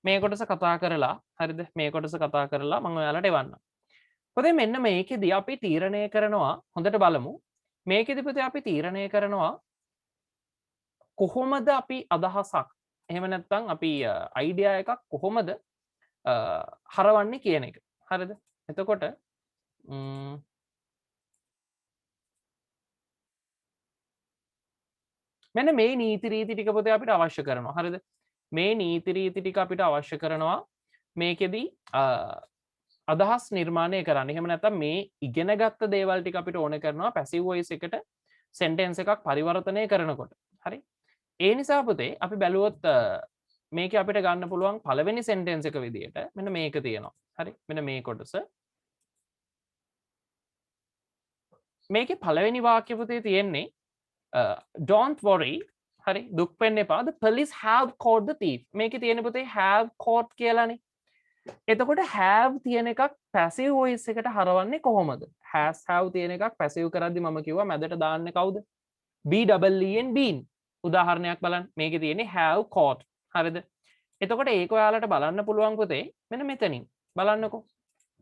මේ කොටස කතා කරලා හරිද මේ කොටස කතා කරලා මම ඔයාලට එවන්නම් පුතේ මෙන්න මේකෙදි අපි තීරණය කරනවා හොඳට බලමු මේකෙදි පුතේ අපි තීරණය කරනවා කොහොමද අපි අදහසක් එහෙම නැත්නම් අපි idea එකක් කොහොමද හරවන්නේ කියන එක හරිද එතකොට මෙන්න මේ නීති රීති ටික පුතේ අපිට අවශ්‍ය කරනවා හරිද මේ නීති රීති ටික අපිට අවශ්‍ය කරනවා මේකෙදි අදහස් නිර්මාණය කරන්න එහෙම නැත්නම් මේ ඉගෙනගත්ත දේවල් ටික අපිට ඕන කරනවා passive voice එකට sentence එකක් පරිවර්තනය කරනකොට හරි ඒ නිසා පුතේ අපි බැලුවොත් මේක අපිට ගන්න පුළුවන් පළවෙනි sentence එක විදියට මෙන්න මේක තියෙනවා හරි මෙන්න මේ කොටස මේකේ පළවෙනි වාක්‍ය පුතේ තියෙන්නේ don't worry හරි දුක් වෙන්න එපා the police have caught the thief මේකේ තියෙන පුතේ have caught කියලානේ එතකොට have තියෙන එකක් passive voice එකට හරවන්නේ කොහොමද has have තියෙන එකක් passive කරද්දි මම කිව්වා මැදට දාන්නේ කවුද be double e and been උදාහරණයක් බලන්න මේකේ තියෙන්නේ have caught හරිද එතකොට ඒක ඔයාලට බලන්න පුළුවන් පුතේ මෙන්න මෙතනින් බලන්නකෝ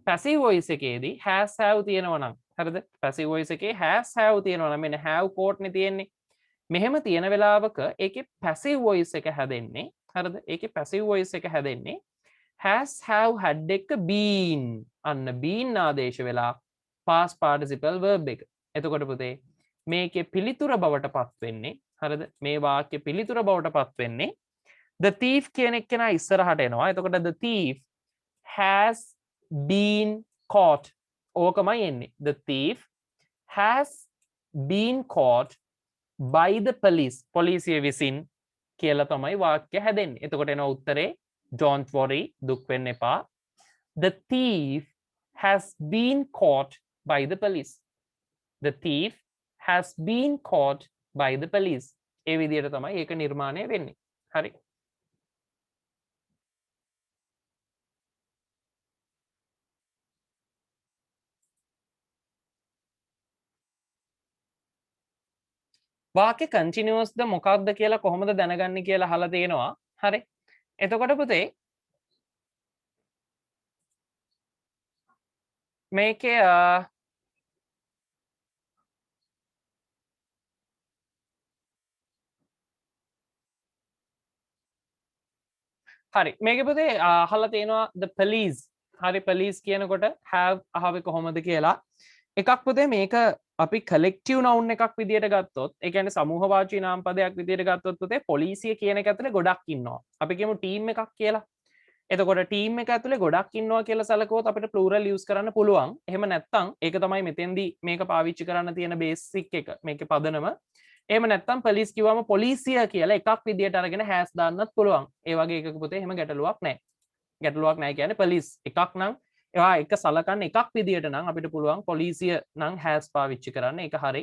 passive voice එකේදී has have තියෙනවා නම් හරිද passive voice එකේ has have තියෙනවා නම් මෙන්න have caught නේ තියෙන්නේ මෙහෙම තියෙන වෙලාවක ඒකේ passive voice එක හැදෙන්නේ හරිද ඒකේ passive voice එක හැදෙන්නේ has have had එක been අන්න been ආදේශ වෙලා past participle verb එක එතකොට පුතේ මේකේ පිළිතුර බවට පත් වෙන්නේ හරිද මේ වාක්‍ය පිළිතුර බවට පත් වෙන්නේ the thief කියන එක නා ඉස්සරහට එනවා එතකොට the thief has been caught ඕකමයි එන්නේ the thief has been caught by the police පොලිසිය විසින් කියලා තමයි වාක්‍ය හැදෙන්නේ එතකොට එනවා උත්තරේ don't worry දුක් වෙන්න එපා the thief has been caught by the police the thief has been caught by the police ඒ විදිහට තමයි ඒක නිර්මාණය වෙන්නේ හරි වාක්‍ය කන්ටිනියස්ද මොකක්ද කියලා කොහොමද දැනගන්නේ කියලා අහලා තියෙනවා හරි එතකොට පුතේ මේකේ හරි මේකේ පුතේ අහලා තියෙනවා the police හරි police කියනකොට have අහවේ කොහොමද කියලා එකක් පුතේ මේක අපි collective noun එකක් විදියට ගත්තොත් ඒ කියන්නේ සමූහවාචී නාම පදයක් විදියට ගත්තොත් පුතේ පොලිසිය කියන එක ඇතුලේ ගොඩක් ඉන්නවා අපි කියමු ටීම් එකක් කියලා එතකොට ටීම් එක ඇතුලේ ගොඩක් ඉන්නවා කියලා සැලකුවොත් අපිට plural use කරන්න පුළුවන් එහෙම නැත්නම් ඒක තමයි මෙතෙන්දී මේක පාවිච්චි කරන්න තියෙන බේසික් එක මේකේ පදනම එහෙම නැත්නම් police කිව්වම පොලිසිය කියලා එකක් විදියට අරගෙන has දාන්නත් පුළුවන් ඒ වගේ එකක පුතේ එහෙම ගැටලුවක් නැහැ කියන්නේ police එකක් නම් ඒවා එක සලකන්න එකක් විදියට නම් අපිට පුළුවන් පොලිසිය නම් has පාවිච්චි කරන්න ඒක හරි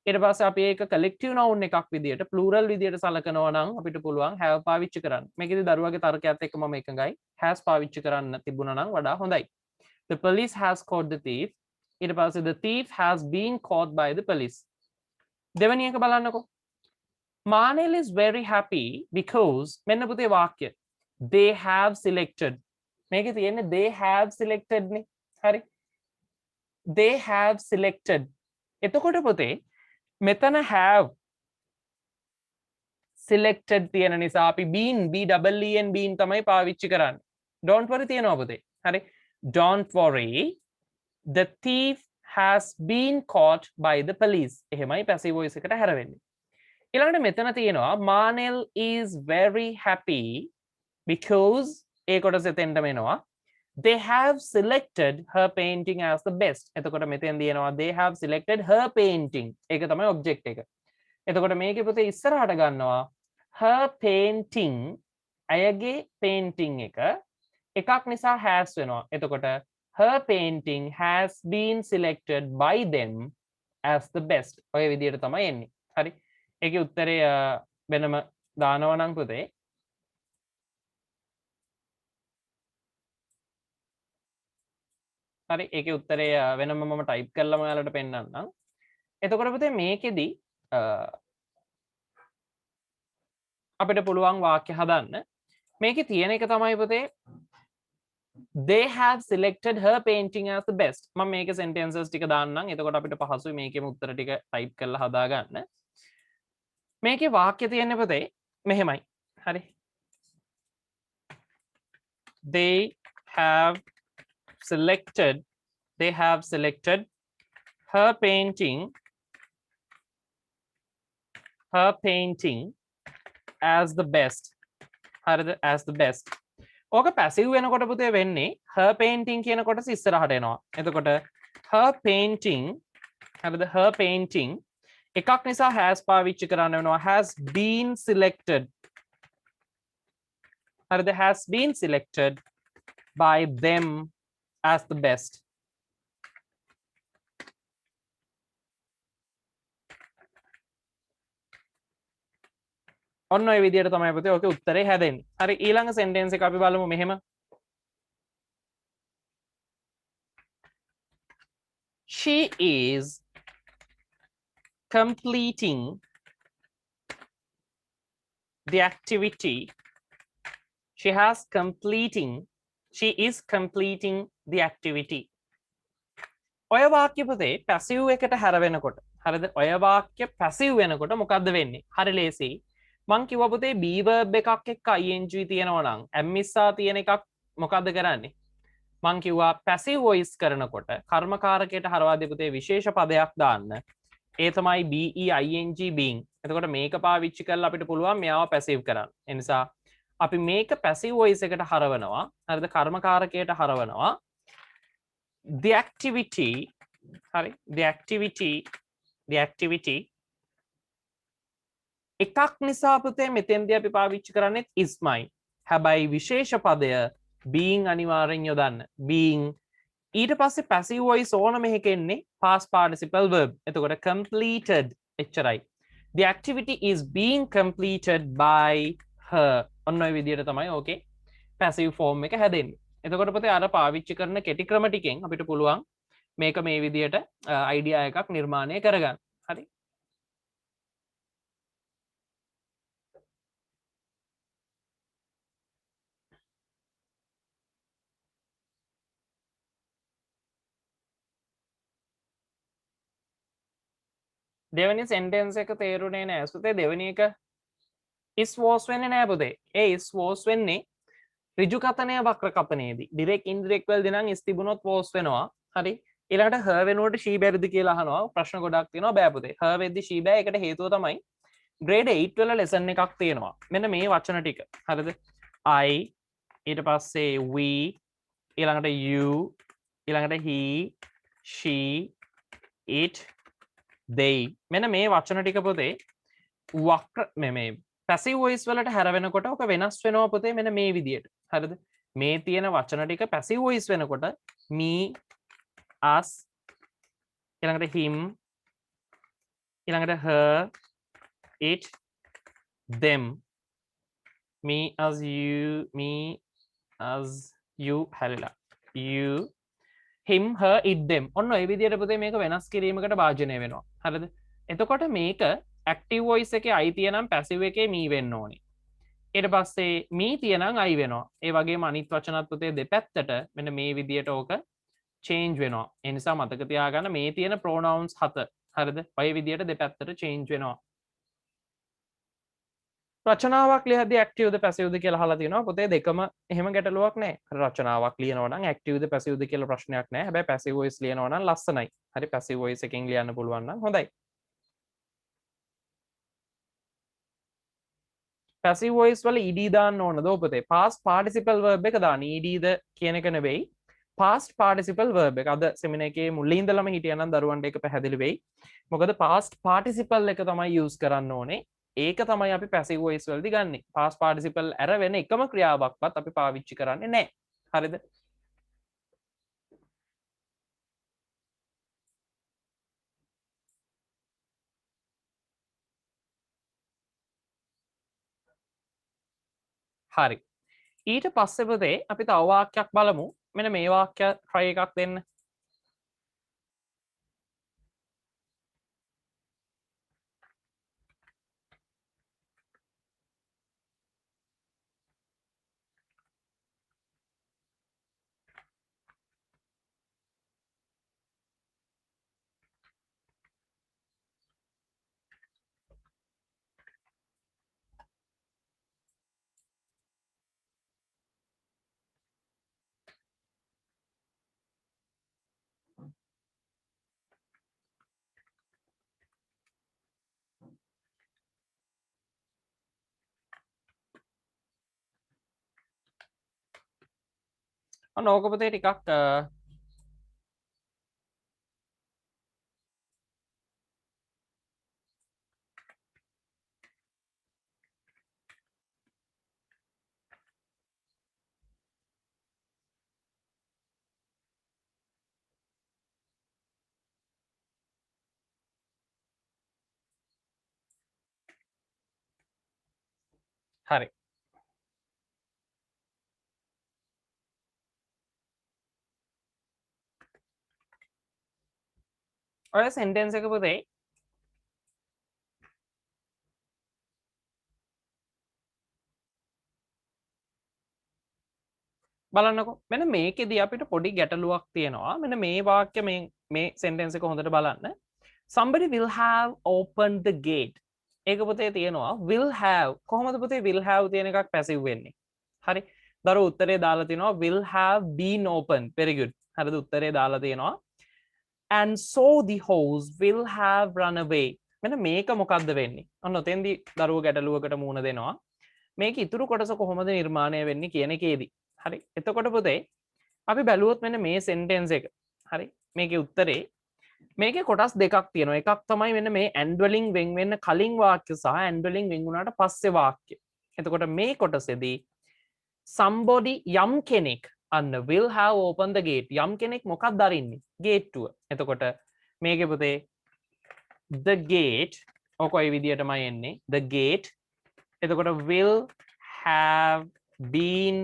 ඊට පස්සේ අපි ඒක collective noun එකක් විදියට plural විදියට සලකනවා නම් අපිට පුළුවන් have පාවිච්චි කරන්න. මේකෙදි දරුවගේ තර්කයත් එක්ක මම එකඟයි. has පාවිච්චි කරන්න තිබුණා නම් වඩා හොඳයි. The police has caught the thief. ඊට පස්සේ the thief has been caught by the police. දෙවෙනි එක බලන්නකෝ. Manil is very happy because මෙන්න පුතේ වාක්‍ය. They have selected. මේකේ තියෙන්නේ they have selected නේ. හරි. They have selected. එතකොට පුතේ මෙතන have selected තියෙන නිසා අපි been been තමයි පාවිච්චි කරන්නේ. Don't worry තියෙනවා පුතේ. හරි. Don't worry. The thief has been caught by the police. එහෙමයි passive voice එකට හැරෙන්නේ. ඊළඟට මෙතන තියෙනවා Manil is very happy because ඒ කොටස එතෙන්ටම එනවා. They have selected her painting as the best. එතකොට මෙතෙන් දිනනවා they have selected her painting. ඒක තමයි object එක. එතකොට මේකේ පුතේ ඉස්සරහට ගන්නවා her painting අයගේ painting එකක් නිසා has වෙනවා. එතකොට her painting has been selected by them as the best. ඔය විදිහට තමයි එන්නේ. හරි. ඒකේ උත්තරය වෙනම දානවා නම් පුතේ හරි ඒකේ උත්තරය වෙනම මම ටයිප් කරලා ඔයාලට පෙන්නන්නම්. එතකොට පුතේ මේකෙදි අපිට පුළුවන් වාක්‍ය හදන්න. මේකේ තියෙන එක තමයි පුතේ they have selected her painting as the best. මම මේකේ sentences ටික දාන්නම්. එතකොට අපිට පහසුයි මේකෙම උත්තර ටික ටයිප් කරලා හදා ගන්න. මේකේ වාක්‍ය තියෙන්නේ පුතේ මෙහෙමයි. හරි. They have selected her painting as the best. හරිද? as the best. ඕක passive වෙනකොට පුතේ වෙන්නේ her painting කියන කොටස ඉස්සරහට එනවා. එතකොට her painting හරිද? her painting එකක් නිසා has පාවිච්චි කරන්න වෙනවා has been selected. හරිද? has been selected by them as the best. ඔන්න ඔය විදිහට තමයි පුතේ ඔකේ උත්තරේ හැදෙන්නේ. හරි ඊළඟ sentence එක අපි බලමු මෙහෙම. She is completing the activity. She is completing the activity. ඔය වාක්‍ය පුතේ passive එකට හැරවෙනකොට හරිද? ඔය වාක්‍ය passive වෙනකොට මොකද්ද වෙන්නේ? හරි ලේසි. මං කිව්වා පුතේ be verb එකක් එක්ක ing තියෙනවා නම් ඇම්මිස්සා තියෙන එකක් මොකද්ද කරන්නේ? මං කිව්වා passive voice කරනකොට කර්මකාරකයට හරවා දෙ පුතේ විශේෂ පදයක් දාන්න. ඒ තමයි be ing being. එතකොට මේක පාවිච්චි කරලා අපිට පුළුවන් මෙයාව passive කරන්න. ඒ නිසා අපි මේක passive voice එකට හරවනවා. හරිද? කර්මකාරකයට හරවනවා. The activity හරි the activity එකක් නිසා පුතේ මෙතෙන්දී අපි පාවිච්චි කරන්නේ is mine. හැබැයි විශේෂ පදය being අනිවාර්යෙන් යොදන්න. being ඊට පස්සේ passive voice ඕනම එකක එන්නේ past participle verb. එතකොට completed එච්චරයි. The activity is being completed by her. ඔන්න ඔය විදිහට තමයි ඕකේ passive form එක හැදෙන්නේ. එතකොට පුතේ අර පාවිච්චි කරන කෙටි ක්‍රම ටිකෙන් අපිට පුළුවන් මේක මේ විදිහට idea එකක් නිර්මාණය කරගන්න. හරි. දෙවෙනි sentence එක තේරුනේ නෑ පුතේ. දෙවෙනි එක is was වෙන්නේ නෑ පුතේ. ඒ is was වෙන්නේ ඍජු කතනය වක්‍ර කපනයේදී. direct indirect වලදී නම් is තිබුණොත් was වෙනවා. හරි. ඊළඟට her වෙනුවට she බැරිද කියලා අහනවා. ප්‍රශ්න ගොඩක් තියෙනවා. බෑ පුතේ. her වෙද්දි she බෑ. ඒකට හේතුව තමයි grade 8 වල lesson එකක් තියෙනවා. මෙන්න මේ වචන ටික. හරිද? I ඊට පස්සේ we ඊළඟට you ඊළඟට he she it they මෙන්න මේ වචන ටික පුතේ වක්‍ර මේ passive voice වලට හැරවෙනකොට ඔක වෙනස් වෙනවා පුතේ මෙන්න මේ විදියට. හරිද? මේ තියෙන වචන ටික passive voice වෙනකොට me us ඊළඟට him ඊළඟට her, it, them, me as you හැලිලා you, him, her, it, them. ඔන්න ඔය විදිහට පුතේ මේක වෙනස් කිරීමකට භාජනය වෙනවා. හරිද? එතකොට මේක active voice එකේ I තියෙනම් passive එකේ me වෙන්න ඕනේ. ඊට පස්සේ me තියෙනම් I වෙනවා. ඒ වගේම අනිත් වචනත් පුතේ දෙපැත්තට මෙන්න මේ විදිහට ඕක change වෙනවා. ඒ නිසා මතක තියාගන්න මේ තියෙන pronouns 7. හරිද? ඔය විදිහට දෙපැත්තට change වෙනවා. රචනාවක් ලියද්දී activeද passiveද කියලා අහලා තියෙනවා. පුතේ දෙකම එහෙම ගැටලුවක් නැහැ. රචනාවක් ලියනවා නම් activeද passiveද කියලා ප්‍රශ්නයක් නැහැ. හැබැයි passive voice ලියනවා නම් ලස්සනයි. හරි passive voice එකෙන් ලියන්න පුළුවන් නම් හොඳයි. passive voice වල ed දාන්න ඕනද පුතේ? past participle verb එක දාන්න. ed ද කියන එක නෙවෙයි. past participle verb එක. අද seminar එකේ මුලින් ඉඳලම හිටියනම් දරුවන්ට ඒක පැහැදිලි වෙයි. මොකද past participle එක තමයි use කරන්න ඕනේ. ඒක තමයි අපි passive voice වලදී ගන්නෙ. past participle ඇර වෙන එකම ක්‍රියාවක්වත් අපි පාවිච්චි කරන්නේ නැහැ. හරිද? හරි. ඊට පස්සේ පුතේ අපි තව වාක්‍යයක් බලමු. මෙන්න මේ වාක්‍ය try එකක් දෙන්න. ඔන්න ඕක පුතේ ටිකක් හරි. ඔය sentence එක පුතේ බලන්නකො. මෙන්න මේකෙදී අපිට පොඩි ගැටලුවක් තියෙනවා. මෙන්න මේ වාක්‍ය මේ sentence එක හොඳට බලන්න. Somebody will have opened the gate. ඒක පුතේ තියෙනවා will have. කොහොමද පුතේ will have තියෙන එකක් passive වෙන්නේ? හරි. දරුවෝ උත්තරේ දාලා තිනවා will have been opened. Very good. හරිද? උත්තරේ දාලා තියෙනවා. And so the horse will have run away. මෙන්න මේක මොකද්ද වෙන්නේ? ඔන්න ඔතෙන්දී දරුවෝ ගැටලුවකට මුහුණ දෙනවා. මේක ඉතුරු කොටස කොහොමද නිර්මාණය වෙන්නේ කියන එකේදී. හරි. එතකොට පුතේ අපි බැලුවොත් මෙන්න මේ sentence එක. හරි. මේකේ උත්තරේ මේකේ කොටස් දෙකක් තියෙනවා. එකක් තමයි මෙන්න මේ and වලින් වෙන් වෙන්න කලින් වාක්‍ය සහ and වලින් වෙන් වුණාට පස්සේ වාක්‍ය. එතකොට මේ කොටසේදී somebody යම් කෙනෙක් අන්න will have opened the gate. යම් කෙනෙක් මොකක්ද අරින්නේ? ගේට්ටුව. එතකොට මේකේ පුතේ the gate ඔක ඔය විදියටමයි එන්නේ. the gate එතකොට will have been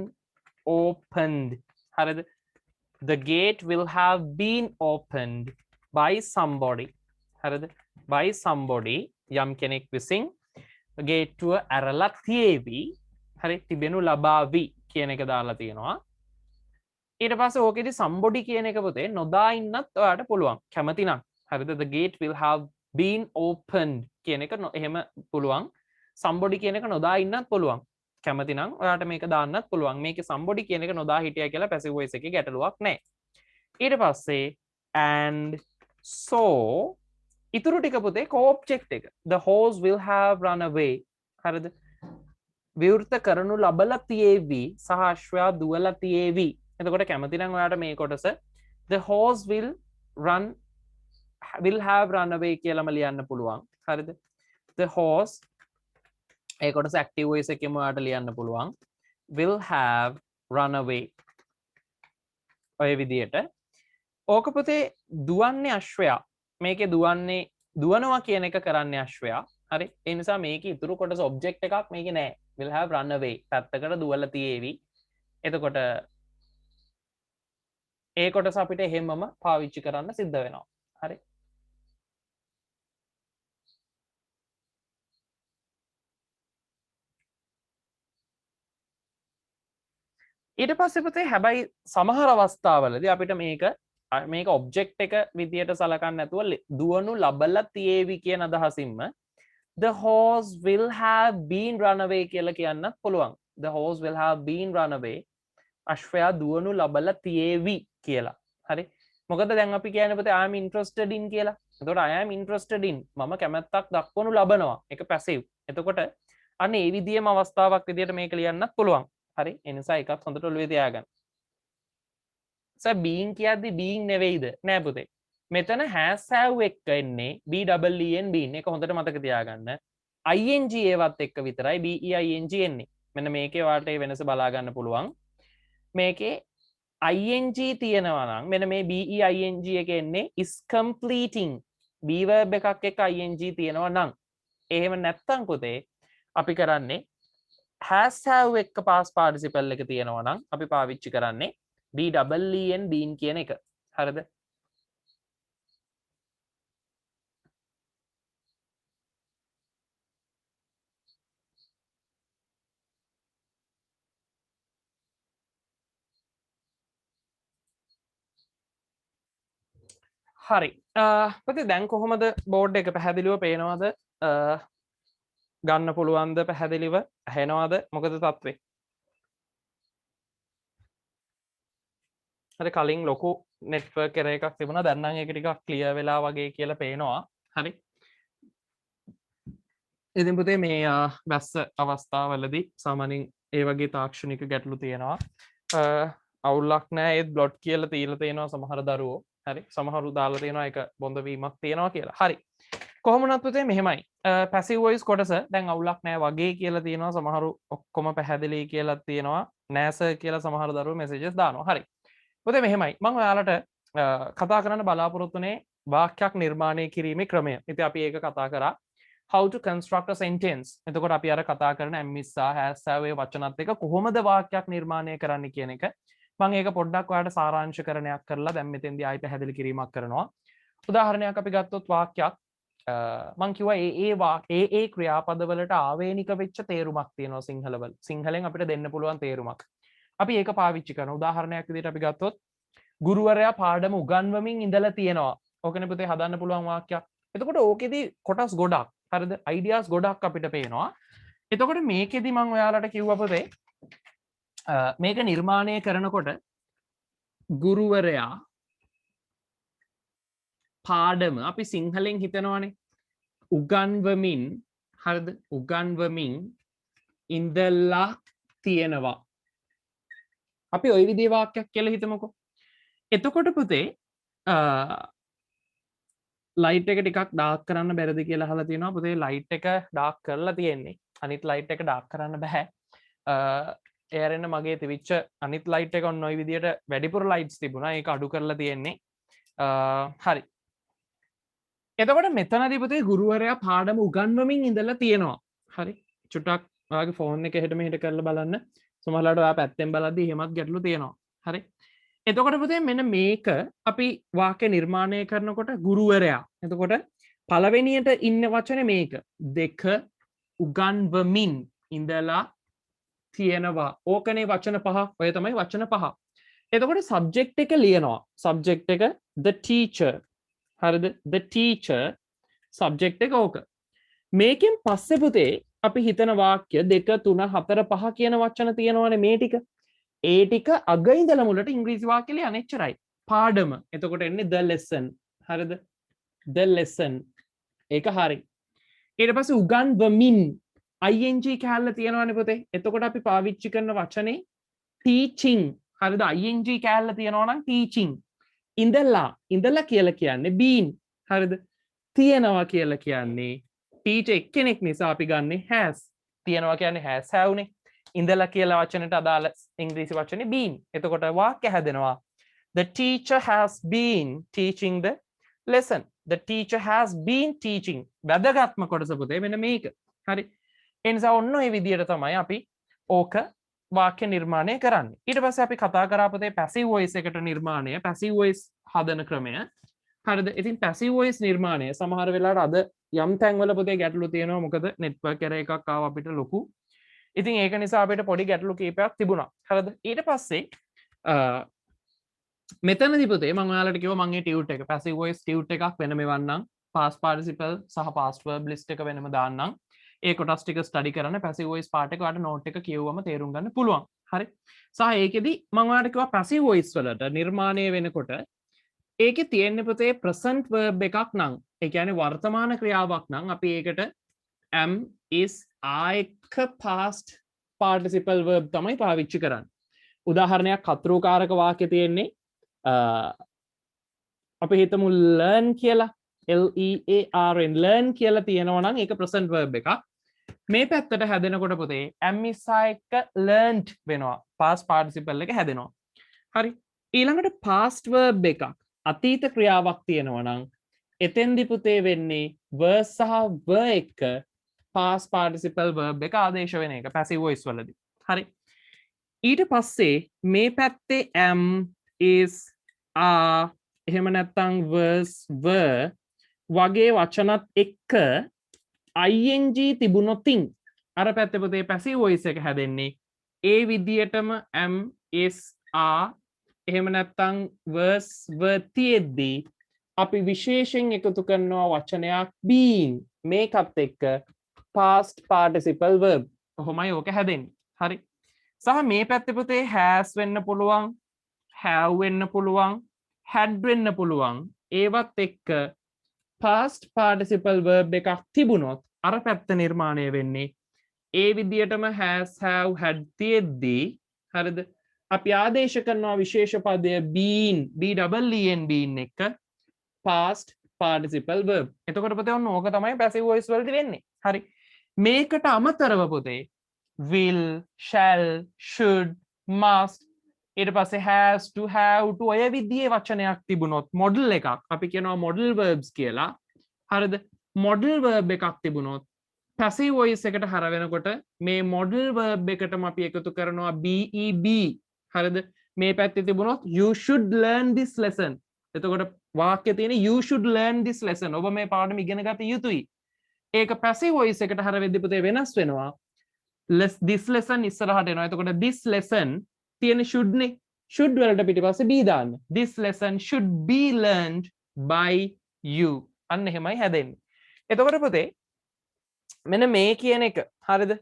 opened. හරිද? The gate will have been opened by somebody. හරිද? by somebody යම් කෙනෙක් විසින් ගේට්ටුව ඇරලා තියේවි. හරි තිබෙනු ලබාවි කියන එක දාලා තියෙනවා. ඊට පස්සේ ඕකෙදි somebody කියන එක පුතේ නොදා ඉන්නත් ඔයාලට පුළුවන්. කැමති නම්. හරිද? The gate will have been opened කියන එක එහෙම පුළුවන්. somebody කියන එක නොදා ඉන්නත් පුළුවන්. කැමති නම් ඔයාලට මේක දාන්නත් පුළුවන්. මේකේ somebody කියන එක නොදා හිටියා කියලා passive voice එකේ ගැටලුවක් නැහැ. ඊට පස්සේ and so ඉතුරු ටික පුතේ co-object එක. The horse will have run away. හරිද? විවෘත කරනු ලබලා තියේවි සහ අශ්වයා දුවලා තියේවි. එතකොට කැමති නම් ඔයාලට මේ කොටස the horse will have run away කියලාම ලියන්න පුළුවන්. හරිද? the horse ඒ කොටස active voice එකෙම ඔයාලට ලියන්න පුළුවන්. will have run away. ඔය විදියට. ඕක පුතේ දුවන්නේ අශ්වයා. මේකේ දුවන්නේ දුවනවා කියන එක කරන්නේ අශ්වයා. හරි. ඒ නිසා මේකේ ඉතුරු කොටස ඔබ්ජෙක්ට් එකක් මේකේ නෑ. will have run away. පැත්තකට දුවලා තියේවි. එතකොට ඒ කොටස අපිට එහෙමම පාවිච්චි කරන්න සිද්ධ වෙනවා. හරි. ඊට පස්සේ පුතේ හැබැයි සමහර අවස්ථාවලදී අපිට මේක ඔබ්ජෙක්ට් එක විදියට සලකන්නේ නැතුව දුවනු ලබලා තියේවි කියන අදහසින්ම the horse will have been run away කියලා කියන්නත් පුළුවන්. the horse will have been run away. අශ්වයා දුවනු ලබලා තියේවි කියලා. හරි. මොකද දැන් අපි කියන්නේ පුතේ I am interested in කියලා. එතකොට I am interested in මම කැමැත්තක් දක්වනු ලබනවා. ඒක පැසිව්. එතකොට අන්න ඒ විදියේම අවස්ථාවක් විදියට මේක ලියන්නත් පුළුවන්. හරි. ඒ නිසා එකක් හොඳට ඔළුවේ තියාගන්න. being කියද්දි being නෙවෙයිද? නෑ පුතේ. මෙතන has have එක්ක එන්නේ BEEN been එක හොඳට මතක තියාගන්න. ing ඒවත් එක්ක විතරයි BEING එන්නේ. මෙන්න මේකේ වාට ඒ වෙනස බලා ගන්න පුළුවන්. මේකේ ing තියෙනවා නම් මෙන්න මේ BEING එක එන්නේ is completing. be verb එකක් එක්ක ing තියෙනවා නම්. එහෙම නැත්තම් පුතේ අපි කරන්නේ has have එක්ක past participle එක තියෙනවා නම් අපි පාවිච්චි කරන්නේ BEEN been කියන එක. හරිද? හරි. පුතේ දැන් කොහොමද බෝඩ් එක පැහැදිලිව පේනවද? ගන්න පුළුවන්ද පැහැදිලිව? ඇහෙනවද? මොකද තත්ත්වේ? හරි කලින් ලොකු නෙට්වර්ක් එරර් එකක් තිබුණා. දැන් නම් ඒක ටිකක් ක්ලියර් වෙලා වගේ කියලා පේනවා. හරි. ඉතින් පුතේ මේ වැස්ස අවස්ථාවවලදී සාමාන්‍යයෙන් ඒ වගේ තාක්ෂණික ගැටලු තියෙනවා. අවුලක් නැහැ. ඒත් බ්ලොට් කියලා තියලා තියෙනවා සමහර දරුවෝ. හරි. සමහරු දාලා තියෙනවා ඒක බොඳ වීමක් තියෙනවා කියලා. හරි. කොහොම වුණත් පුතේ මෙහෙමයි. පැසිව් වොයිස් කොටස දැන් අවුලක් නැහැ වගේ කියලා තියෙනවා. සමහරු ඔක්කොම පැහැදිලි කියලා තියෙනවා. නෑ සර් කියලා සමහර දරුවෝ මෙසේජස් දානවා. හරි. පුතේ මෙහෙමයි. මම ඔයාලට කතා කරන්න බලාපොරොත්තුනේ වාක්‍යයක් නිර්මාණය කිරීමේ ක්‍රමය. ඉතින් අපි ඒක කතා කරා. how to construct a sentence. එතකොට අපි අර කතා කරන am is has have වචනත් එක කොහොමද වාක්‍යයක් නිර්මාණය කරන්න කියන එක මම ඒක පොඩ්ඩක් ඔයාලට සාරාංශකරණයක් කරලා දැන් මෙතෙන්දී ආයි පැහැදිලි කිරීමක් කරනවා. උදාහරණයක් අපි ගත්තොත් වාක්‍යයක් මම කිව්වා ඒ ක්‍රියාපදවලට ආවේනික වෙච්ච තේරුමක් තියෙනවා සිංහලෙන් අපිට දෙන්න පුළුවන් තේරුමක්. අපි ඒක පාවිච්චි කරනවා. උදාහරණයක් විදිහට අපි ගත්තොත් ගුරුවරයා පාඩම උගන්වමින් ඉඳලා තියෙනවා. ඕකනේ පුතේ හදන්න පුළුවන් වාක්‍යයක්. එතකොට ඕකෙදි කොටස් ගොඩක් හරිද? අයිඩියාස් ගොඩක් අපිට පේනවා. එතකොට මේකෙදි මම ඔයාලට කිව්වා පුතේ මේක නිර්මාණය කරනකොට ගුරුවරයා පාඩම අපි සිංහලෙන් හිතනවානේ උගන්වමින් හරිද? උගන්වමින් ඉඳලා තියෙනවා. අපි ওই විදිහේ වාක්‍යයක් කියලා හිතමුකෝ. එතකොට පුතේ ලයිට් එක ටිකක් ඩාර්ක් කරන්න බැරිද කියලා අහලා තියෙනවා. පුතේ ලයිට් එක ඩාර්ක් කරලා තියෙන්නේ. අනිත් ලයිට් එක ඩාර්ක් කරන්න බෑ. එයාරෙන්න මගේ තිබිච්ච අනිත් ලයිට් එක ඔන්න ওই විදිහට වැඩිපුර ලයිට්ස් තිබුණා. ඒක අඩු කරලා තියෙන්නේ. හරි. එතකොට මෙතනදී පුතේ ගුරුවරයා පාඩම උගන්වමින් ඉඳලා තියෙනවා. හරි. චුට්ටක් ඔයාගේ ෆෝන් එක එහෙට මෙහෙට කරලා බලන්න. සමහරවිට ඔයා පැත්තෙන් බලද්දී එහෙමත් ගැටලු තියෙනවා. හරි. එතකොට පුතේ මෙන්න මේක අපි වාක්‍ය නිර්මාණය කරනකොට ගුරුවරයා. එතකොට පළවෙනියට ඉන්න වචනේ මේක. දෙක උගන්වමින් ඉඳලා තියෙනවා. ඕකනේ වචන පහ. ඔය තමයි වචන පහ. එතකොට සබ්ජෙක්ට් එක ලියනවා. සබ්ජෙක්ට් එක the teacher. හරිද? the teacher සබ්ජෙක්ට් එක ඕක. මේකෙන් පස්සේ පුතේ අපි හිතන වාක්‍ය 2 3 4 5 කියන වචන තියෙනවානේ මේ ටික. ඒ ටික අග ඉඳලා මුලට ඉංග්‍රීසි වාක්‍ය ලියන්න එච්චරයි. පාඩම. එතකොට එන්නේ the lesson. හරිද? the lesson. ඒක හරි. ඊට පස්සේ උගන්වමින් ing කැලල තියෙනවානේ පුතේ. එතකොට අපි පාවිච්චි කරන වචනේ teaching. හරිද? ing කැලල තියෙනවා නම් teaching. ඉඳලා කියලා කියන්නේ been. හරිද? තියෙනවා කියලා කියන්නේ teacher එක්කෙනෙක් නිසා අපි ගන්නෙ has. තියෙනවා කියන්නේ has have නේ. ඉඳලා කියලා වචනට අදාළ ඉංග්‍රීසි වචනේ been. එතකොට වාක්‍ය හැදෙනවා. The teacher has been teaching the lesson. the teacher has been teaching වැදගත්ම කොටස පුතේ මෙන්න මේක හරි ඒ නිසා ඔන්න ඔය විදියට තමයි අපි ඕක වාක්‍ය නිර්මාණය කරන්නේ ඊට පස්සේ අපි කතා කරා පුතේ passive voice එකට නිර්මාණය passive voice හදන ක්‍රමය හරිද ඉතින් passive voice නිර්මාණය සමහර වෙලාවට අද යම් තැන්වල පුතේ ගැටලු තියෙනවා මොකද network error එකක් ආව අපිට ලොකු ඉතින් ඒක නිසා අපිට පොඩි ගැටලු කීපයක් තිබුණා හරිද ඊට පස්සේ මෙතනදි පුතේ මම ඔයාලට කිව්වා මම මේ ටියුට් එක passive voice ටියුට් එකක් වෙනම එවන්නම් past participle සහ past verb list එක වෙනම දාන්නම් ඒ කොටස් ටික ස්ටඩි කරන්න passive voice part එක ඔයාලට note එක කියවුවම තේරුම් ගන්න පුළුවන් හරි සහ ඒකෙදි මම ඔයාලට කිව්වා passive voice වලට නිර්මාණය වෙනකොට ඒකේ තියෙන්නේ පුතේ present verb එකක් නම් ඒ කියන්නේ වර්තමාන ක්‍රියාවක් නම් අපි ඒකට am is are එක past participle verb තමයි පාවිච්චි කරන්නේ උදාහරණයක් කතරුකාරක වාක්‍ය තියෙන්නේ අපි හිතමු learn කියලා L-E-A-R-N learn කියලා තියෙනවා නම් ඒක present verb එකක් මේ පැත්තට හැදෙනකොට පුතේ am is are එක learned වෙනවා past participle එක හැදෙනවා හරි ඊළඟට past verb එකක් අතීත ක්‍රියාවක් තියෙනවා නම් එතෙන්දි පුතේ වෙන්නේ were සහ were එක past participle verb එක ආදේශ වෙන එක passive voice වලදී හරි ඊට පස්සේ මේ පැත්තේ am is are එහෙම නැත්නම් was were වගේ වචනත් එක්ක ing තිබුණොතින් අර පැත්තේ පුතේ passive voice එක හැදෙන්නේ ඒ විදියටම am is are එහෙම නැත්නම් was were තියෙද්දී අපි විශේෂයෙන් එකතු කරනවා වචනයක් been මේකත් එක්ක past participle verb කොහොමයි ඕක හැදෙන්නේ හරි සහ මේ පැත්තේ පුතේ has වෙන්න පුළුවන් have වෙන්න පුළුවන් had වෙන්න පුළුවන් ඒවත් එක්ක past participle verb එකක් තිබුණොත් අර පැත්ත නිර්මාණය වෙන්නේ ඒ විදියටම has have had තියෙද්දී හරිද අපි ආදේශ කරනවා විශේෂ පදය been been එක past participle verb එතකොට පුතේ ඔන්න ඕක තමයි passive voice වලදී වෙන්නේ හරි මේකට අමතරව පුතේ will shall should must ඊට පස්සේ has to have to ඔය විදිහේ වචනයක් තිබුණොත් model එකක් අපි කියනවා model verbs කියලා හරිද model verb එකක් තිබුණොත් passive voice එකට හර වෙනකොට මේ model verb එකටම අපි එකතු කරනවා beb හරිද මේ පැත්තේ තිබුණොත් you should learn this lesson එතකොට වාක්‍යය තියෙන්නේ you should learn this lesson ඔබ මේ පාඩම ඉගෙන ගත යුතුයි ඒක passive voice එකට හර වෙද්දී පුතේ වෙනස් වෙනවා this lesson ඉස්සරහට එනවා එතකොට this lesson තියෙන should නේ should වලට පිටිපස්සේ be දාන්න this lesson should be learned by you අන්න එහෙමයි හැදෙන්නේ එතකොට පුතේ මෙන්න මේ කියන එක හරිද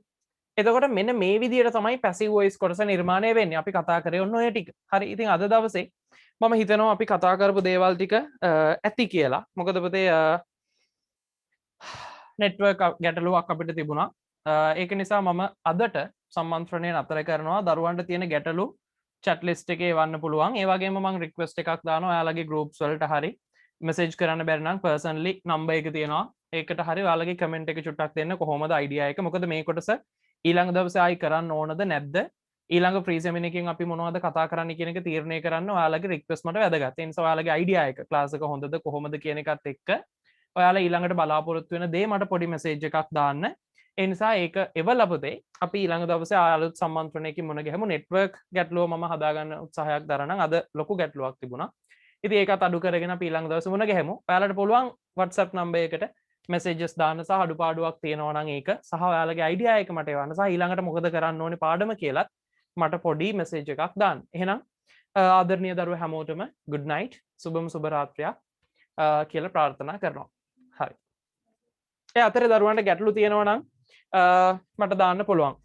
එතකොට මෙන්න මේ විදිහට තමයි passive voice කොටස නිර්මාණය වෙන්නේ අපි කතා කරේ ඔන්න ඔය ටික හරි ඉතින් අද දවසේ මම හිතනවා අපි කතා කරපු දේවල් ටික ඇති කියලා මොකද පුතේ network ගැටලුවක් අපිට තිබුණා ඒක නිසා මම අදට සම්මන්ත්‍රණය නතර කරනවා දරුවන්ට තියෙන ගැටලු chat list එකේ එවන්න පුළුවන් ඒ වගේම මම request එකක් දානවා ඔයාලගේ groups වලට හරි message කරන්න බැරි නම් personally number එක තියෙනවා ඒකට හරි ඔයාලගේ comment එක චුට්ටක් දෙන්න කොහොමද idea එක මොකද මේ කොටස ඊළඟ දවසේ ආයි කරන්න ඕනද නැද්ද ඊළඟ free seminar එකකින් අපි මොනවද කතා කරන්න කියන එක තීරණය කරන්න ඔයාලගේ request මට වැදගත් ඒ නිසා ඔයාලගේ idea එක class එක හොඳද කොහොමද කියන එකත් එක්ක ඔයාලා ඊළඟට බලාපොරොත්තු වෙන දේ මට පොඩි message එකක් දාන්න ඒ නිසා ඒක එවලා පුතේ අපි ඊළඟ දවසේ අලුත් සම්මන්ත්‍රණයකින් මුණ ගැහමු network ගැටලුව මම හදාගන්න උත්සාහයක් දරනවා අද ලොකු ගැටලුවක් තිබුණා ඉතින් ඒකත් අඩු කරගෙන අපි ඊළඟ දවසේ මුණ ගැහමු ඔයාලට පුළුවන් WhatsApp number එකට messages දාන්න සහ අඩුපාඩුවක් තියෙනවා නම් ඒක සහ ඔයාලගේ idea එක මට එවන්න සහ ඊළඟට මොකද කරන්න ඕනේ පාඩම කියලාත් මට පොඩි message එකක් දාන්න එහෙනම් ආදරණීය දරුවෝ හැමෝටම good night සුබම සුබ රාත්‍රියක් කියලා ප්‍රාර්ථනා කරනවා හරි ඒ අතරේ දරුවන්ට ගැටලු තියෙනවා නම් මට දාන්න පුළුවන්